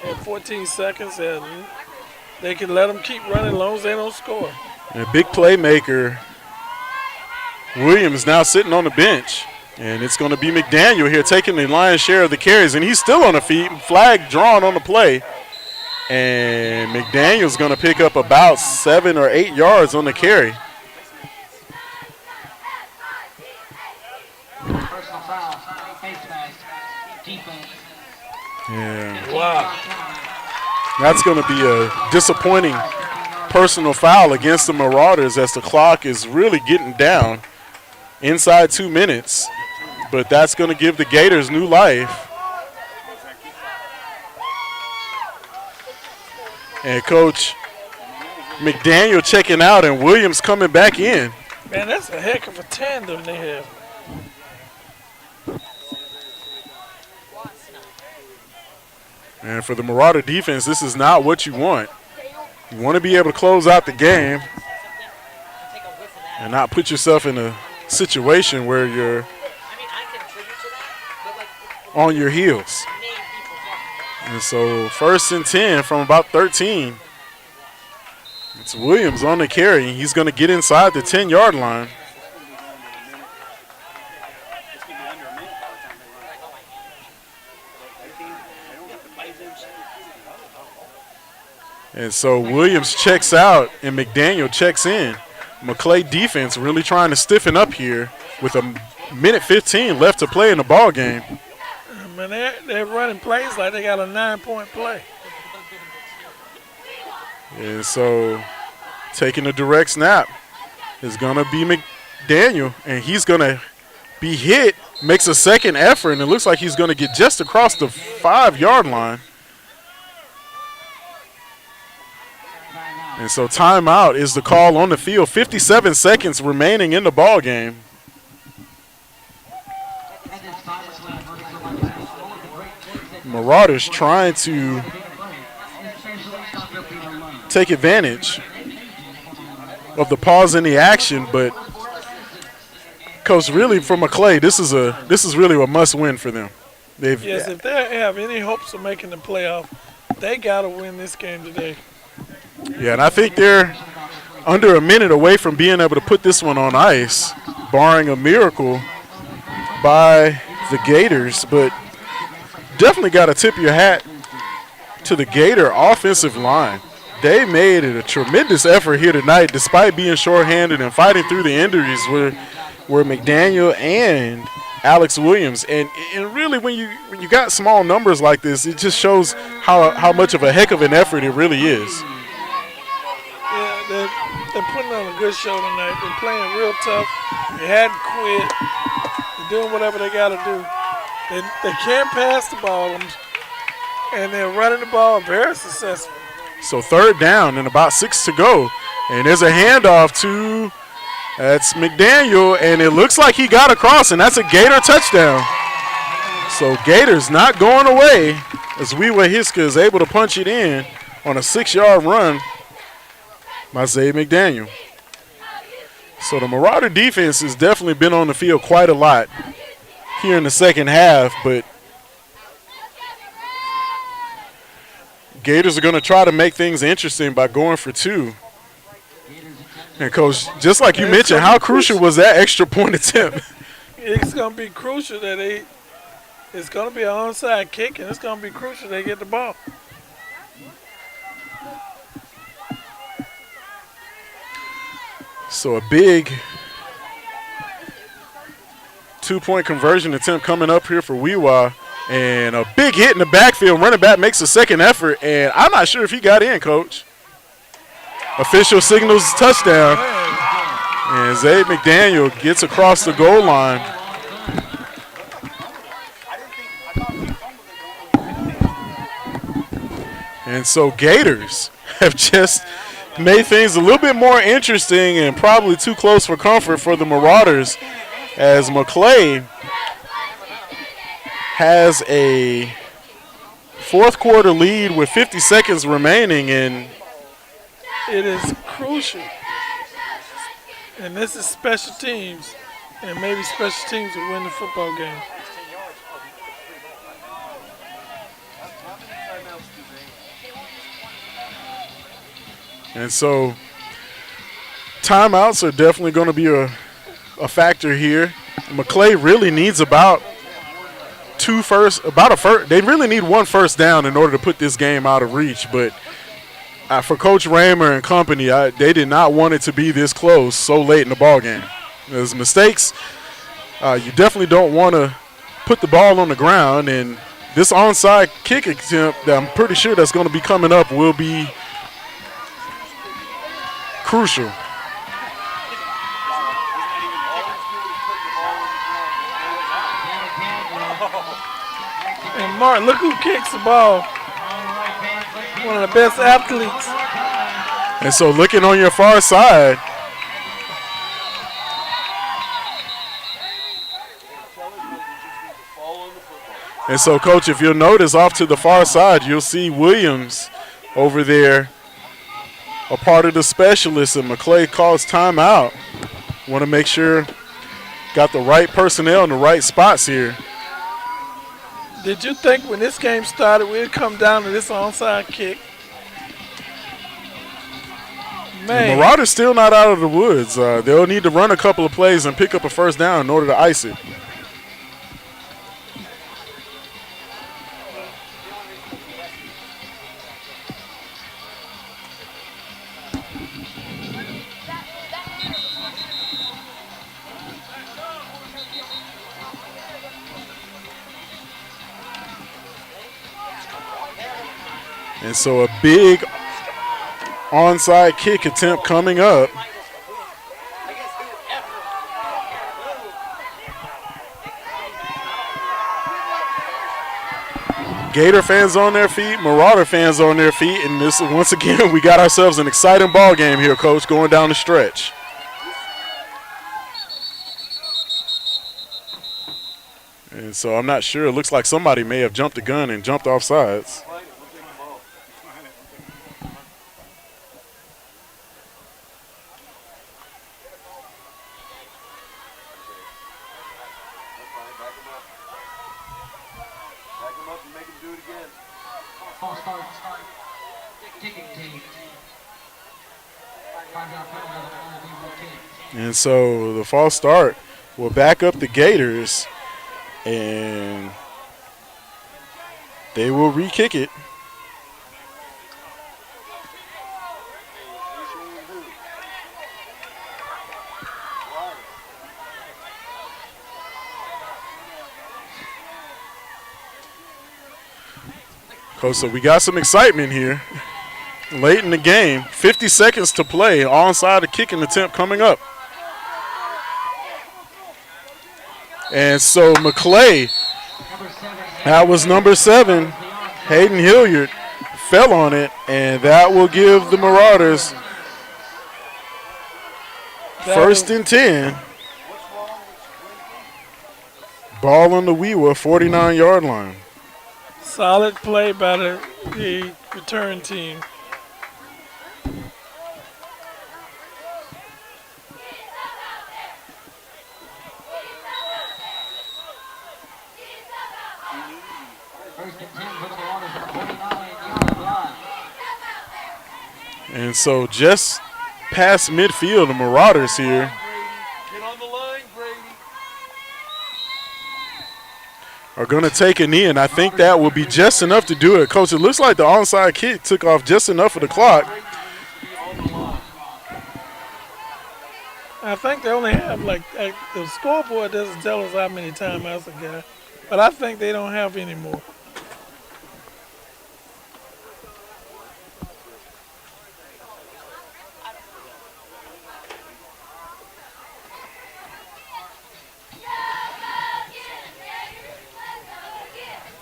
and 14 seconds, and they can let them keep running as long as they don't score. And a big playmaker, Williams, now sitting on the bench. And it's going to be McDaniel here taking the lion's share of the carries. And he's still on the feet, flag drawn on the play. And McDaniel's going to pick up about 7 or 8 yards on the carry. Yeah. Wow. That's going to be a disappointing personal foul against the Marauders as the clock is really getting down inside 2 minutes. But that's going to give the Gators new life. And Coach McDaniel checking out and Williams coming back in. Man, that's a heck of a tandem they have. And for the Marauder defense, this is not what you want. You want to be able to close out the game and not put yourself in a situation where you're on your heels. And so 1st and 10 from about 13. It's Williams on the carry. He's going to get inside the 10-yard line. And so Williams checks out and McDaniel checks in. Maclay defense really trying to stiffen up here with a minute 15 left to play in the ball game. Man, they're running plays like they got a 9-point play. And so taking a direct snap is going to be McDaniel, and he's going to be hit, makes a second effort, and it looks like he's going to get just across the 5-yard line. And so timeout is the call on the field. 57 seconds remaining in the ball game. Marauders trying to take advantage of the pause in the action, but Coach, really for Maclay, this is really a must-win for them. Yes, if they have any hopes of making the playoff, they got to win this game today. Yeah, and I think they're under a minute away from being able to put this one on ice, barring a miracle by the Gators. But definitely got to tip your hat to the Gator offensive line. They made it a tremendous effort here tonight, despite being shorthanded and fighting through the injuries were McDaniel and Alex Williams. And really, when you got small numbers like this, it just shows how much of a heck of an effort it really is. Yeah, they're putting on a good show tonight. They're playing real tough. They hadn't quit. They're doing whatever they got to do. They can't pass the ball, and they're running the ball very successful. So third down and about 6 to go. And there's a handoff to that's McDaniel, and it looks like he got across, and that's a Gator touchdown. So Gators not going away as Wewahitchka is able to punch it in on a 6-yard run by Zay McDaniel. So the Marauder defense has definitely been on the field quite a lot here in the second half, but Gators are going to try to make things interesting by going for 2. And, Coach, just like you mentioned, how crucial was that extra point attempt? It's going to be crucial that it's going to be an onside kick, and it's going to be crucial they get the ball. So a big 2-point conversion attempt coming up here for Wewah. And a big hit in the backfield. Running back makes a second effort, and I'm not sure if he got in, Coach. Official signals touchdown. And Zay McDaniel gets across the goal line. And so Gators have just made things a little bit more interesting and probably too close for comfort for the Marauders, as Maclay has a fourth quarter lead with 50 seconds remaining, and it is crucial. And this is special teams, and maybe special teams will win the football game. And so timeouts are definitely going to be a factor here. Maclay really needs about they really need 1 first down in order to put this game out of reach. But for Coach Raymer and company, they did not want it to be this close so late in the ball game. There's mistakes. You definitely don't want to put the ball on the ground, and this onside kick attempt that I'm pretty sure that's going to be coming up will be crucial. And Mark, look who kicks the ball. One of the best athletes. And so looking on your far side, and so, Coach, if you'll notice off to the far side, you'll see Williams over there, a part of the specialists, and Maclay calls timeout. Want to make sure got the right personnel in the right spots here. Did you think when this game started we'd come down to this onside kick? Man. The Marauders still not out of the woods. They'll need to run a couple of plays and pick up a first down in order to ice it. And so a big onside kick attempt coming up. Gator fans on their feet, Marauder fans on their feet, and this once again we got ourselves an exciting ball game here, Coach, going down the stretch. And so I'm not sure. It looks like somebody may have jumped the gun and jumped off sides. And so the false start will back up the Gators, and they will re-kick it. Coach, so we got some excitement here late in the game. 50 seconds to play. Onside a kicking attempt coming up. And so Maclay, that was number 7, Hayden Hilliard, fell on it, and that will give the Marauders first and 10. Ball on the Wewah 49-yard line. Solid play by the return team. And so just past midfield, the Marauders here. Are going to take a knee, and I think that will be just enough to do it. Coach, it looks like the onside kick took off just enough of the clock. I think they only have, the scoreboard doesn't tell us how many timeouts they got, but I think they don't have any more.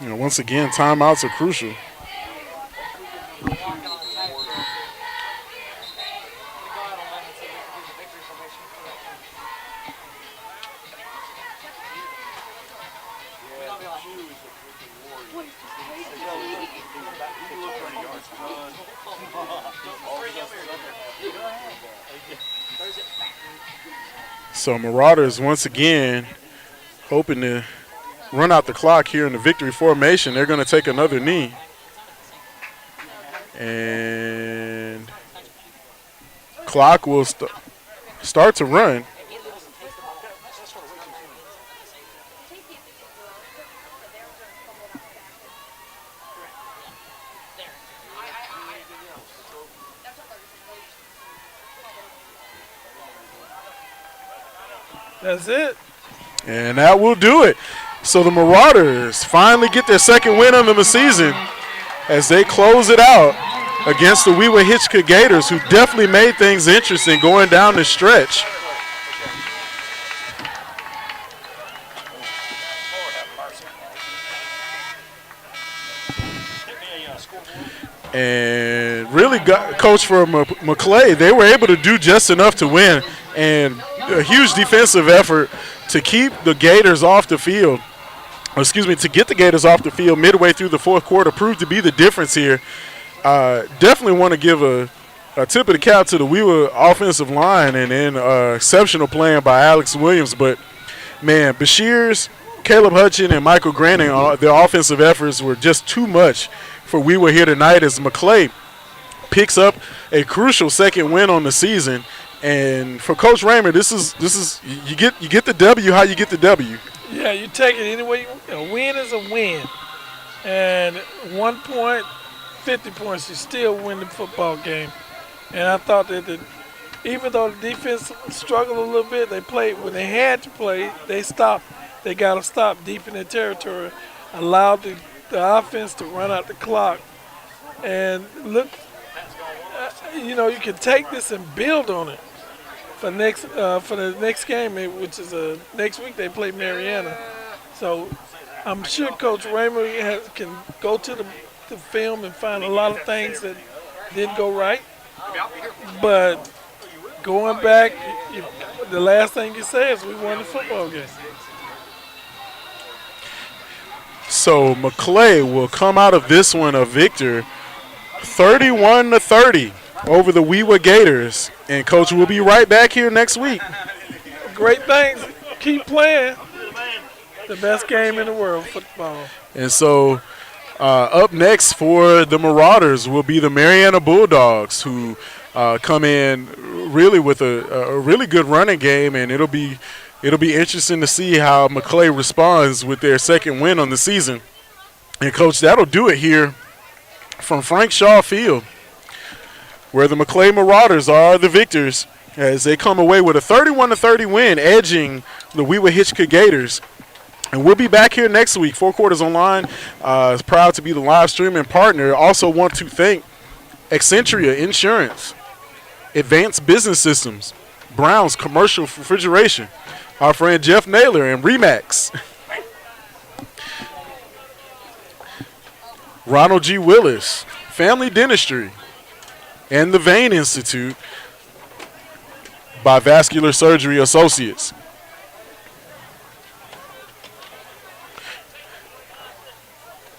You know, once again, timeouts are crucial. So Marauders once again hoping to run out the clock here in the victory formation. They're going to take another knee. And clock will start to run. That's it. And that will do it. So the Marauders finally get their second win of the season as they close it out against the Wewahitchka Gators, who definitely made things interesting going down the stretch. And really, coach for Maclay, they were able to do just enough to win, and a huge defensive effort to keep the Gators off the field. To get the Gators off the field midway through the fourth quarter proved to be the difference here. Definitely want to give a tip of the cap to the Wewah offensive line, and then exceptional playing by Alex Williams. But, man, Bashir's, Caleb Hutchin, and Michael Granning, their offensive efforts were just too much for Wewah here tonight as Maclay picks up a crucial second win on the season. And for Coach Raymer, this is you get the W how you get the W. Yeah, you take it any way. A win is a win. And 1 point, 50 points, you still win the football game. And I thought that even though the defense struggled a little bit, they played when they had to play, they stopped. They got to stop deep in their territory, allowed the offense to run out the clock And look, you know, you can take this and build on it for the next game, which is next week. They play Mariana, so I'm sure Coach Raymer can go to the film and find a lot of things that didn't go right. But going back, the last thing you say is we won the football game. So Maclay will come out of this one a victor, 31-30 over the Wewahitchka Gators. And Coach will be right back here next week. Great things. Keep playing. The best game in the world, football. And so up next for the Marauders will be the Mariana Bulldogs, who come in really with a really good running game, and it'll be interesting to see how Maclay responds with their second win on the season. And Coach, that'll do it here from Frank Shaw Field, where the Maclay Marauders are the victors as they come away with a 31-30 win, edging the Wewahitchka Gators. And we'll be back here next week. Four Quarters Online is proud to be the live streaming partner. Also want to thank Accentria Insurance, Advanced Business Systems, Brown's Commercial Refrigeration, our friend Jeff Naylor, and Remax. Ronald G. Willis, Family Dentistry, and the Vein Institute by Vascular Surgery Associates.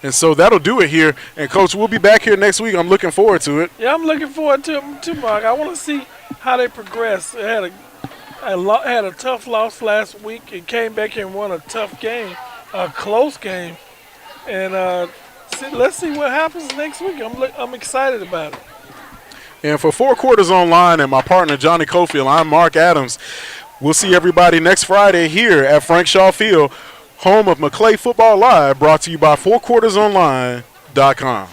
And so that'll do it here. And, Coach, we'll be back here next week. I'm looking forward to it. Yeah, I'm looking forward to it too, Mark. I want to see how they progress. They had a tough loss last week and came back here and won a tough game, a close game. And let's see what happens next week. I'm excited about it. And for Four Quarters Online and my partner, Johnny Cofield, I'm Mark Adams. We'll see everybody next Friday here at Frank Shaw Field, home of Maclay Football Live, brought to you by FourQuartersOnline.com.